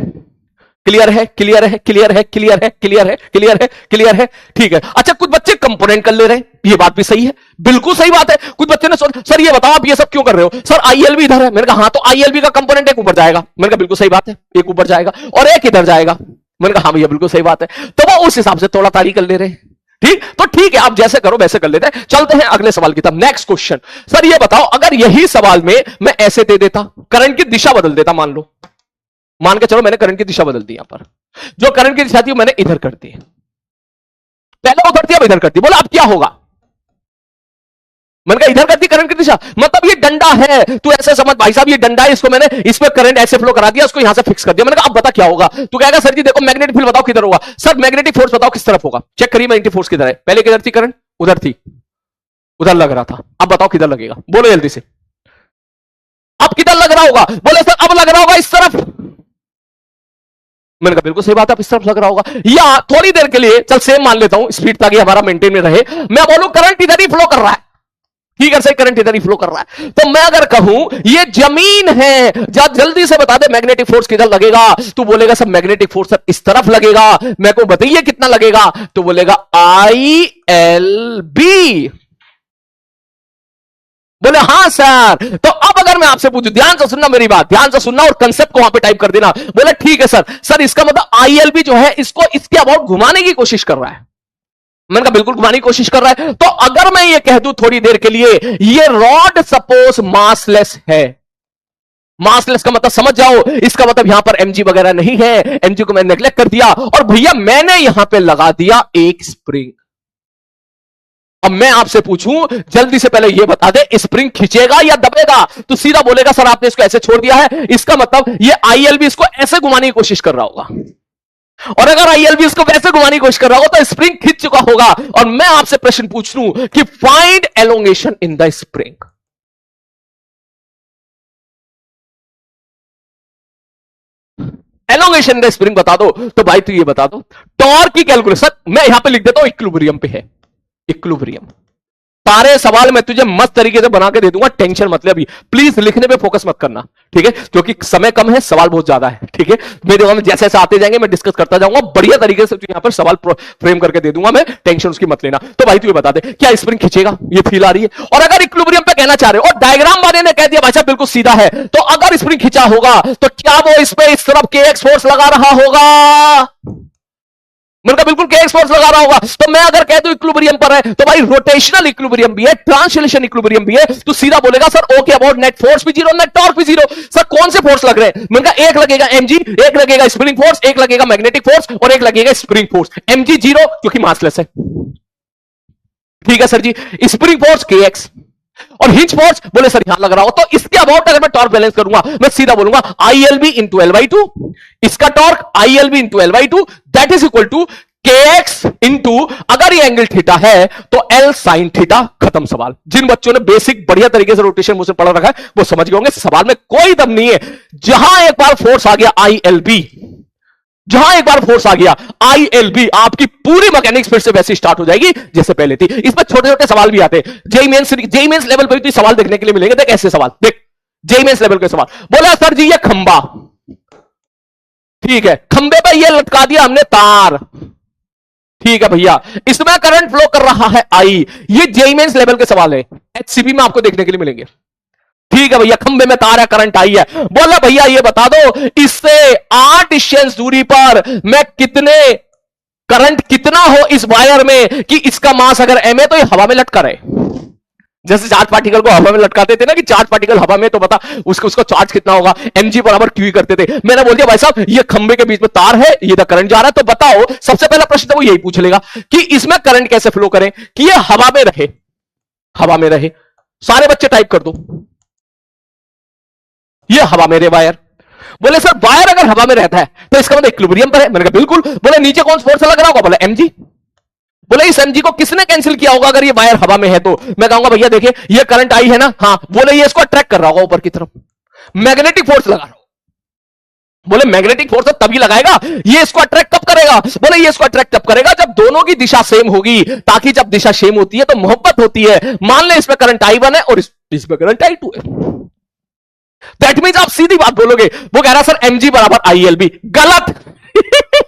क्लियर है? क्लियर है? क्लियर है? क्लियर है? क्लियर है? क्लियर है? क्लियर है? ठीक है। अच्छा कुछ बच्चे कंपोनेंट कर ले रहे हैं, ये बात भी सही है, बिल्कुल सही बात है। कुछ बच्चे ने सर ये बताओ आप ये सब क्यों कर रहे हो? सर ILB इधर है। मैंने कहा हाँ, तो ILB का कंपोनेंट एक ऊपर जाएगा। मैंने कहा बिल्कुल सही बात है, एक ऊपर जाएगा और एक इधर जाएगा। मैंने कहा हाँ भैया बिल्कुल सही बात है। तो वो उस हिसाब से तोड़ा तारी कर ले रहे हैं। ठीक, तो ठीक है, आप जैसे करो वैसे कर लेते हैं। चलते हैं अगले सवाल की तरफ। नेक्स्ट क्वेश्चन, सर ये बताओ अगर यही सवाल में मैं ऐसे दे देता, करंट की दिशा बदल देता, मान के चलो मैंने करंट की दिशा बदल दी, यहां पर जो करंट की दिशा थी मैंने इधर कर दी, पहले उधर थी अब इधर कर दी। बोला अब क्या होगा? मैंने कहा इधर कर दी करंट की दिशा, मतलब ये डंडा है, तू ऐसे समझ भाई साहब ये डंडा है, इसको मैंने इस पे करंट ऐसे फ्लो करा दिया, उसको यहां से फिक्स कर दिया। मैंने कहा अब बता क्या होगा? तू कहेगा सर जी देखो मैग्नेटिक फील्ड बताओ किधर होगा। सर मैग्नेटिक फोर्स बताओ किस तरफ होगा? चेक करिए मैग्नेटिक फोर्स किधर है। पहले किधर थी करंट? उधर थी, उधर लग रहा था। अब बताओ किधर लगेगा? बोलो जल्दी से, अब किधर लग रहा होगा? बोले सर अब लग रहा होगा इस तरफ। मैंने कहा बिल्कुल सही बात है, आप इस तरफ लग रहा होगा। या थोड़ी देर के लिए चल सेम मान लेता हूं, स्पीड ताकि हमारा मेंटेन में रहे, मैं बोलूं करंट इधर ही फ्लो कर रहा है, ठीक है सही, करंट इधर ही फ्लो कर रहा है। तो मैं अगर कहूं ये जमीन है, जा जल्दी से बता दे मैग्नेटिक फोर्स किधर लगेगा? तू बोलेगा सब मैग्नेटिक फोर्स सर इस तरफ लगेगा। मैं को बताइए कितना लगेगा? तो बोलेगा ILB। बोले हाँ सर। तो अब अगर मैं आपसे पूछूं, ध्यान से सुनना मेरी बात, ध्यान से सुनना और कंसेप्ट को वहां पे टाइप कर देना। बोले ठीक है सर। सर इसका मतलब आईएलबी जो है इसको इसके अबाउट घुमाने की कोशिश कर रहा है। मैंने कहा बिल्कुल घुमाने की कोशिश कर रहा है। तो अगर मैं ये कह दूं थोड़ी देर के लिए ये रॉड सपोज मासलेस है, मासलेस का मतलब समझ जाओ, इसका मतलब यहां पर एमजी वगैरह नहीं है, एमजी को मैंने नेग्लेक्ट कर दिया और भैया मैंने यहां पे लगा दिया एक स्प्रिंग। अब मैं आपसे पूछूं जल्दी से पहले ये बता दे स्प्रिंग खींचेगा या दबेगा? तो सीधा बोलेगा सर आपने इसको ऐसे छोड़ दिया है, इसका मतलब ये आईएलबी इसको ऐसे घुमाने की कोशिश कर रहा होगा। और अगर आईएलबी इसको वैसे घुमाने की कोशिश कर रहा होगा तो स्प्रिंग खींच चुका होगा। और मैं आपसे प्रश्न पूछ लूं कि find elongation in the spring. Elongation in the spring बता दो। तो भाई तू ये बता दो टॉर्क की कैलकुलेशन मैं यहां पे लिख देता हूं इक्विलिब्रियम पे है, इक्विलिब्रियम। सारे सवाल मैं तुझे मस्त तरीके से बना के दे दूंगा, टेंशन मत ले। अभी प्लीज लिखने पे फोकस मत करना, ठीक है, क्योंकि समय कम है, सवाल बहुत ज्यादा है, ठीक है। मेरे में जैसे जैसे आते जाएंगे मैं डिस्कस करता जाऊंगा, बढ़िया तरीके से यहां पर सवाल फ्रेम करके दे दूंगा मैं, टेंशन उसकी मत लेना। तो भाई तू ये बता दे क्या स्प्रिंग खींचेगा? ये फील आ रही है। और अगर इक्विलिब्रियम पे कहना चाह रहे हो और डायग्राम वाले ने कह दिया भाई साहब बिल्कुल सीधा है, तो अगर स्प्रिंग खींचा होगा तो क्या वो इस पे इस तरफ के एक्स फोर्स लगा रहा होगा? मैंने कहा बिल्कुल के एक्स फोर्स लगा रहा होगा। तो मैं अगर कह दूं इक्विलिब्रियम पर है तो भाई रोटेशनल इक्विलिब्रियम भी है, ट्रांसलेशन इक्विलिब्रियम भी है। तो सीधा बोलेगा sir okay about net force भी जीरो, नेट टॉर्क भी जीरो। सर कौन से फोर्स लग रहे हैं? मैंने कहा एक लगेगा एमजी, एक लगेगा स्प्रिंग फोर्स, एक लगेगा मैग्नेटिक फोर्स और एक लगेगा स्प्रिंग फोर्स। एमजी जीरो क्योंकि मासलेस है, ठीक है सर जी। स्प्रिंग फोर्स के एक्स और हिंज फोर्स बोले सर यहां लग रहा हो। तो इसके अबाउट अगर मैं टॉर्क बैलेंस करूंगा मैं सीधा बोलूंगा ILB into L by two, इसका torque ILB into L by two that is equal to K X into अगर ये एंगल थीटा है तो एल साइन थीटा। खत्म सवाल। जिन बच्चों ने बेसिक बढ़िया तरीके से रोटेशन मोशन पढ़ रखा है वो समझ गए होंगे, सवाल में कोई दम नहीं है। जहां एक बार फोर्स आ गया आईएलबी, जहां एक बार फोर्स आ गया आईएलबी, आपकी पूरी मैकेनिक्स फिर से वैसी स्टार्ट हो जाएगी जैसे पहले थी। इसमें छोटे छोटे सवाल भी आते हैं, जेई मेंस लेवल पर भी सवाल देखने के लिए मिलेंगे। देख ऐसे सवाल देख, जेई मेंस लेवल के सवाल। बोला सर जी ये खंबा, ठीक है, खंबे पर ये लटका दिया हमने तार, ठीक है भैया, इसमें करंट फ्लो कर रहा है आई। ये जेई मेंस लेवल के सवाल है, एचसीबी में आपको देखने के लिए मिलेंगे। ठीक है भैया, खंबे में तार है, करंट आई है। बोला भैया ये बता दो इससे 8 डिस्टेंस दूरी पर मैं कितने करंट कितना हो इस वायर में कि इसका मास अगर एम है तो ये हवा में लटका रहे। जैसे चार्ज पार्टिकल को हवा में लटकाते थे ना कि चार्ज पार्टिकल हवा में तो बता उसको चार्ज कितना होगा, एमजी बराबर क्यू करते थे। मैंने बोल दिया भाई साहब ये खंबे के बीच में तार है, ये तो करंट जा रहा है, तो बताओ सबसे पहला प्रश्न तो वो यही पूछ लेगा कि इसमें करंट कैसे फ्लो करें कि ये हवा में रहे, हवा में रहे। सारे बच्चे टाइप कर दो ये हवा में रहे वायर। बोले सर वायर अगर हवा में रहता है तो इसका मतलब इक्विलिब्रियम पर है। मैंने कहा बिल्कुल। बोले नीचे कौन सा फोर्स लग रहा होगा? बोले एमजी। बोले इस एमजी को किसने कैंसिल किया होगा अगर ये वायर हवा में है? तो मैं कहूंगा भैया देखिए ये करंट आई है ना, हाँ। बोले ये इसको अट्रैक्ट कर रहा होगा ऊपर की तरफ, मैग्नेटिक फोर्स लगा रहा होगा। बोले मैग्नेटिक फोर्स तभी लगाएगा, ये इसको अट्रैक्ट कब करेगा? बोले ये इसको अट्रैक्ट तब करेगा जब दोनों की दिशा सेम होगी, ताकि जब दिशा सेम होती है तो मोहब्बत होती है। मान ले इसमें करंट आई वन है और इसमें करंट आई टू है, दैट मींस आप सीधी बात बोलोगे। वो कह रहा सर एमजी बराबर आईएलबी। गलत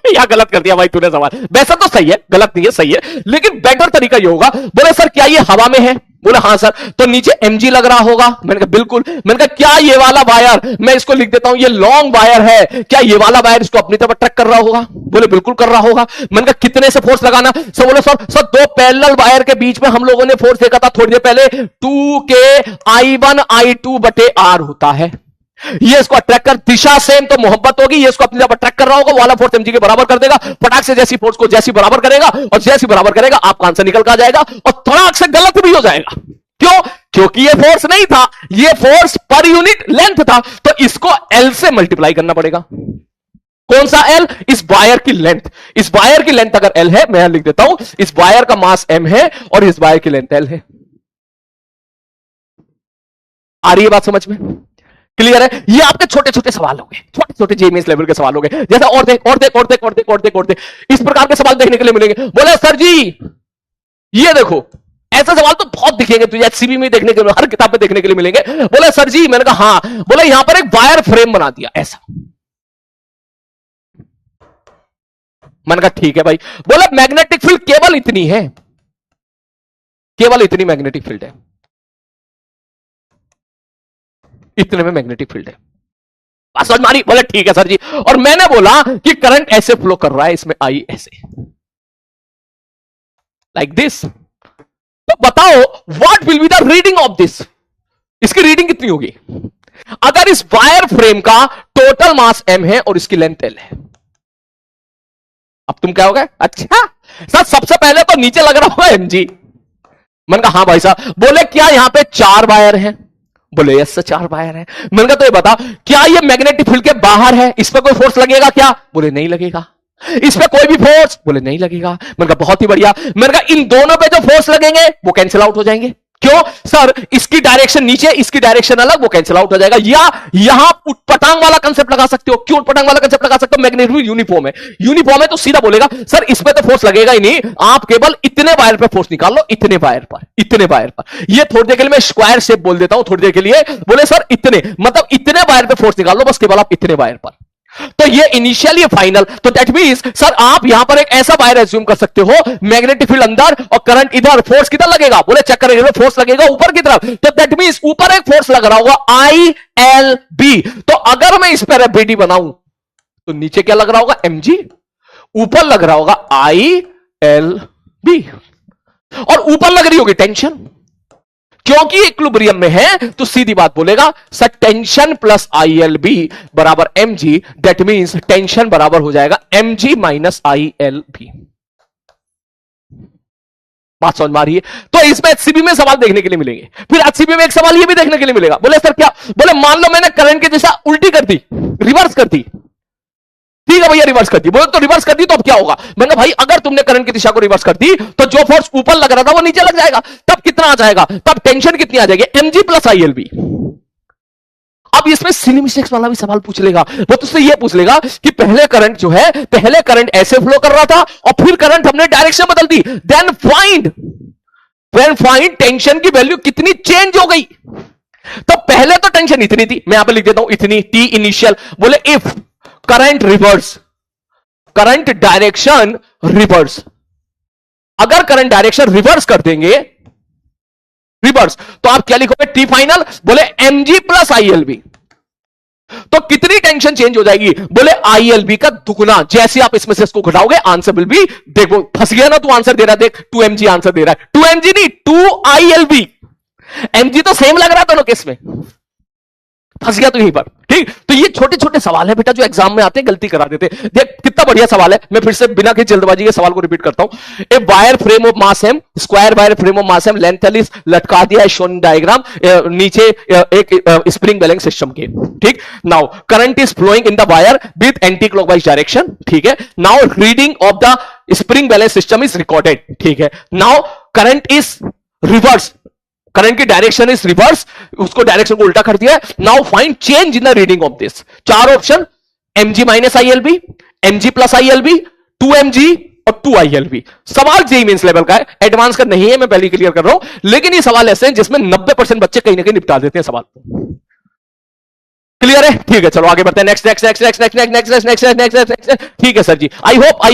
या गलत कर दिया भाई तूने सवाल। वैसा तो सही है, गलत नहीं है, सही है, लेकिन बेटर तरीका ये होगा। बोले सर क्या ये हवा में है? बोले हाँ सर। तो नीचे एमजी लग रहा होगा? मैंने कहा बिल्कुल। मैंने कहा क्या ये वाला वायर, मैं इसको लिख देता हूं ये लॉन्ग वायर है, क्या ये वाला वायर इसको अपनी तरफ अट्रैक्ट कर रहा होगा? बोले बिल्कुल कर रहा होगा। मैंने कहा कितने से फोर्स लगाना? सर बोले सर दो पैरेलल वायर के बीच में हम लोगों ने फोर्स देखा था थोड़ी देर पहले, 2k I1 I2 बटे R होता है। ये इसको अट्रैक्ट कर, दिशा सेम तो मोहब्बत होगी, ये इसको अपनी तरफ अट्रैक्ट कर रहा होगा, वाला फोर्स एमजी के बराबर कर देगा। फटाक से जैसी फोर्स को जैसी बराबर करेगा और जैसी बराबर करेगा आपका आंसर निकल कर आ जाएगा और थोड़ा से गलत भी हो जाएगा। क्यों? क्योंकि ये फोर्स नहीं था, ये फोर्स पर यूनिट लेंथ था, तो इसको एल से मल्टीप्लाई करना पड़ेगा। कौन सा एल? इस वायर की लेंथ। इस वायर की लेंथ अगर एल है, मैं लिख देता हूं इस वायर का मास एम है और इस वायर की लेंथ एल है। आ रही है बात समझ में? क्लियर है? ये आपके छोटे छोटे सवाल हो गए, छोटे छोटे जेईई लेवल के सवाल हो गए। जैसा और देख और देख और देख और देख और देख और देख, इस प्रकार के सवाल देखने के लिए मिलेंगे। बोले सर जी ये देखो, ऐसे सवाल तो बहुत दिखेंगे तुझे, एचसीबी में देखने के लिए, हर किताब में देखने के लिए मिलेंगे। बोले सर जी, मैंने कहा हाँ। बोले यहां पर एक वायर फ्रेम बना दिया ऐसा। मैंने कहा ठीक है भाई। बोले मैग्नेटिक फील्ड केवल इतनी है, केवल इतनी मैग्नेटिक फील्ड है। इतने में मैग्नेटिक फील्ड है। बात समझ मारी? बोले ठीक है सर जी। और मैंने बोला कि करंट ऐसे फ्लो कर रहा है, इसमें आई ऐसे, लाइक दिस। तो बताओ what will be the reading of this? इसकी रीडिंग कितनी होगी अगर इस वायर फ्रेम का टोटल मास m है और इसकी लेंथ l है? अब तुम क्या हो गए, अच्छा सर सबसे पहले तो नीचे लग रहा होगा mg। मैंने कहा हाँ भाई साहब। बोले क्या यहां पे 4 वायर हैं? बोले यस सर 4 वायर है। मैंने कहा तो ये बता क्या ये मैग्नेटिक फील्ड के बाहर है, इस पर कोई फोर्स लगेगा क्या? बोले नहीं लगेगा। इस पे कोई भी फोर्स? बोले नहीं लगेगा। मैंने कहा बहुत ही बढ़िया। मैंने कहा इन दोनों पे जो फोर्स लगेंगे वो कैंसिल आउट हो जाएंगे। क्यों सर? इसकी डायरेक्शन नीचे, इसकी डायरेक्शन अलग, वो कैंसिल आउट हो जाएगा। या यहां उटपटांग वाला कंसेप्ट लगा सकते हो। क्यों उटपटांग वाला कंसेप्ट लगा सकते हो? मैग्नेटिक फील्ड यूनिफॉर्म है, यूनिफॉर्म है तो सीधा बोलेगा सर इस पे तो फोर्स लगेगा ही नहीं, आप केवल इतने वायर पे फोर्स निकाल लो, इतने वायर पर, इतने वायर पर। ये थोड़ी देर के लिए मैं स्क्वायर शेप बोल देता हूं, थोड़ी देर के लिए। बोले सर इतने, मतलब इतने वायर पे फोर्स निकाल लो बस, केवल आप इतने वायर पर। तो ये इनिशियल, ये फाइनल। तो दैट मींस सर आप यहां पर एक ऐसा वायर एज्यूम कर सकते हो, मैग्नेटिक फील्ड अंदर और करंट इधर, फोर्स किधर लगेगा? बोले चेक करेंगे, फोर्स लगेगा ऊपर की तरफ। तो दैट मींस ऊपर एक फोर्स लग रहा होगा आई एल बी। तो अगर मैं इस पर बीडी बनाऊं तो नीचे क्या लग रहा होगा? mg। ऊपर लग रहा होगा आई एल बी, और ऊपर लग रही होगी टेंशन। क्योंकि इक्विलिब्रियम में है तो सीधी बात बोलेगा sir tension plus I L B बराबर M G. That means tension बराबर हो जाएगा M G minus I L B. बात समझ में आ रही है? तो इसमें एचसीबी में सवाल देखने के लिए मिलेंगे। फिर एचसीबी में एक सवाल ये भी देखने के लिए मिलेगा। बोले सर क्या? बोले मान लो मैंने करंट की दिशा उल्टी कर दी, रिवर्स कर दी। ठीक है भैया रिवर्स कर दी। बोले तो रिवर्स कर दी तो अब क्या होगा? मैंने भाई अगर तुमने करंट की दिशा को रिवर्स कर दी तो जो फोर्स ऊपर लग रहा था वो नीचे लग जाएगा। तब कितना आ जाएगा? तब टेंशन कितनी आ जाएगी? mg plus I L B. अब इसमें सिली मिस्टेक्स वाला भी सवाल पूछ लेगा। वो तुझसे ये पूछ लेगा कि पहले करंट जो है, पहले करंट ऐसे फ्लो कर रहा था और फिर करंट हमने डायरेक्शन बदल दी, देन फाइंड टेंशन की वैल्यू कितनी चेंज हो गई। तो पहले तो टेंशन इतनी थी, मैं यहां पर लिख देता हूं इतनी टी इनिशियल। बोले if current reverse, current direction reverse, अगर करंट डायरेक्शन रिवर्स कर देंगे, रिवर्स, तो आप क्या लिखोगे? T final. बोले mg प्लस ILB। तो कितनी टेंशन चेंज हो जाएगी? बोले ILB का दुगुना। जैसे आप इसमें से इसको घटाओगे आंसर विल बी, देखो फंस गया ना तू, आंसर दे रहा है देख, 2mg आंसर दे रहा है। 2mg नहीं 2ILB। mg तो सेम लग रहा है दोनों केस में, फंस गया तो यहीं पर। ठीक, तो ये छोटे छोटे सवाल है बेटा जो एग्जाम में आते हैं गलती करा देते। देख कितना बढ़िया सवाल है। मैं फिर से बिना किसी जल्दबाजी के सवाल को रिपीट करता हूं। A wire frame of mass M, square wire frame of mass M, length L is, लटका दिया है शोन डायग्राम नीचे एक स्प्रिंग बैलेंस सिस्टम के। ठीक, now current is flowing in the wire with anti clockwise direction. ठीक है, now reading of the spring balance system is recorded. ठीक है, now current is reverse, current की डायरेक्शन इज रिवर्स, उसको direction को उल्टा कर दिया है। Now find change in the reading of this. 4 option, mg minus ILB, mg plus ILB, 2mg और 2ILB। सवाल जेईई मेंस लेवल का है, एडवांस का नहीं है, मैं पहले क्लियर कर रहा हूं। लेकिन ये सवाल ऐसे हैं जिसमें 90% बच्चे कहीं ना कहीं निपटा देते हैं सवाल को। क्लियर है? ठीक है, चलो आगे बढ़ते हैं। Next next next next next next next next next next. ठीक है सर जी, आई होप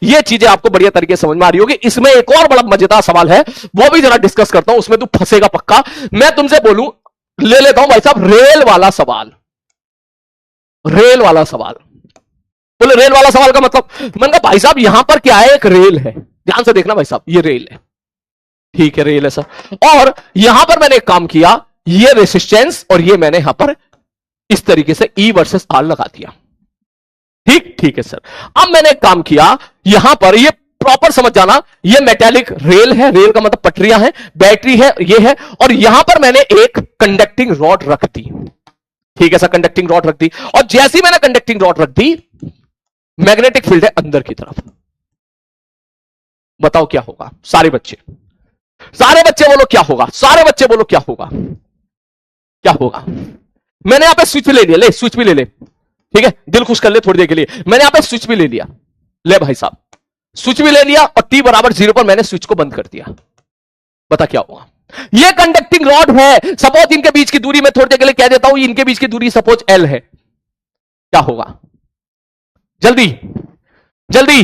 ये चीजें आपको बढ़िया तरीके से समझ में आ रही होगी। इसमें एक और बड़ा मजेदार सवाल है, वो भी जरा डिस्कस करता हूं, उसमें तू फंसेगा पक्का। मैं तुमसे बोलूं, ले लेता हूं भाई साहब रेल वाला सवाल। रेल वाला सवाल, बोले रेल वाला सवाल का मतलब? मैंने कहा भाई साहब यहां पर क्या है, एक रेल है, ध्यान से देखना भाई साहब, ये रेल है। ठीक है, रेल है सर, और यहां पर मैंने एक काम किया, ये रेसिस्टेंस और ये मैंने यहां पर इस तरीके से E वर्सेस R लगा दिया। ठीक, ठीक है सर। अब मैंने एक काम किया, यहां पर ये प्रॉपर समझ जाना, ये मेटेलिक रेल है, रेल का मतलब पटरियां हैं, बैटरी है, ये है, और यहां पर मैंने एक कंडक्टिंग रॉड रख दी। ठीक है सर, कंडक्टिंग रॉड रख दी, और जैसी मैंने कंडक्टिंग रॉड रख दी, मैग्नेटिक फील्ड है अंदर की तरफ। बताओ क्या होगा? सारे बच्चे बोलो क्या होगा? सारे बच्चे बोलो क्या होगा? क्या होगा? मैंने यहां पे स्विच भी ले लिया, ले स्विच भी ले ले। ठीक है, दिल खुश कर ले थोड़ी देर के लिए। मैंने यहां पे स्विच भी ले लिया, ले भाई साहब स्विच भी ले लिया, और t बराबर 0 पर मैंने स्विच को बंद कर दिया। बता क्या होगा? ये कंडक्टिंग रॉड है, सपोज इनके बीच की दूरी मैं थोड़ी देर के लिए कह देता हूं, इनके बीच की दूरी सपोज L है। क्या होगा? जल्दी जल्दी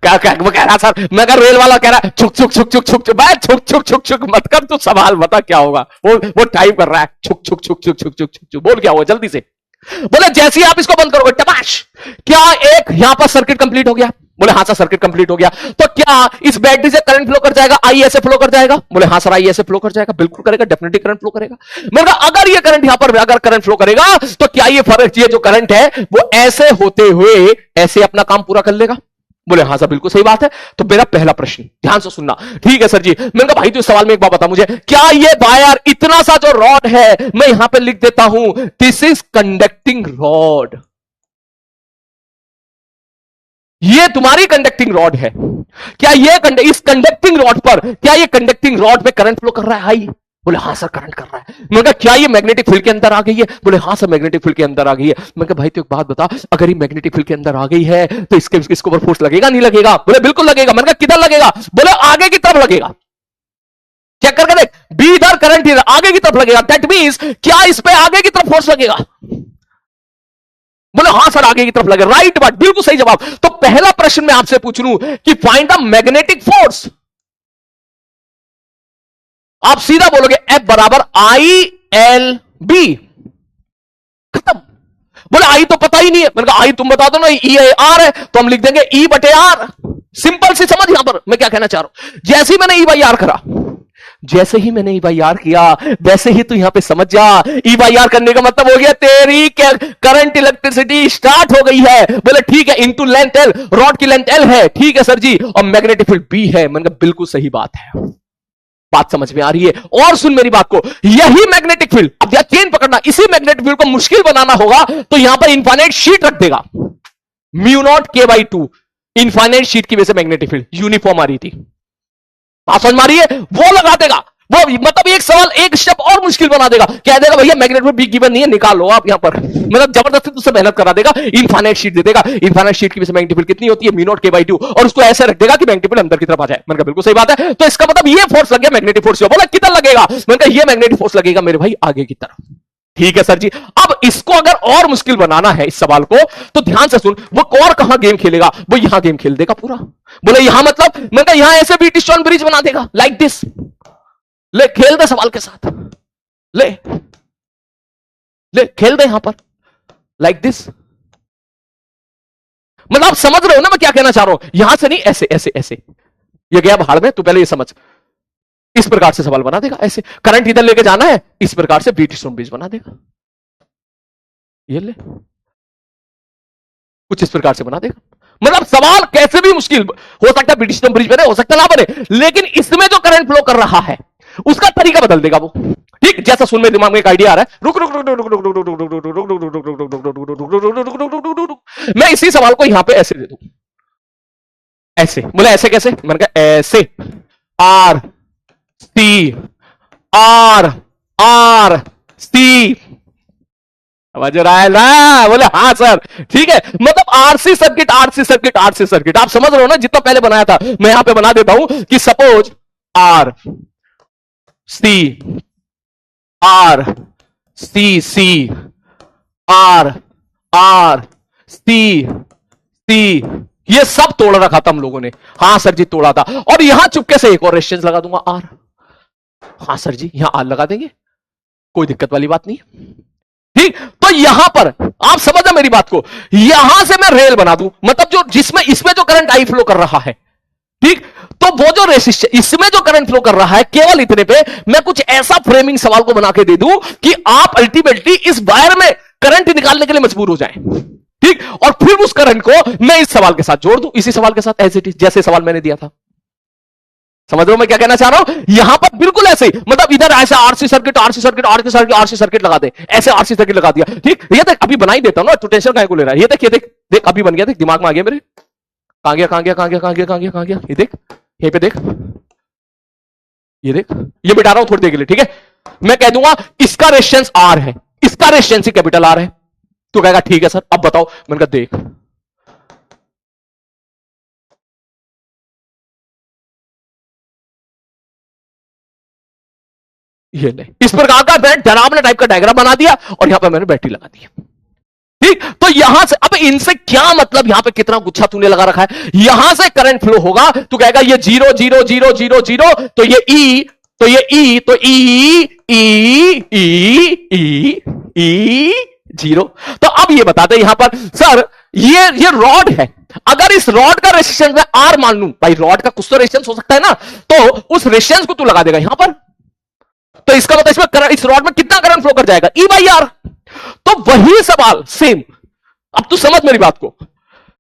क्या क्या वो कह रहा सर, मैं कह रेल वाला कह रहा है छुक छुक छुक छुक छुक छुक, छुक छुक छुक छुक मत कर, तू सवाल बता क्या होगा। वो टाइप कर रहा है छुक छुक छुक छुक छुक छुक छुक, बोल क्या हुआ जल्दी से। बोले जैसे ही आप इसको बंद करोगे टपाश, क्या एक यहां पर सर्किट कंप्लीट हो गया? बोले हां सर सर्किट कंप्लीट हो गया। तो क्या इस बैटरी से करंट फ्लो कर जाएगा, आई ऐसे फ्लो कर जाएगा? बोले हां सर आई ऐसे फ्लो कर जाएगा। बिल्कुल करेगा, डेफिनेटली करंट फ्लो करेगा। मैंने कहा अगर ये करंट यहां पर अगर करंट फ्लो करेगा तो क्या ये फर्क, ये जो करंट है वो ऐसे होते हुए ऐसे अपना काम पूरा कर लेगा? बोले हां सर बिल्कुल सही बात है। तो मेरा पहला प्रश्न ध्यान से सुनना, ठीक है सर जी। मैंने कहा भाई तो इस सवाल में एक बात बता मुझे, क्या ये वायर इतना सा जो रॉड है, मैं यहां पे लिख देता हूं दिस इज कंडक्टिंग रॉड, ये तुम्हारी कंडक्टिंग रॉड है। क्या ये इस कंडक्टिंग रॉड पर, क्या ये कंडक्टिंग रॉड पे करंट फ्लो कर रहा है? हाई। बोले हां सर करंट कर रहा है। मैंने कहा क्या ये मैग्नेटिक फील्ड के अंदर आ गई है? बोले हां सर मैग्नेटिक फील्ड के अंदर आ गई है। मैंने कहा भाई तो एक बात बता, अगर ये मैग्नेटिक फील्ड के अंदर आ गई है तो इसके ऊपर फोर्स लगेगा नहीं लगेगा? बोले बिल्कुल लगेगा। मैंने कहा किधर लगेगा? बोले आगे की तरफ लगेगा। चेक करके देख, बी इधर करंट इधर, आगे की तरफ लगेगा। दैट मींस क्या इस पे आगे की तरफ फोर्स लगेगा? बोले हां सर आगे की तरफ लगे। राइट बात, बिल्कुल सही जवाब। तो पहला प्रश्न मैं आपसे पूछ लूं कि फाइंड द मैग्नेटिक फोर्स, आप सीधा बोलोगे एफ बराबर आई एल बी, खत्म। बोले आई तो पता ही नहीं है। मैंने कहा आई तुम बता दो ना, ई आर है तो हम लिख देंगे ई बटे आर। सिंपल सी समझ। यहां पर मैं क्या कहना चाह रहा हूं, जैसे ही मैंने ई बाई आर करा, जैसे ही मैंने ई बाई आर किया वैसे ही तू यहां पे समझ जा, ई बाई आर करने का मतलब हो गया तेरी करंट इलेक्ट्रिसिटी स्टार्ट हो गई है। बोले ठीक है, इंटू लेंथ एल, रॉड की लेंथ एल है, ठीक है सर जी, और मैग्नेटिक फील्ड बी है। मैंने कहा बिल्कुल सही बात है, बात समझ में आ रही है। और सुन मेरी बात को, यही मैग्नेटिक फील्ड, अब यह चेन पकड़ना, इसी मैग्नेटिक फील्ड को मुश्किल बनाना होगा तो यहां पर इंफाइनाइट शीट रख देगा, म्यू नॉट के बाई 2, इंफाइनाइट शीट की वजह से मैग्नेटिक फील्ड यूनिफॉर्म आ रही थी। बात समझ में आ रही है? वो लगा देगा, वो मतलब एक सवाल एक स्टेप और मुश्किल बना देगा, कह देगा भैया मैग्नेट में बी गिवन नहीं है, निकाल लो आप यहां पर, मतलब जबरदस्ती तुझसे मेहनत करा देगा, इनफाइनाइट शीट दे देगा। इनफाइनाइट शीट की वजह से मैग्नेटिक फील्ड कितनी होती है? म्यू नॉट के बाई 2, और उसको ऐसे रख देगा कि मैग्नेटिक फील्ड अंदर की तरफ आ जाए। मैंने कहा बिल्कुल सही बात है। तो इसका मतलब ये फोर्स लग गया मैग्नेटिक फोर्स। बोला कितना लगेगा? मैंने कहा ये मैग्नेटिक फोर्स लगेगा मेरे भाई आगे की तरफ। ठीक है सर जी। अब इसको अगर और मुश्किल बनाना है इस सवाल को, तो ध्यान से सुन, वो और कहां गेम खेलेगा? वो यहां गेम खेल देगा पूरा। बोले यहां मतलब, मैंने कहा यहां ऐसे ब्रिटिश स्टोन ब्रिज बना देगा लाइक दिस। ले खेल दे सवाल के साथ, ले ले खेल दे यहां पर लाइक दिस। मतलब आप समझ रहे हो ना मैं क्या कहना चाह रहा हूं? यहां से नहीं, ऐसे ऐसे ऐसे, ये गया भाड़ में, तू पहले ये समझ। इस प्रकार से सवाल बना देगा, ऐसे करंट इधर लेके जाना है, इस प्रकार से ब्रिटिश स्टोन ब्रिज बना देगा। ये ले कुछ इस प्रकार से बना देगा। मतलब सवाल कैसे भी मुश्किल हो सकता है, ब्रिटिश स्टोन ब्रिज बने, हो सकता ना बने, लेकिन इसमें जो करंट फ्लो कर रहा है उसका तरीका बदल देगा वो। ठीक, जैसा सुन मेरे दिमाग में एक आइडिया आ रहा है, रुक रुक रुक रुक रुक रुक रुक रुक रुक रुक रुक रुक रुक रुक, मैं इसी सवाल को यहां पे ऐसे दे दूं, ऐसे। बोले ऐसे कैसे? मैंने कहा ऐसे, R C R R C, समझ रहा है ना? बोले हाँ सर ठीक है। मतलब RC circuit RC circuit RC circuit, आप समझ रहे हो ना? जितना पहले बनाया था मैं यहां पे बना देता हूं कि suppose R C R C C R R C C, ये सब तोड़ रखा था हम लोगों ने। हाँ सर जी तोड़ा था, और यहां चुपके से एक और रेजिस्टेंस लगा दूंगा आर। हाँ सर जी यहां आर लगा देंगे, कोई दिक्कत वाली बात नहीं। ठीक, तो यहां पर आप समझना मेरी बात को, यहां से मैं रेल बना दूं, मतलब जो जिसमें इसमें जो करंट आई फ्लो कर रहा है, ठीक, तो वो जो रेसिस्टर इसमें जो करंट फ्लो कर रहा है, केवल इतने पे मैं कुछ ऐसा फ्रेमिंग सवाल को बना के दे दूं कि आप अल्टीमेटली इस वायर में करंट निकालने के लिए मजबूर हो जाएं। ठीक, और फिर उस करंट को मैं इस सवाल के साथ जोड़ दूं, इसी सवाल के साथ एज इट इज, जैसे सवाल मैंने दिया था। समझ रहे हो मैं क्या कहना चाह रहा हूं? यहां पर बिल्कुल ऐसे ही, मतलब इधर ऐसे RC circuit RC circuit RC circuit RC circuit लगा दे, ऐसे आरसी सर्किट लगा दिया। ठीक, ये देख अभी बनाई देता हूं ना, तू टेंशन काहे को ले रहा है? ये देख, ये देख देख, अभी बन गया, देख दिमाग में आ गया मेरे। कहां गया कहां गया कहां गया कहां गया कहां गया कहां गया? ये देख, यहीं पे देख, ये देख, ये मिटा रहा हूं थोड़ी देर के लिए। ठीक है, मैं कह दूंगा इसका रेजिस्टेंस आर है, इसका रेजिस्टेंस कैपिटल आर है। तू कहेगा ठीक है सर, अब बताओ। मैंने कहा देख, ये ले, इस प्रकार का डरावना टाइप का डायग्राम बना दिया और यहां पर मैंने बैटरी लगा दी। ठीक, तो यहां से अब इनसे क्या मतलब, यहां पे कितना गुच्छा तूने लगा रखा है, यहां से करंट फ्लो होगा, तू कहेगा ये 0 0 0 0 0, तो ये ई, तो ये ई, तो ई ई ई ई ई 0। तो अब ये बता दे यहां पर सर ये रॉड है, अगर इस रॉड का रेजिस्टेंस मैं आर मान लूं, भाई रॉड का कुछ तो रेजिस्टेंस हो सकता है ना, तो उस रेजिस्टेंस को तू लगा देगा यहां पर, तो इसका मतलब इसमें करंट, इस रॉड में कितना करंट फ्लो कर जाएगा, ई बाई आर। तो वही सवाल सेम, अब तू समझ मेरी बात को,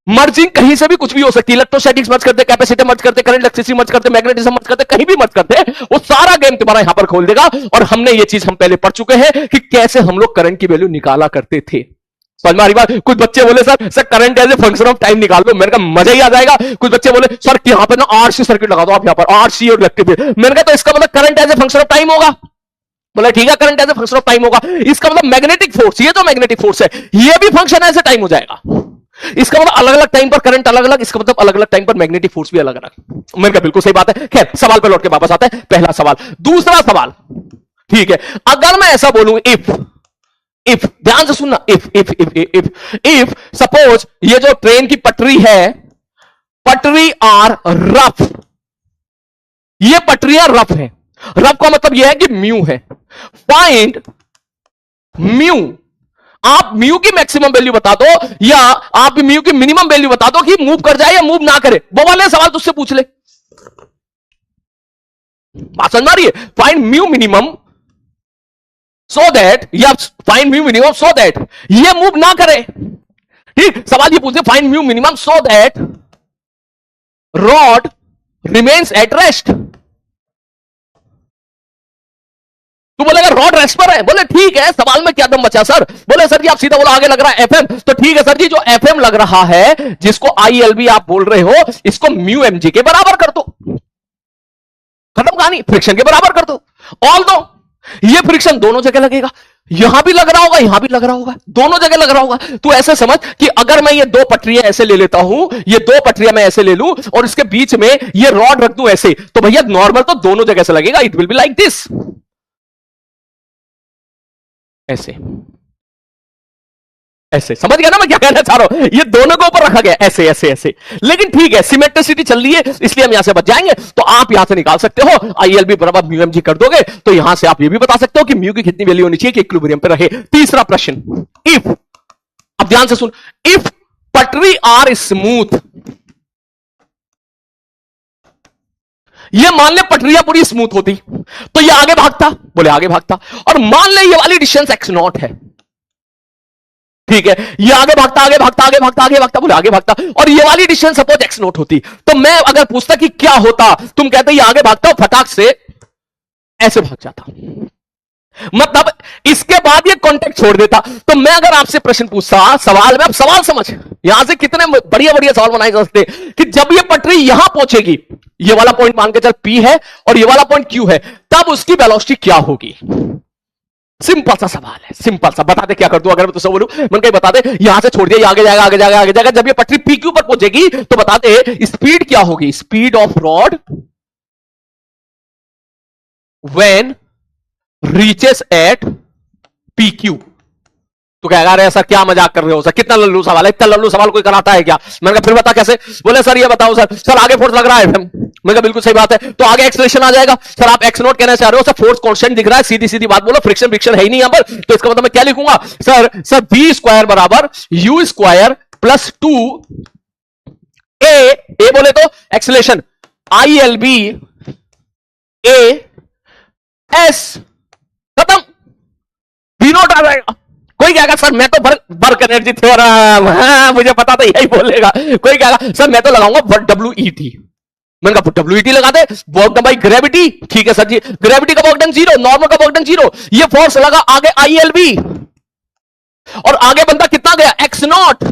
मर्जिंग कहीं से भी कुछ भी हो सकती है, इलेक्ट्रोस्टैटिक्स मर्ज करते, कैपेसिटर मर्ज करते, करंट इलेक्ट्रिसिटी मर्ज करते, मैग्नेटिज्म मर्ज करते, कहीं भी मर्ज करते, वो सारा गेम तुम्हारा यहां पर खोल देगा। और हमने ये चीज हम पहले पढ़ चुके हैं कि कैसे हम लोग करंट की वैल्यू निकाला करते थे। समझ में आ रही बात? कुछ बच्चे बोले sir current as a function of time निकाल लो, मैंने कहा मजा ही आ जाएगा। कुछ बच्चे बोले सर यहां पर ना आरसी सर्किट लगा दो आप, यहां पर आरसी और इलेक्ट्रिक, मैंने कहा तो इसका मतलब current as a function of time होगा। बोला ठीक है, current as a function of time होगा, इसका मतलब मैग्नेटिक फोर्स, ये जो मैग्नेटिक फोर्स है ये भी फंक्शन एज ए टाइम हो जाएगा। इसका मतलब अलग अलग टाइम पर करंट अलग अलग, इसका मतलब अलग अलग टाइम पर मैग्नेटिक फोर्स भी अलग अलग। मैंने कहा बिल्कुल सही बात है। खैर सवाल पर लौट के वापस आता है, पहला सवाल। दूसरा सवाल, ठीक है, अगर मैं ऐसा बोलूं इफ ध्यान से सुनना, इफ सपोज ये जो ट्रेन की पटरी है, पटरी आर रफ, ये पटरियां रफ है, रफ का मतलब यह है कि म्यू है, फाइंड म्यू, आप म्यू की मैक्सिमम वैल्यू बता दो या आप म्यू की मिनिमम वैल्यू बता दो कि मूव कर जाए या मूव ना करे। वो वाले सवाल तुझसे पूछ ले, बात समझ आ रही है? Find mu minimum so that, या find mu minimum so that ये मूव ना करे। ठीक, सवाल ये पूछे find mu minimum so that rod remains at rest. तू बोलेगा रॉड रेस्ट पर है, बोले ठीक है, सवाल में क्या दम बचा सर? बोले सर जी आप सीधा बोला आगे लग रहा है एफएम, तो ठीक है सर जी, जो एफएम लग रहा है जिसको आईएलबी आप बोल रहे हो, इसको म्यू एमजी के बराबर कर दो, खत्म कहानी, फ्रिक्शन के बराबर कर दो। ऑल दो ये फ्रिक्शन दोनों जगह लगेगा, यहां भी लग रहा होगा यहां भी लग रहा होगा, दोनों जगह लग रहा होगा। तू ऐसे समझ कि अगर मैं ये दो पटरियां ऐसे ले लेता हूं, ये दो पटरियां मैं ऐसे ले लूं और इसके बीच में ये रॉड रख दूं ऐसे, तो भैया नॉर्मल तो दोनों जगह से लगेगा, it will be like this, ऐसे ऐसे। समझ गया ना मैं क्या कहना चाह रहा हूं? ये दोनों को ऊपर रखा गया ऐसे ऐसे ऐसे, लेकिन ठीक है सिमेट्रिसिटी चल रही है इसलिए हम यहां से बच जाएंगे। तो आप यहां से निकाल सकते हो आईएलबी बराबर म्यू एमजी कर दोगे, तो यहां से आप ये भी बता सकते हो कि म्यू की कितनी वैल्यू होनी चाहिए कि इक्विलिब्रियम पे रहे। तीसरा प्रश्न, इफ, अब ध्यान से सुन, इफ पटरी आर स्मूथ, ये मान ले पटरियां पूरी स्मूथ होती तो ये आगे भागता, बोले आगे भागता, और मान ले ये वाली डिस्टेंस एक्स नॉट है, ठीक है, ये आगे भागता आगे भागता आगे भागता आगे भागता, बोले आगे भागता, और ये वाली डिस्टेंस सपोज एक्स नॉट होती, तो मैं अगर पूछता कि क्या होता, तुम कहते ये आगे भागता और फटाक से ऐसे भाग जाता, मतलब इसके बाद ये कांटेक्ट छोड़ देता। तो मैं अगर आपसे प्रश्न पूछता सवाल में, अब सवाल समझ, यहां से कितने बढ़िया बढ़िया सवाल बनाए जा सकते कि जब ये पटरी यहां पहुंचेगी, ये वाला पॉइंट मान के चल P है और ये वाला पॉइंट Q है, तब उसकी वेलोसिटी क्या होगी? सिंपल सा सवाल है, सिंपल सा। बता दे क्या कर दूं अगर मैं तुझसे बोलूं, मन कहीं बता दे यहां से छोड़ दिया, आगे जाएगा आगे जाएगा आगे जाएगा, जब ये पटरी PQ पर पहुंचेगी तो बता दे स्पीड क्या होगी? Speed of rod when reaches at PQ। तो कहेगा अरे सर क्या मजाक कर रहे हो सर, कितना लल्लू सवाल है, इतना लल्लू सवाल कोई कराता है क्या? मैंने कहा फिर बता कैसे? बोले सर ये बताओ सर आगे फोर्स लग रहा है, मैंने कहा बिल्कुल सही बात है, तो आगे एक्सेलरेशन आ जाएगा। सर आप एक्स नोट कहना चाह रहे हो, सर फोर्स कांस्टेंट दिख रहा है, सीधी सीधी बात बोलो, फ्रिक्शन फ्रिक्शन है ही नहीं यहां पर, तो इसका मतलब मैं क्या लिखूंगा? सर v स्क्वायर बराबर u स्क्वायर प्लस 2 ए बोले तो एक्सेलरेशन ILB A S, खत्म, v नोट आ जाएगा। कोई कहेगा सर मैं तो वर्क एनर्जी थ्योरम, हाँ मुझे पता था यही बोलेगा। कोई कहेगा सर मैं तो लगाऊंगा WET, मैंने कहा WET लगा दे, वर्क डन बाय ग्रेविटी, ठीक है सर जी, ग्रेविटी का वर्क डन 0, नॉर्मल का वर्क डन 0, ये फोर्स लगा आगे ILB, और आगे बंदा कितना गया एक्स नॉट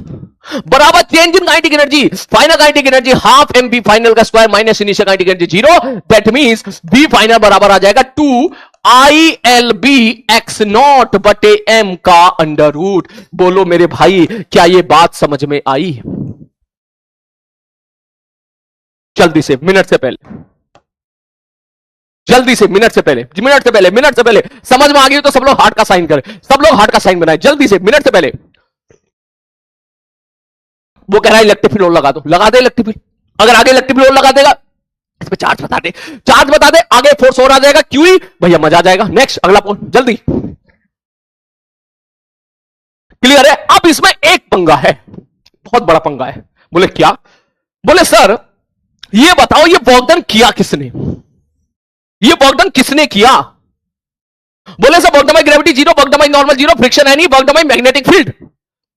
बराबर change in kinetic energy, final kinetic energy half mv final का square minus initial kinetic energy 0, that means v final बराबर आ जाएगा 2 ILB x नॉट बटे m का अंडर रूट। बोलो मेरे भाई क्या ये बात समझ में आई? जल्दी से मिनट से पहले, जल्दी से मिनट से पहले समझ में आ गई तो सब लोग हार्ट का साइन करें, सब लोग हार्ट का साइन बनाए जल्दी से मिनट से पहले। वो कह रहा है इलेक्ट्रिक फील्ड और लगा दो, लगा दे इलेक्ट्रिक फील्ड। अगर आगे इलेक्ट्रिक फील्ड और लगा देगा, इस पे चार्ज बता दे, चार्ज बता दे, आगे फोर्स और आ जाएगा, क्यू भैया मजा आ जाएगा। नेक्स्ट अगला पॉइंट जल्दी, क्लियर है। अब इसमें एक पंगा है, बहुत बड़ा पंगा है। बोले क्या? बोले सर ये बताओ ये वर्क डन किया किसने, ये वर्क डन किसने किया? बोले sir work done by gravity zero, work done by normal zero, friction है नहीं, work done by magnetic field.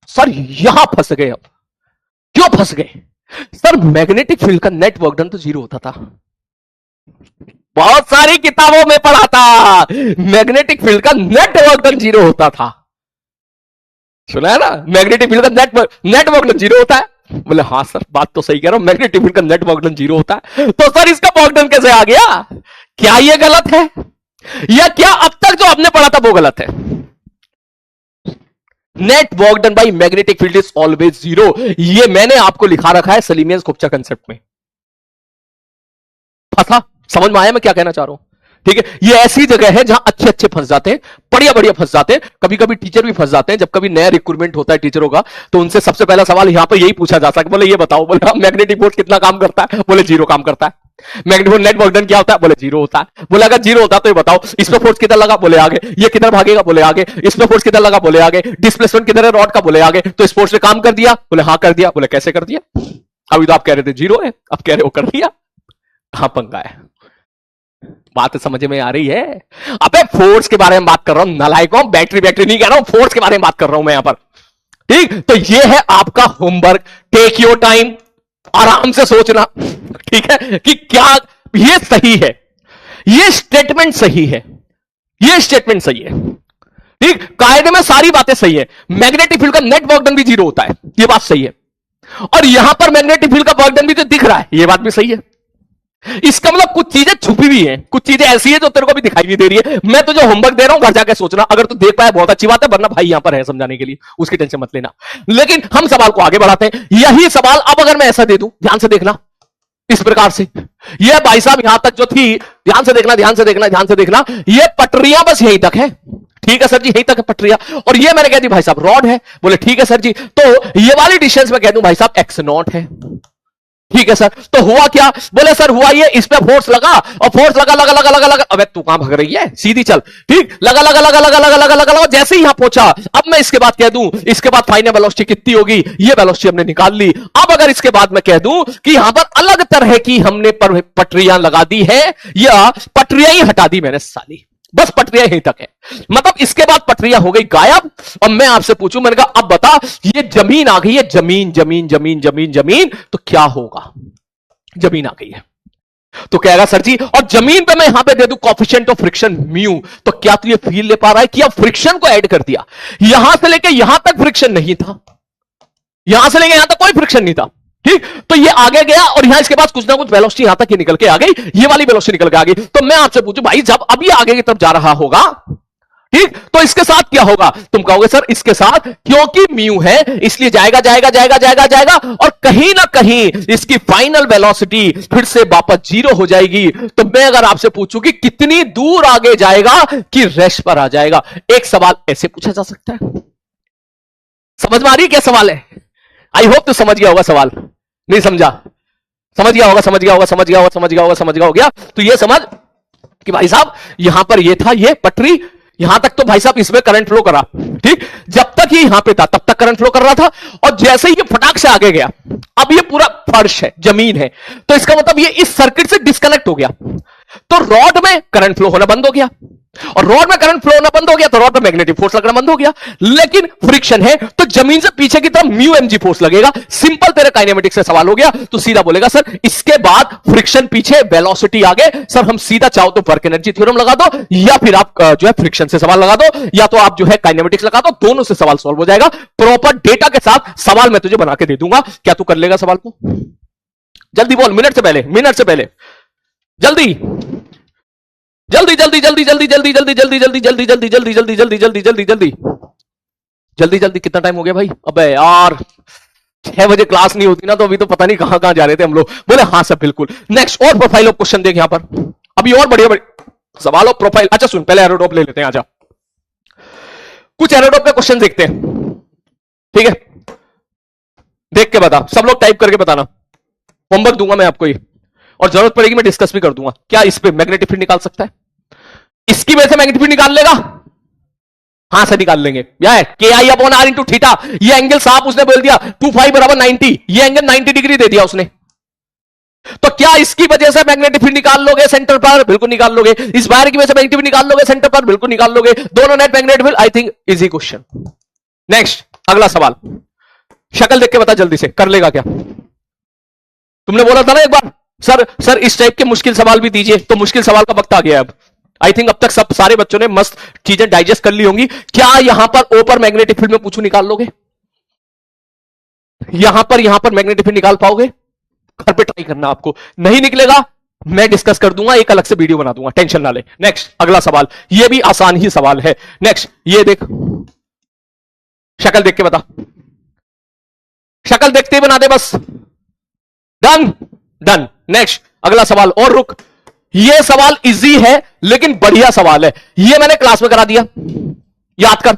Sir यहां फंस गए। अब क्यों फंस गए? सर मैग्नेटिक फील्ड का नेट वर्क डन तो जीरो होता था, बहुत सारी किताबों में पढ़ा था, मैग्नेटिक फील्ड का नेट वर्क डन जीरो होता था। सुना है ना, मैग्नेटिक फील्ड का नेट वर्क डन जीरो होता है। बोले हाँ सर बात तो सही कह रहा हूं, मैग्नेटिक फील्ड का नेट वर्क डन जीरो होता है। तो सर इसका वर्क डन कैसे आ गया? क्या ये गलत है, या क्या अब तक जो आपने पढ़ा था वो गलत है? Net work done by magnetic field is always zero, ये मैंने आपको लिखा रखा है सलीमियन-स्कोपचर कंसेप्ट में। फंसा? समझ में आया मैं क्या कहना चाह रहा हूं? ठीक है, ये ऐसी जगह है जहां अच्छे अच्छे फंस जाते हैं, बढ़िया बढ़िया फंस जाते हैं। कभी कभी टीचर भी फंस जाते हैं, जब कभी नया रिक्रूटमेंट होता है टीचरों का, तो उनसे सबसे पहला सवाल यहां पर यही पूछा जाता है, बोले ये बताओ, बोले मैग्नेटिक फोर्स कितना काम करता है? बोले जीरो काम करता है। मैग्नेटिक नेट वर्क डन क्या होता है? बोले जीरो होता है। बोले अगर जीरो होता तो ये बताओ इस पे फोर्स किधर लगा? बोले आगे। ये किधर भागेगा? बोले आगे। इस पे फोर्स किधर लगा? बोले आगे। डिस्प्लेसमेंट किधर है रॉड का? बोले आगे। तो इस फोर्स ने काम कर दिया? बोले हाँ कर दिया। बोले कैसे कर दिया? अभी तो आप कह रहे थे जीरो है, अब कह रहे हो कर दिया। हाँ पंगा है, बात समझ में आ रही है? अबे फोर्स के बारे में बात कर रहा हूं नालायकों, बैटरी नहीं कह रहा हूं, फोर्स के बारे में बात कर रहा हूं मैं यहां पर। ठीक, तो ये है आपका होमवर्क, टेक योर टाइम, आराम से सोचना, ठीक है, कि क्या ये सही है, ये स्टेटमेंट सही है, ये स्टेटमेंट सही है। ठीक, कायदे में सारी बातें सही है। मैग्नेटिक फील्ड का नेट वर्क डन भी जीरो होता है, ये बात सही है। और यहां पर मैग्नेटिक फील्ड का वर्क डन भी तो दिख रहा है, ये बात भी सही है। इसका मतलब कुछ चीजें छुपी हुई हैं, कुछ चीजें ऐसी है जो तेरे को भी दिखाई नहीं दे रही है। मैं तुझे होमवर्क दे रहा हूं, घर जाके सोचना, अगर तू देख पाया बहुत अच्छी बात है, वरना भाई यहां पर है समझाने के लिए, उसकी टेंशन मत लेना। लेकिन हम सवाल को आगे बढ़ाते हैं। यही सवाल अब अगर मैं ऐसा दे दूं, ध्यान से देखना, इस प्रकार से, ये भाई साहब यहां तक जो थी, ध्यान से देखना, ध्यान से देखना, ध्यान से देखना, ये पटरियां बस यहीं तक है। ठीक है सर जी, यहीं तक है पटरियां, और ये मैंने कह दी भाई साहब रॉड है। बोले ठीक है सर जी, तो ये वाली डिस्टेंस में कह दूं भाई साहब एक्स नॉट है। ठीक है सर, तो हुआ क्या? बोले सर हुआ ये, इस पे फोर्स लगा, और फोर्स लगा लगा लगा लगा लगा, अबे तू कहां भाग रही है, सीधी चल। ठीक, लगा लगा लगा लगा लगा लगा लगा लगा, जैसे ही यहां पहुंचा, अब मैं इसके बाद कह दूं, इसके बाद फाइनल वेलोसिटी कितनी होगी, ये वेलोसिटी हमने निकाल ली। अब अगर इसके बाद मैं कह दूं कि यहां पर अलग तरह की हमने पटरियां लगा दी है, या पटरियां ही हटा दी मैंने साली, बस पटरियां यहीं तक है, मतलब इसके बाद पटरियां हो गई गायब। और मैं आपसे पूछूं, मैंने कहा अब बता, ये जमीन आ गई है, जमीन जमीन जमीन जमीन जमीन, तो क्या होगा? जमीन आ गई है, तो कहेगा सर जी, और जमीन पे मैं यहां पे दे दूं कोएफिशिएंट ऑफ फ्रिक्शन म्यू, तो क्या तू ये फील ले पा रहा है कि अब फ्रिक्शन को ऐड कर दिया? यहां से लेके यहां तक फ्रिक्शन नहीं था, यहां से लेके यहां तक कोई फ्रिक्शन नहीं था। ठीक, तो ये आगे गया, और यहां इसके पास कुछ ना कुछ वेलोसिटी यहां तक ही निकल के आ गई, ये वाली वेलोसिटी निकल के आ गई। तो मैं आपसे पूछूं भाई, जब अभी आगे की तरफ जा रहा होगा, ठीक, तो इसके साथ क्या होगा? तुम कहोगे सर इसके साथ, क्योंकि म्यू है इसलिए जाएगा जाएगा जाएगा जाएगा जाएगा, और कहीं ना कहीं इसकी फाइनल वेलोसिटी फिर से वापस जीरो हो जाएगी। तो मैं अगर आपसे पूछूं कि कितनी दूर आगे जाएगा कि रेस्ट पर आ जाएगा, एक सवाल ऐसे पूछा जा सकता है। समझ में आ रही है क्या सवाल है? आई होप तो समझ गया होगा सवाल, नहीं समझा? समझ गया होगा, समझ गया होगा, समझ गया होगा, समझ गया होगा, समझ गया हो गया। तो ये समझ कि भाई साहब यहां पर ये था, ये पटरी, यहां तक तो भाई साहब इसमें करंट फ्लो करा, ठीक, जब तक ये यहां पे था तब तक करंट फ्लो कर रहा था, और जैसे ही ये फटाक से आगे गया, अब ये पूरा फर्श है, जमीन है, तो इसका मतलब ये इस सर्किट से डिस्कनेक्ट हो गया, तो रॉड में करंट फ्लो होना बंद हो गया, और रॉड में करंट फ्लो होना बंद हो गया, तो रॉड में मैग्नेटिक फोर्स लगना बंद हो गया। लेकिन फ्रिक्शन है, तो जमीन से पीछे की तरफ म्यू एमजी फोर्स लगेगा। सिंपल तेरे काइनेमेटिक्स से सवाल हो गया, तो सीधा बोलेगा सर इसके बाद फ्रिक्शन पीछे, वेलोसिटी आगे। सर हम सीधा चाहो तो वर्क एनर्जी थ्योरम लगा दो, या फिर आप जो है फ्रिक्शन से सवाल लगा दो, या तो आप जो है काइनेमेटिक्स लगा दो, दोनों से सवाल सॉल्व हो जाएगा। प्रॉपर डेटा के साथ सवाल मैं तुझे बना के दे दूंगा, क्या तू कर लेगा सवाल को? जल्दी बोल, मिनट से पहले, मिनट से पहले, जल्दी जल्दी जल्दी जल्दी जल्दी जल्दी जल्दी जल्दी जल्दी जल्दी जल्दी जल्दी जल्दी जल्दी जल्दी जल्दी जल्दी जल्दी जल्दी। कितना टाइम हो गया भाई? अबे यार 6 बजे क्लास नहीं होती ना, तो अभी तो पता नहीं कहां कहां जा रहे थे हम लोग। बोले हाँ सर बिल्कुल। नेक्स्ट और प्रोफाइल ऑफ क्वेश्चन देख यहां पर, अभी और बढ़िया बढ़िया सवाल ऑफ प्रोफाइल। अच्छा सुन, पहले एरोडॉप ले लेते हैं, आजा कुछ एरोडॉप के क्वेश्चन देखते हैं, ठीक है? देख के बता, सब लोग टाइप करके बताना, होमवर्क दूंगा मैं आपको ये, और जरूरत पड़ेगी मैं डिस्कस भी कर दूंगा। क्या इस पे मैग्नेटिक फील्ड निकाल सकता है? इसकी वजह से मैग्नेटिक फील्ड निकाल लेगा? हां से निकाल लेंगे। क्या के आई अपॉन आर इंटू थीटा, ये एंगल साफ उसने बोल दिया 2 फाइव बराबर 90, ये एंगल 90 डिग्री दे दिया उसने। तो क्या इसकी वजह से मैग्नेटिक फील्ड निकाल लोगे सेंटर पर? बिल्कुल निकाल लोगे। इस वायर की वजह से मैग्नेटिक फील्ड निकाल लोगे सेंटर पर? बिल्कुल निकाल लोगे। दोनों net magnetic field. I think easy question. Next अगला सवाल, शक्ल देख के बता जल्दी से, कर लेगा क्या? तुमने बोला था ना एक बार सर इस टाइप के मुश्किल सवाल भी दीजिए, तो मुश्किल सवाल का वक्त आ गया अब। आई थिंक अब तक सब सारे बच्चों ने मस्त चीजें डाइजेस्ट कर ली होंगी। क्या यहां पर ओ पर मैग्नेटिक फील्ड में पूछू निकाल लोगे? यहां पर मैग्नेटिक फील्ड निकाल पाओगे? घर पे ट्राई करना, आपको नहीं निकलेगा मैं डिस्कस कर दूंगा, एक अलग से वीडियो बना दूंगा, टेंशन ना ले। नेक्स्ट अगला सवाल, ये भी आसान ही सवाल है। नेक्स्ट ये देख, शक्ल देख के बता, शक्ल देखते ही बना दे बस। Done done. नेक्स्ट अगला सवाल, और रुक, ये सवाल इजी है लेकिन बढ़िया सवाल है, ये मैंने क्लास में करा दिया, याद कर।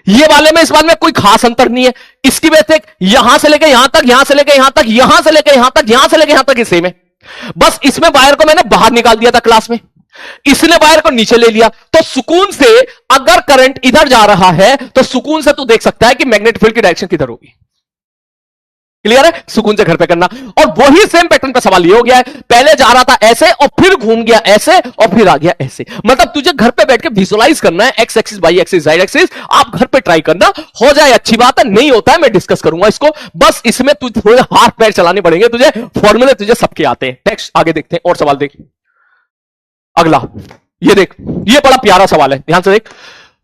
ये वाले में इस बार में कोई खास अंतर नहीं है। इसकी वजह से यहां से लेके यहां तक, यहां से लेके यहां तक, यहां से लेके यहां तक, यहां से लेके यहां तक सेम है। बस इसमें वायर को मैंने बाहर निकाल दिया था क्लास में, इसने वायर को नीचे ले लिया। तो सुकून से अगर करंट इधर जा रहा है तो सुकून से तू देख सकता है कि मैग्नेटिक फील्ड की डायरेक्शन किधर होगी। क्लियर है? सुकून से घर पे करना। और वही सेम पैटर्न का सवाल ये हो गया है, पहले जा रहा था ऐसे और फिर घूम गया ऐसे और फिर आ गया ऐसे। मतलब तुझे घर पे बैठ के विजुअलाइज करना है, X axis, Y axis, Z axis. आप घर पे ट्राई करना, हो जाए अच्छी बात है, नहीं होता है मैं डिस्कस करूंगा इसको। बस इसमें तुझे थोड़े हाथ पैर चलाने पड़ेंगे, तुझे फॉर्मूले तुझे सबके आते हैं। नेक्स्ट आगे देखते हैं और सवाल देख। अगला ये देख, ये बड़ा प्यारा सवाल है, ध्यान से देख।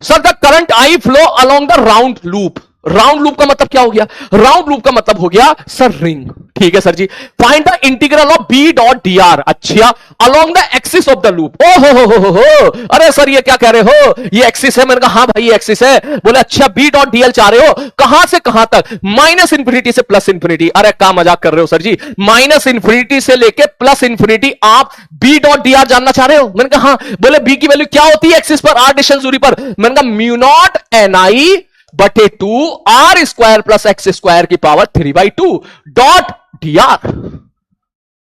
Sir the current I flow along the round loop. Round loop का मतलब क्या हो गया? राउंड लूप का मतलब हो गया सर रिंग। ठीक है sir ji. Find the integral of B dot D R. अच्छा, along the axis of the loop. ओ हो। अरे सर ये क्या कह रहे हो, ये एक्सिस है? मैंने कहा हाँ भाई ये एक्सिस है। बोले अच्छा बी डॉट डी एल चाह रहे हो, कहां से कहां तक? माइनस इंफिनिटी से प्लस इंफिनिटी। अरे क्या मजाक कर रहे हो सर जी, माइनस इंफिनिटी से लेके प्लस इंफिनिटी आप बी डॉट डी आर जानना चाह रहे हो? मैंने कहा हाँ। बोले बी की वैल्यू क्या होती है एक्सिस पर, आर डिस्टेंस दूरी पर? मैंने कहा म्यू नॉट एन आई बटे 2 R square plus X square की पावर 3/2 डॉट डी आर।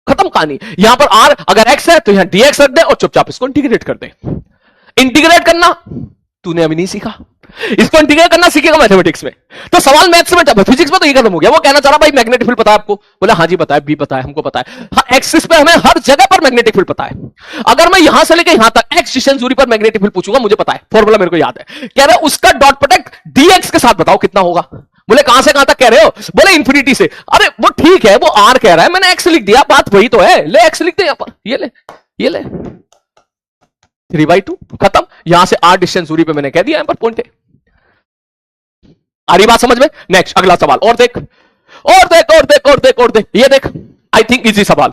खत्म कहानी। यहां पर आर अगर एक्स है तो यहां डी एक्स रख दे और चुपचाप इसको इंटीग्रेट कर दे। इंटीग्रेट करना तूने अभी नहीं सीखा, इसको इंटीग्रेट करना सीखेगा मैथमेटिक्स में। तो सवाल मैथ्स में, फिजिक्स में तो ये खत्म हो गया। वो कहना चाह रहा भाई मैग्नेटिक फील्ड पता है आपको? बोला हाँ जी पता है, बी पता है, हमको पता है। एक्सिस पे हमें हर जगह पर मैग्नेटिक फील्ड पता है। अगर मैं यहां से लेकर यहां तक एक्स डिस्टेंस दूरी पर मैग्नेटिक फील्ड पूछूंगा, मुझे पता है, फॉर्मूला मेरे को याद है। कह रहे उसका डॉट प्रोडक्ट डीएक्स के साथ बताओ कितना होगा। बोले कहां से कहां तक कह रहे हो? बोले इंफिनिटी से। अरे वो ठीक है, वो आर कह रहा है, मैंने एक्स लिख दिया, बात वही तो है। ले एक्स लिख दे यहां पर, ये ले 3/2 खत्म। यहां से आर डिस्टेंस दूरी पे मैंने कह दिया, यहां पर पॉइंट है। आ रही बात समझ में? नेक्स्ट अगला सवाल, और देख और देख और देख और देख और देख, ये देख आई थिंक इजी सवाल।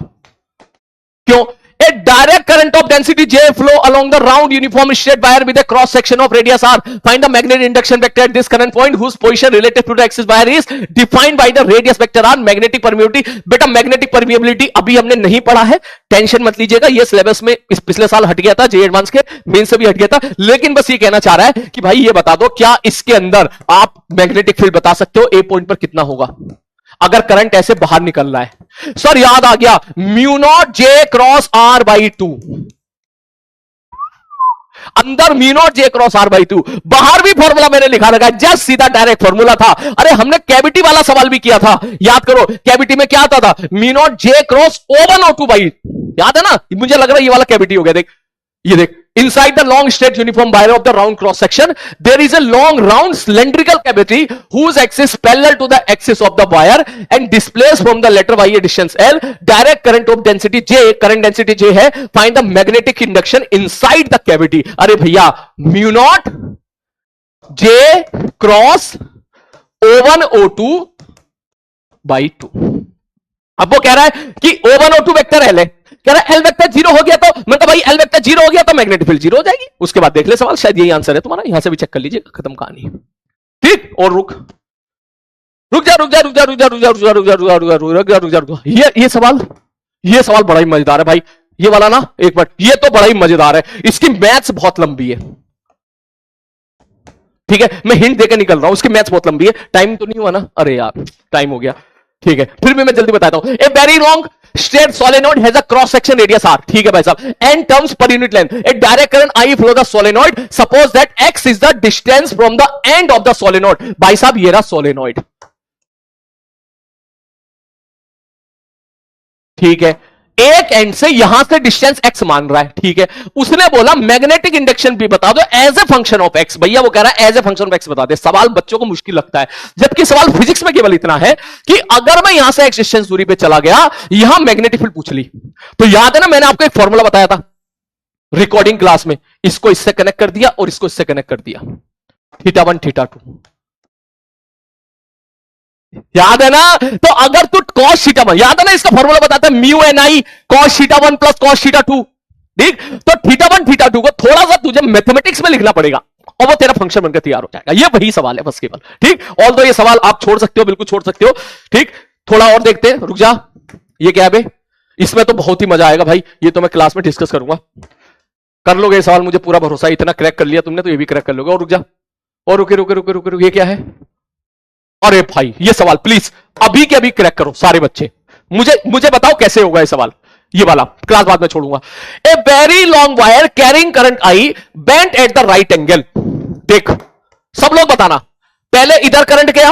क्यों? A direct current of density J flow along the round uniform straight wire with a cross section of radius R. Find the magnetic induction vector at this current point whose position relative to the axis wire is defined by the radius vector R. Magnetic permeability, बेटा magnetic permeability अभी हमने नहीं पढ़ा है, tension मत लीजिएगा। ये syllabus में इस पिछले साल हट गया था, जे एडवांस के मेन से भी हट गया था। लेकिन बस ये कहना चाह रहा है कि भाई ये बता दो, क्या इसके अंदर आप मैग्नेटिक फील्ड बता सकते हो ए पॉइंट पर कितना होगा अगर करंट ऐसे बाहर निकल रहा है? सर याद आ गया, mu naught J cross R by 2। अंदर mu naught J cross R by 2, बाहर भी फॉर्मूला मैंने लिखा रखा है, जस्ट सीधा डायरेक्ट फॉर्मूला था। अरे हमने कैविटी वाला सवाल भी किया था, याद करो। कैविटी में क्या आता था? Mu naught J cross O1 O2 by, याद है ना? मुझे लग रहा है ये वाला कैविटी हो गया। देख ये देख, inside the long straight uniform wire of the round cross section there is a long round cylindrical cavity whose axis parallel to the axis of the wire and displaced from the letter y a distance L. Direct current of density J, current density J है, find the magnetic induction inside the cavity. अरे भैया mu naught J cross O1 O2 by 2। अब वो कह रहा है कि O1 O2 vector L है, कह रहा है एल वेक्टर 0 हो गया तो मतलब भाई एल वेक्टर 0 हो गया तो मैग्नेटिक फील्ड 0 हो जाएगी। उसके बाद देख ले सवाल, शायद यही आंसर है तुम्हारा, यहां से भी चेक कर लीजिए, खत्म कहानी। ठीक, और रुक जा। ये सवाल बड़ा ही मजेदार है भाई, ये वाला ना, एक बार ये तो बड़ा ही मजेदार है। इसकी मैथ्स बहुत लंबी है। ठीक है, मैं हिंट देकर निकल रहा हूं, उसकी मैथ्स बहुत लंबी है, टाइम तो नहीं हुआ ना, अरे यार टाइम हो गया, ठीक है, फिर भी मैं जल्दी बताता हूं। A very long straight solenoid has a cross section radius R, ठीक है भाई साहब, and terms per unit length, a direct current I flow the solenoid, suppose that X is the distance from the end of the solenoid. भाई साहब ये रहा solenoid, ठीक है, एक एंड से यहां से डिस्टेंस एक्स मान रहा है, ठीक है, उसने बोला मैग्नेटिक इंडक्शन भी बता दो as a function of X. भैया वो कह रहा है as a function of X बता दे। सवाल बच्चों को मुश्किल लगता है, जबकि सवाल फिजिक्स में केवल इतना है कि अगर मैं यहां से एक्स डिस्टेंस दूरी पे चला गया, यहां मैग्नेटिक फील्ड पूछ ली, तो याद है ना मैंने आपको एक फॉर्मूला बताया था रिकॉर्डिंग क्लास में, इसको इससे कनेक्ट कर दिया और इसको इससे कनेक्ट कर दिया, θ1 θ2, याद है ना। तो अगर तू cos θ1, याद है ना इसका फॉर्मूला बताता है म्यू एन आई cos θ1 प्लस cos θ2, ठीक, तो θ1 θ2 को थोड़ा सा तुझे मैथमेटिक्स में लिखना पड़ेगा और वो तेरा फंक्शन बनकर तैयार हो जाएगा। ये वही सवाल है बस केवल, ठीक, और तो ये सवाल आप छोड़ सकते हो, बिल्कुल छोड़ सकते हो, ठीक। थोड़ा और देखते हैं, रुक जा, ये क्या है बे, इसमें तो बहुत ही मजा आएगा भाई, ये तो मैं क्लास में डिस्कस करूंगा, कर लोगे ये सवाल, मुझे पूरा भरोसा है, इतना क्रैक कर लिया तुमने तो ये भी क्रैक कर लोगे। और रुक जा, और रुके रुके रुके रुके, ये क्या है, अरे भाई ये सवाल प्लीज अभी के अभी क्रैक करो सारे बच्चे, मुझे मुझे बताओ कैसे होगा ये सवाल, ये वाला क्लास बाद में छोड़ूंगा। ए very long wire carrying current I bent at the right angle, देख सब लोग बताना, पहले इधर करंट गया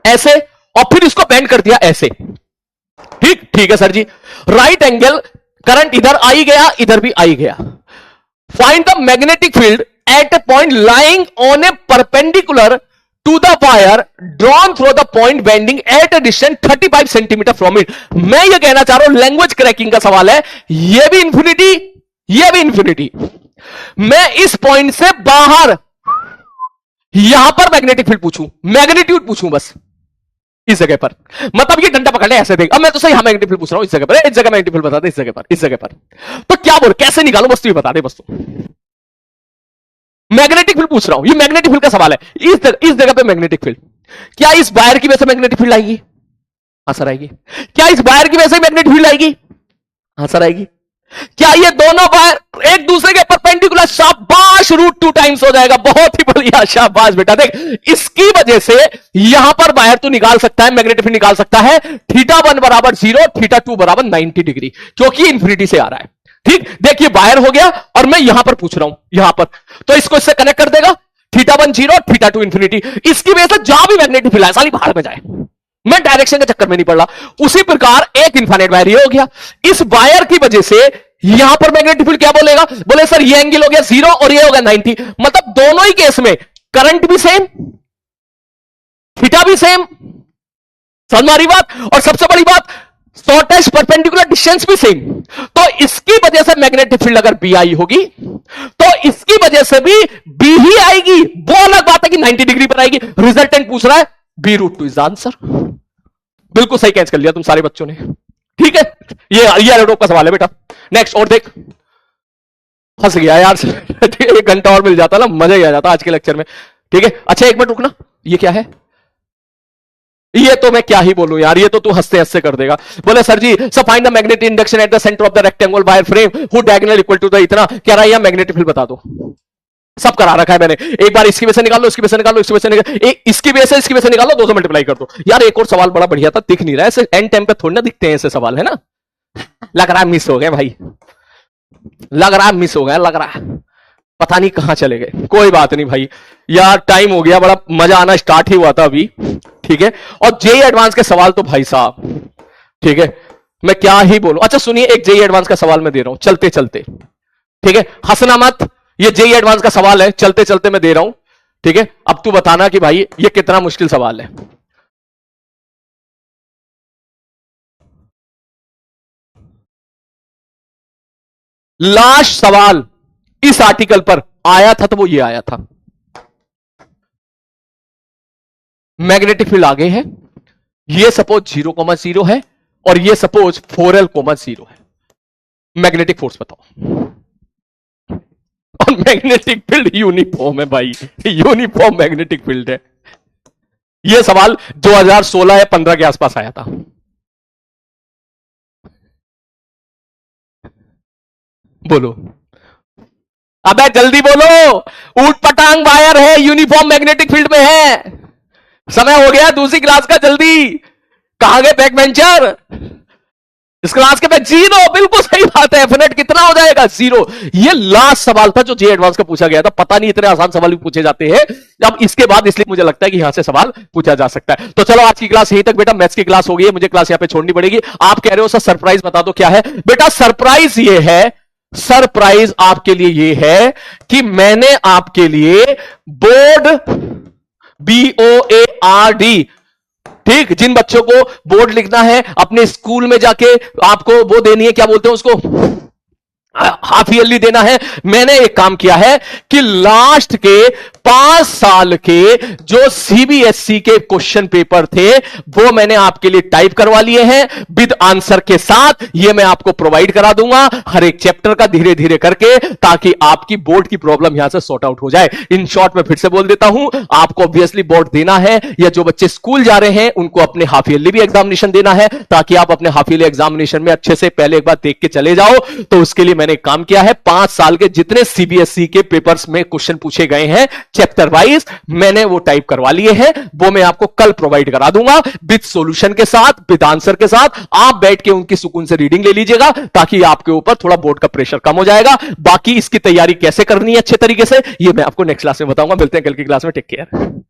ऐसे और फिर इसको बेंड कर दिया ऐसे, ठीक, ठीक है sir ji, right angle current इधर आई गया इधर भी आई गया, find the magnetic field at a point lying on a perpendicular to the wire drawn through the point bending at a distance 35 centimetre from it. मैं ये कहना चाह रहा हूं लैंग्वेज क्रैकिंग का सवाल है, ये भी इंफिनिटी ये भी इंफिनिटी, मैं इस पॉइंट से बाहर यहां पर मैग्नेटिक फील्ड पूछूं, मैग्नीट्यूड पूछूं बस इस जगह पर, मतलब ये डंडा पकड़ ले ऐसे देख, अब मैं तो सही मैग्नेटिक फील्ड पूछ रहा हूं इस जगह पर, इस जगह मैग्नेटिक फील्ड बता दे, इस जगह पर, इस जगह पर, तो क्या बोल कैसे निकालू बस तू बता दे, बस तू मैग्नेटिक फील्ड पूछ रहा हूं, ये मैग्नेटिक फील्ड का सवाल है, इस जगह पे मैग्नेटिक फील्ड, क्या इस वायर की वजह से मैग्नेटिक फील्ड आएगी, हाँ सर आएगी, क्या इस वायर की वजह से मैग्नेटिक फील्ड आएगी, हाँ सर आएगी, क्या ये दोनों वायर एक दूसरे के परपेंडिकुलर, शाबाश, रूट 2 टाइम्स हो जाएगा, बहुत ही बढ़िया, शाबाश बेटा, देख इसकी वजह से यहां पर वायर तो निकाल सकता है, मैग्नेटिक फील्ड निकाल सकता है, θ1 बराबर 0, θ2 बराबर 90 डिग्री, क्योंकि इंफिनिटी से आ रहा है, ठीक, देखिए वायर हो गया और मैं यहां पर पूछ रहा हूं यहां पर, तो इसको इससे कनेक्ट कर देगा, θ1 0 θ2 इंफिनिटी, इसकी वजह से जहां भी मैग्नेटिक फील्ड है साली बाहर में जाए, मैं डायरेक्शन के चक्कर में नहीं पड़ रहा। उसी प्रकार एक इनफाइनाइट वायर ये हो गया, इस वायर की वजह से यहां पर मैग्नेटिक फील्ड क्या बोलेगा, बोले सर ये एंगल हो गया 0 और ये हो गया 90, मतलब दोनों ही केस में करंट भी सेम, थीटा भी सेम, समझ में आ रही बात, और सबसे बड़ी बात शॉर्टेस्ट परपेंडिकुलर डिस्टेंस भी सेम, तो इसकी वजह से मैग्नेटिक फील्ड अगर बी आई होगी तो इसकी वजह से भी बी ही आएगी, वो अलग बात है कि 90 डिग्री पर आएगी। रिजल्टेंट पूछ रहा है बी रूट 2 इज आंसर, बिल्कुल सही कैच कर लिया तुम सारे बच्चों ने, ठीक है, ये एरोडोप का सवाल है बेटा। नेक्स्ट और देख, फंस गया यार एक घंटा और मिल जाता ना, मजा ही आ जाता आज के लेक्चर में, ठीक है। अच्छा एक मिनट रुकना, ये क्या है, ये तो मैं क्या ही बोलूं यार, ये तो तू हंसते हंसते कर देगा। बोले sir ji so find the magnetic induction at the centre of the rectangular wire frame who diagonal equal to the इतना, कह रहा है यहां मैग्नेटिक फील्ड बता दो, सब करा रखा है मैंने, एक बार इसकी वजह से निकाल लो, इसकी वजह से निकाल लो, इसकी वजह से निकाल, इसकी वजह से निकाल लो, 2 से मल्टीप्लाई कर दो। यार एक और सवाल बड़ा बढ़िया था, दिख नहीं रहा है ऐसे, एंड टाइम पे थोड़ी ना दिखते हैं ऐसे सवाल, है ना, लग रहा है मिस हो गए भाई, लग रहा है मिस हो गया, लग रहा है पता नहीं कहां चले गए, कोई बात नहीं भाई, यार टाइम हो गया, बड़ा मजा आना स्टार्ट ही हुआ था अभी, ठीक है। और जेई एडवांस के सवाल तो भाई साहब, ठीक है, मैं क्या ही बोलूं। अच्छा सुनिए, एक जेई एडवांस का सवाल मैं दे रहा हूं चलते चलते, ठीक है, हंसना मत, ये जेई एडवांस का सवाल है, चलते चलते मैं दे रहा हूं, ठीक है। अब तू बताना कि भाई ये कितना मुश्किल सवाल है। लास्ट सवाल इस आर्टिकल पर आया था तो वो ये आया था, मैग्नेटिक फील्ड आगे है, ये सपोज 0,0 है और ये सपोज 4L,0 है, मैग्नेटिक फोर्स बताओ, और मैग्नेटिक फील्ड यूनिफॉर्म है भाई, यूनिफॉर्म मैग्नेटिक फील्ड है। यह सवाल 2016 या 15 के आसपास आया था। बोलो, अबे जल्दी बोलो, ऊट पटांग वायर है, यूनिफॉर्म मैग्नेटिक फील्ड में है। समय हो गया दूसरी क्लास का, जल्दी। कहां गए बैक बेंचर? इस क्लास के बाद 0, बिल्कुल सही बात है। एफनेट कितना हो जाएगा? 0। ये लास्ट सवाल था जो जे एडवांस का पूछा गया था। पता नहीं इतने आसान सवाल भी पूछे जाते हैं अब इसके बाद, इसलिए मुझे लगता है कि यहां से सवाल पूछा जा सकता है। तो चलो आज की क्लास यहीं तक बेटा, मैथ्स की क्लास हो गई है, मुझे क्लास यहां पे छोड़नी पड़ेगी। आप कह रहे हो सर सरप्राइज बता दो, क्या है बेटा? सरप्राइज ये है, सरप्राइज आपके लिए ये है कि मैंने आपके लिए बोर्ड, BOARD, ठीक, जिन बच्चों को बोर्ड लिखना है अपने स्कूल में जाके आपको वो देनी है, क्या बोलते हैं उसको, हाफ ईयरली देना है। मैंने एक काम किया है कि लास्ट के 5 साल के जो CBSE के क्वेश्चन पेपर थे वो मैंने आपके लिए टाइप करवा लिए हैं विद आंसर के साथ। ये मैं आपको प्रोवाइड करा दूंगा हर एक चैप्टर का धीरे धीरे करके, ताकि आपकी बोर्ड की प्रॉब्लम यहां से सॉर्ट आउट हो जाए। इन शॉर्ट में फिर से बोल देता हूं, आपको ऑब्वियसली बोर्ड देना है, या जो बच्चे स्कूल जा रहे हैं उनको अपने हाफ ईयरली भी एग्जामिनेशन देना है, ताकि आप अपने हाफ ईयरली एग्जामिनेशन में अच्छे से पहले एक बार देख के चले जाओ। तो उसके लिए मैंने काम किया है, 5 साल के जितने CBSE के पेपर्स में क्वेश्चन पूछे गए हैं चैप्टर वाइज, मैंने वो टाइप करवा लिए हैं। वो मैं आपको कल प्रोवाइड करा दूंगा विद सॉल्यूशन के साथ, विद आंसर के साथ। आप बैठ के उनकी सुकून से रीडिंग ले लीजिएगा, ताकि आपके ऊपर थोड़ा बोर्ड का प्रेशर कम हो जाएगा। बाकी इसकी तैयारी कैसे करनी है अच्छे तरीके से, ये मैं आपको नेक्स्ट क्लास में बताऊंगा। मिलते हैं कल की क्लास में, टेक केयर।